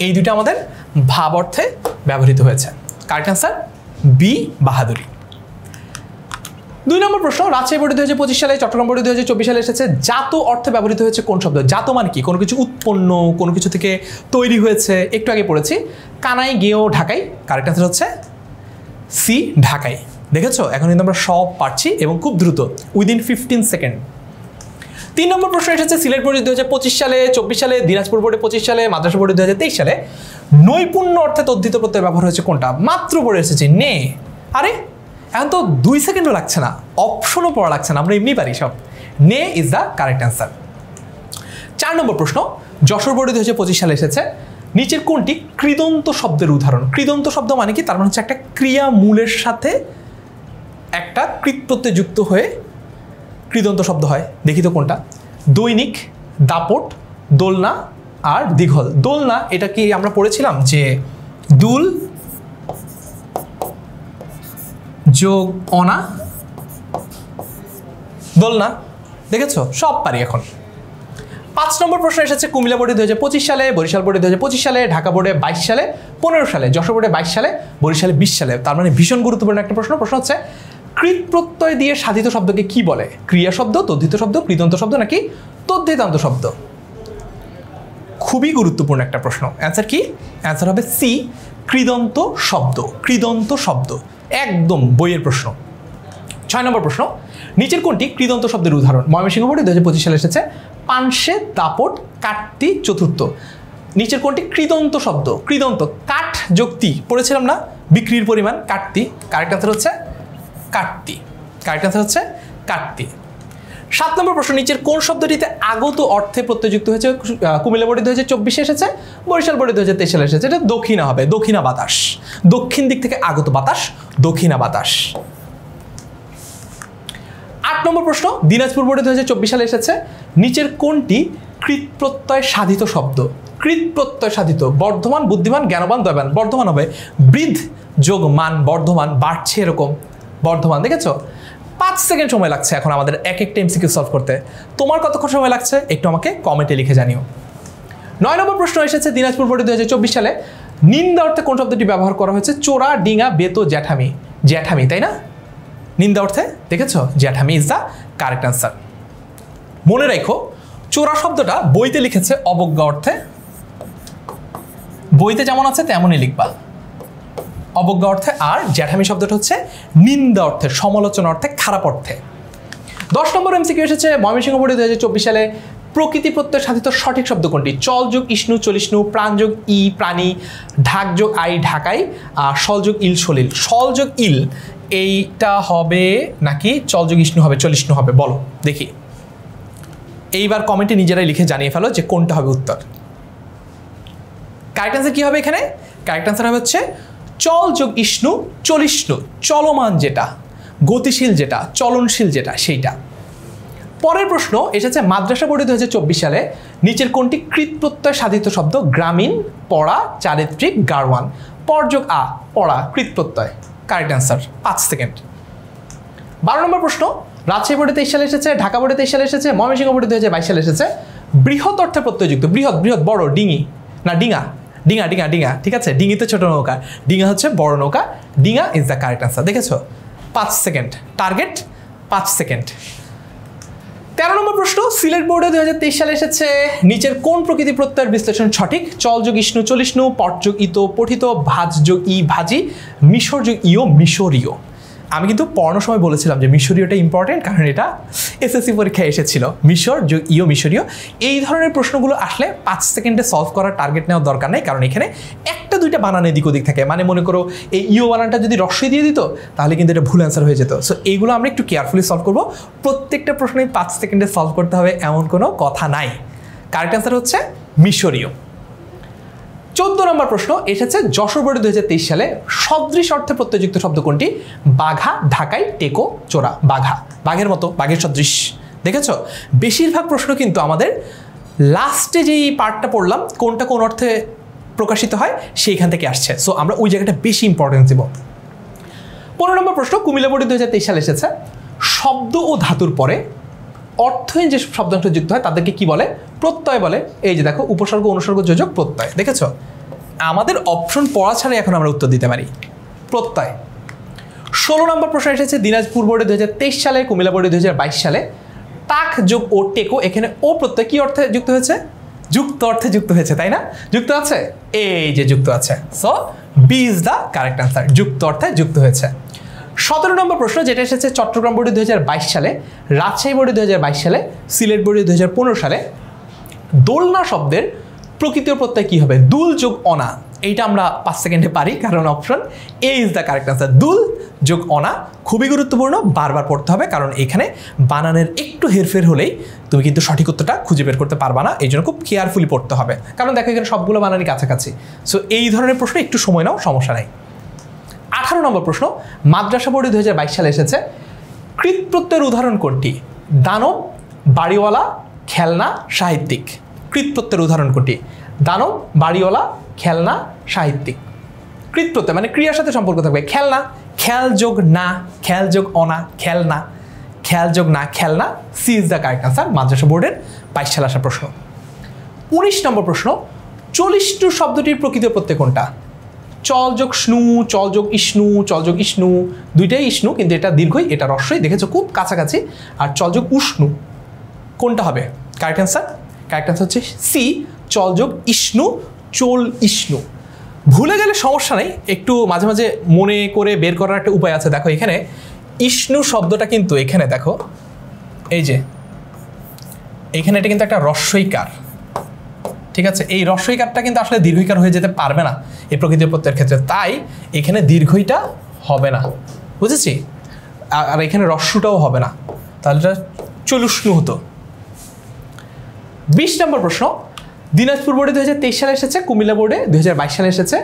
এই দুটো আমাদের ভাব অর্থে ব্যবহৃত হয়েছে। কারেক্ট অ্যান্সার বি, বাহাদুরি। 2 নম্বর প্রশ্ন, রাজশাহী বোর্ডে 2025 সালে, চট্টগ্রাম বোর্ডে 2024 সালে এসেছে জাত অর্থে ব্যবহৃত হয়েছে কোন শব্দ? জাত মানে কি? কোনো কিছু উৎপন্ন, কোনো কিছু থেকে তৈরি হয়েছে। একটু আগে পড়েছি কানাই, গেঁয়ো, ঢাকাই। কারেক্ট অ্যান্সার হচ্ছে সি, ঢাকাই। দেখেছো এখন কিন্তু আমরা সব পারছি এবং খুব দ্রুত, উইদিন 15 সেকেন্ড। 3 নম্বর প্রশ্ন এসেছে সিলেট বোর্ডে 2025 সালে, 24 সালে, দিনাজপুর বোর্ডে 25 সালে, মাদ্রাসা বোর্ডে 2023 সালে। নৈপুণ্য অর্থে তদ্ধিত প্রত্যয় ব্যবহার হয়েছে কোনটা? মাত্র পড়ে এসেছি নে। আরে এখন তো 2 সেকেন্ডও লাগছে না, অপশনও পড়া লাগছে না, আমরা এমনি পারি সব। নে ইজ দ্য কারেক্ট অ্যান্সার। 4 নম্বর প্রশ্ন, যশোর বোর্ডে 2025 সালে এসেছে, নিচের কোনটি কৃদন্ত শব্দের উদাহরণ? কৃদন্ত শব্দ মানে কি? তার মানে হচ্ছে একটা ক্রিয়া মূলের সাথে একটা কৃত প্রত্যয় যুক্ত হয়ে কৃদন্ত শব্দ হয়। দেখি তো কোনটা? দৈনিক, দাপট, দোলনা আর দীঘল। দোলনা এটা কি আমরা পড়েছিলাম যে দুল যোগ অনা, দোলনা। দেখেছো সব পারি এখন। 5 নম্বর প্রশ্ন এসেছে কুমিল্লা বোর্ডে 2025 সালে, বরিশাল বোর্ডে 2025 সালে, ঢাকা বোর্ডে 22 সালে, 15 সালে, যশোর বোর্ডে 22 সালে, বরিশালে 20 সালে। তার মানে ভীষণ গুরুত্বপূর্ণ একটা প্রশ্ন। প্রশ্ন হচ্ছে কৃত প্রত্যয় দিয়ে সাধিত শব্দকে কি বলে? ক্রিয়া শব্দ, তদ্ধিত শব্দ, কৃদন্ত শব্দ নাকি তদ্ধিতান্ত শব্দ? খুবই গুরুত্বপূর্ণ একটা প্রশ্ন। অ্যান্সার কি? অ্যান্সার হবে সি, কৃদন্ত শব্দ। কৃদন্ত শব্দ, একদম বইয়ের প্রশ্ন। 6 নম্বর প্রশ্ন, নিচের কোনটি কৃদন্ত শব্দের উদাহরণ? ময়মনসিংহ বোর্ডে 2025 সালে এসেছে পানসে, দাপট, কাটতি, চতুর্থ। নিচের কোনটি কৃদন্ত শব্দ? কৃদন্ত, কাঠ যুক্তি পড়েছিলাম না, বিক্রির পরিমাণ, কাটতি। কারেক্ট অ্যান্সার হচ্ছে কাটতি। কারেক্ট অ্যান্সার হচ্ছে কাটতি। 7 নম্বর প্রশ্ন, নিচের কোন শব্দটিতে আগত অর্থে প্রত্যয়যুক্ত হয়েছে? কুমিল্লা বোর্ডে 2024 এসেছে, বরিশাল বোর্ডে 2023 সালে এসেছে। এটা দক্ষিণা হবে, দক্ষিণা বাতাস। দক্ষিণ দিক থেকে আগত বাতাস, দক্ষিণা বাতাস। 8 নম্বর প্রশ্ন, দিনাজপুর বোর্ডে 2024 সালে এসেছে, নিচের কোনটি কৃত প্রত্যয় সাধিত শব্দ? কৃত প্রত্যয় সাধিত, বর্ধমান, বুদ্ধিমান, জ্ঞানবান, দয়াবান। বর্ধমান হবে বৃদ্ধ যোগ মান, বর্ধমান, বাড়ছে এরকম, বর্ধমান। দেখেছো? 5 সেকেন্ড সময় লাগছে এখন আমাদের এক একটা এমসিকিউ সলভ করতে। তোমার কতক্ষণ সময় লাগছে একটু আমাকে কমেন্টে লিখে জানিও। 9 নম্বর প্রশ্ন এসেছে দিনাজপুর বোর্ডে 2024 সালে, নিন্দা অর্থে কোন শব্দটি ব্যবহার করা হয়েছে? চোরা, ডিঙা, বেতো, জ্যাঠামি। জ্যাঠামি, তাই না? নিন্দা অর্থে, দেখেছো? জ্যাঠামি ইজ দ্য কারেক্ট অ্যান্সার। মনে রাখো, চোরা শব্দটা বইতে লিখেছে অবজ্ঞা অর্থে, বইতে যেমন আছে তেমনই লিখবা, অবজ্ঞা অর্থে। আর জ্যাঠামি শব্দটা হচ্ছে নিন্দা অর্থে, সমালোচনা অর্থে, খারাপ অর্থে। 10 নম্বর এমসিকিউ এসেছে ময়মনসিংহ বোর্ডে 2024 সালে, প্রকৃতি প্রত্যয় সাধিত সঠিক শব্দ কোনটি? চল যোগ ইষ্ণু, চলিষ্ণু, প্রাণ যোগ ই, প্রাণী, ঢাক যোগ আই, ঢাকাই, সল যোগ ইল, সলিল। সল যোগ ইল এইটা হবে নাকি চল যোগ ইষ্ণু হবে, চলিষ্ণু হবে? বলো দেখি। এইবার কমেন্টে নিজেরাই লিখে জানিয়ে ফেলো যে কোনটা হবে উত্তর। কারেক্ট অ্যান্সার কি হবে এখানে? কারেক্ট অ্যান্সার হবে হচ্ছে চল যোগ ইষ্ণু, চলিষ্ণু, চলমান যেটা, গতিশীল যেটা, চলনশীল যেটা, সেইটা। পরের প্রশ্ন এসেছে মাদ্রাসা বোর্ডে 2024 সালে, নিচের কোনটি কৃত প্রত্যয় সাধিত শব্দ? গ্রামীণ, পড়া, চারিত্রিক, গারওয়ান। পর যোগ আ, পড়া, কৃত প্রত্যয়। Correct answer. 5 সেকেন্ড। 12 নম্বর প্রশ্ন, রাজশাহী বোর্ডে 23 সালে এসেছে, ঢাকা বোর্ডে 23 সালে এসেছে, ময়মনসিংহ বোর্ডে 2022 সালে এসেছে, বৃহৎ অর্থে প্রত্যয়যুক্ত। বৃহৎ, বৃহৎ, বড়, ডিঙি না ডিঙা, ডিঙা, ডিঙা, ডিঙা, ঠিক আছে? ডিঙি তো ছোট নৌকা, ডিঙা হচ্ছে বড় নৌকা। ডিঙা ইজ দ্য কারেক্ট অ্যান্সার। দেখেছো? 5 সেকেন্ড টার্গেট, 5 সেকেন্ড। 13 নম্বর প্রশ্ন, সিলেট বোর্ডে 2023 সালে এসেছে, নিচের কোন প্রকৃতি প্রত্যয়ের বিশ্লেষণ সঠিক? চল যোগ ইষ্ণু, চলিষ্ণু, পট যোগ ইতো, পঠিত, ভাজ যোগ ই, ভাজি, মিশর যোগ ইও, মিশরীয়। আমি কিন্তু পড়ানোর সময় বলেছিলাম যে মিশরীয়টা ইম্পর্টেন্ট, কারণ এটা এসএসসি পরীক্ষায় এসেছিল। মিশর যোগ ইও, মিশরীয়। এই ধরনের প্রশ্নগুলো আসলে 5 সেকেন্ডে সলভ করার টার্গেট নেওয়ার দরকার নেই, কারণ এখানে একটা দুইটা বানান এদিক ওদিক থাকে। মানে মনে করো এই ইও বানানটা যদি রস্বই দিয়ে দিত তাহলে কিন্তু এটা ভুল অ্যান্সার হয়ে যেত। সো এইগুলো আমরা একটু কেয়ারফুলি সলভ করবো। প্রত্যেকটা প্রশ্নই 5 সেকেন্ডে সলভ করতে হবে এমন কোনো কথা নাই। কারেক্ট অ্যান্সার হচ্ছে মিশরীয়। 14 নম্বর প্রশ্ন এসেছে যশোর বোর্ডে 2023 সালে, সদৃশ অর্থে প্রত্যয়যুক্ত শব্দ কোনটি? বাঘা, ঢাকাই, টেকো, চোরা। বাঘা, বাঘের মতো, বাঘের সদৃশ। দেখেছো? বেশিরভাগ প্রশ্ন কিন্তু আমাদের লাস্টে যেই পার্টটা পড়লাম, কোনটা কোন অর্থে প্রকাশিত হয় সেইখান থেকে আসছে। সো আমরা ওই জায়গাটা বেশি ইম্পর্টেন্স দেব। 15 নম্বর প্রশ্ন, কুমিল্লা বোর্ডে 2023 সালে এসেছে, শব্দ ও ধাতুর পরে অর্থহীন যে শব্দাংশ যুক্ত হয় তাদেরকে কি বলে? প্রত্যয় বলে। এই যে দেখো, উপসর্গ, অনুসর্গ, যোজক, প্রত্যয়। দেখেছো? আমাদের অপশন পড়া ছাড়াই এখন আমরা উত্তর দিতে পারি, প্রত্যয়। 16 নম্বর প্রশ্ন এসেছে দিনাজপুর বোর্ডে 2023 সালে, কুমিল্লা বোর্ডে 2022 সালে, তাক যোগ ও টেকো, এখানে ও প্রত্যয় কি অর্থে যুক্ত হয়েছে? যুক্ত অর্থে যুক্ত হয়েছে, তাই না? যুক্ত আছে, এই যে যুক্ত আছে। So B is the correct answer, যুক্ত অর্থে যুক্ত হয়েছে। 17 নম্বর প্রশ্ন যেটা এসেছে চট্টগ্রাম বোর্ডে 2022 সালে, রাজশাহী বোর্ডে 2022 সালে, সিলেট বোর্ডে 2015 সালে, দোলনা শব্দের প্রকৃতি ও প্রত্যয় কি হবে? দুল যোগ অনা। এইটা আমরা 5 সেকেন্ডে পারি, কারণ option A is the correct answer. দুল যোগ অনা খুবই গুরুত্বপূর্ণ, বারবার পড়তে হবে, কারণ এখানে বানানের একটু হেরফের হলেই তুমি কিন্তু সঠিক উত্তরটা খুঁজে বের করতে পারবা না। এই জন্য খুব কেয়ারফুলি পড়তে হবে, কারণ দেখো এখানে সবগুলো বানানই কাছাকাছি। সো এই ধরনের প্রশ্ন একটু সময় নাও, সমস্যা নাই। 18 নম্বর প্রশ্ন, মাদ্রাসা বোর্ডে 2022 সালে এসেছে, কৃত প্রত্যয়ের উদাহরণ কোনটি? দানব, বাড়িওয়ালা, খেলনা, সাহিত্যিক। কৃত প্রত্যয়ের উদাহরণ কোনটি? দানব, বাড়িওয়ালা, খেলনা, সাহিত্যিক। কৃত প্রত্যয় মানে ক্রিয়ার সাথে সম্পর্ক থাকবে। খেলনা, খেল যোগ না, খেল যোগ অনা, খেলনা, খেল যোগ না, খেলনা। C is the correct answer. মাদ্রাসা বোর্ডের 22 সালে আসা প্রশ্ন। 19 নম্বর প্রশ্ন, চলিষ্ণু শব্দটির প্রকৃত প্রত্যয় কোনটা? চল যোগ স্নু, চল যোগ ইষ্ণু, চল যোগ ইষ্ণু, দুইটাই ইষ্ণু কিন্তু এটা দীর্ঘই, এটা রস্যই, দেখেছো খুব কাছাকাছি। আর চল যোগ উষ্ণু, কোনটা হবে কারেক্ট অ্যান্সার? কারেক্ট অ্যান্সার হচ্ছে সি, চল যোগ ইষ্ণু, চোল ইষ্ণু। ভুলে গেলে সমস্যা নেই, একটু মাঝে মাঝে মনে করে বের করার একটা উপায় আছে। দেখো এখানে ইষ্ণু শব্দটা কিন্তু এখানে দেখো, এই যে এখানে এটা কিন্তু একটা রস্যইকার, ঠিক আছে? এই রস্যইকারটা কিন্তু আসলে দীর্ঘইকার হয়ে যেতে পারবে না এই প্রকৃতির প্রত্যয়ের ক্ষেত্রে, তাই এখানে দীর্ঘইটা হবে না, বুঝেছি? আর এখানে রস্যটাও হবে না, তাহলে এটা চলুষ্ণু হতো। 20 নম্বর প্রশ্ন, দিনাজপুর বোর্ডে 2023 সালে এসেছে, কুমিল্লা বোর্ডে 2022 সালে এসেছে।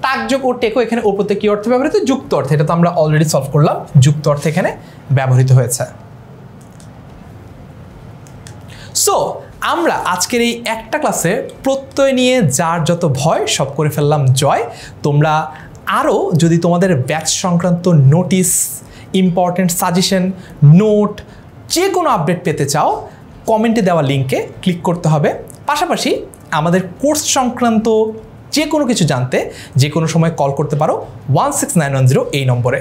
টাকযোগ ও টেকো এখানে ওর প্রত্যয় কি অর্থে ব্যবহৃত? যুক্ত অর্থে। এটা তো আমরা অলরেডি সলভ করলাম, যুক্ত অর্থে এখানে ব্যবহৃত হয়েছে। সো আমরা আজকের এই একটা ক্লাসে প্রত্যয় নিয়ে যার যত ভয় সব করে ফেললাম জয়। তোমরা আরও যদি তোমাদের ব্যাচ সংক্রান্ত নোটিশ, ইম্পর্টেন্ট সাজেশন, নোট, যে কোনো আপডেট পেতে চাও কমেন্টে দেওয়া লিঙ্কে ক্লিক করতে হবে। পাশাপাশি আমাদের কোর্স সংক্রান্ত যে কোনো কিছু জানতে যে কোনো সময় কল করতে পারো 16910 এই নম্বরে।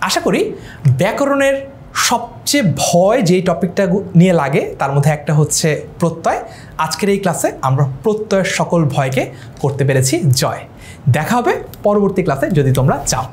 আশা করি ব্যাকরণের সবচেয়ে ভয় যেই টপিকটা নিয়ে লাগে তার মধ্যে একটা হচ্ছে প্রত্যয়। আজকের এই ক্লাসে আমরা প্রত্যয়ের সকল ভয়কে করতে পেরেছি জয়। দেখা হবে পরবর্তী ক্লাসে যদি তোমরা চাও।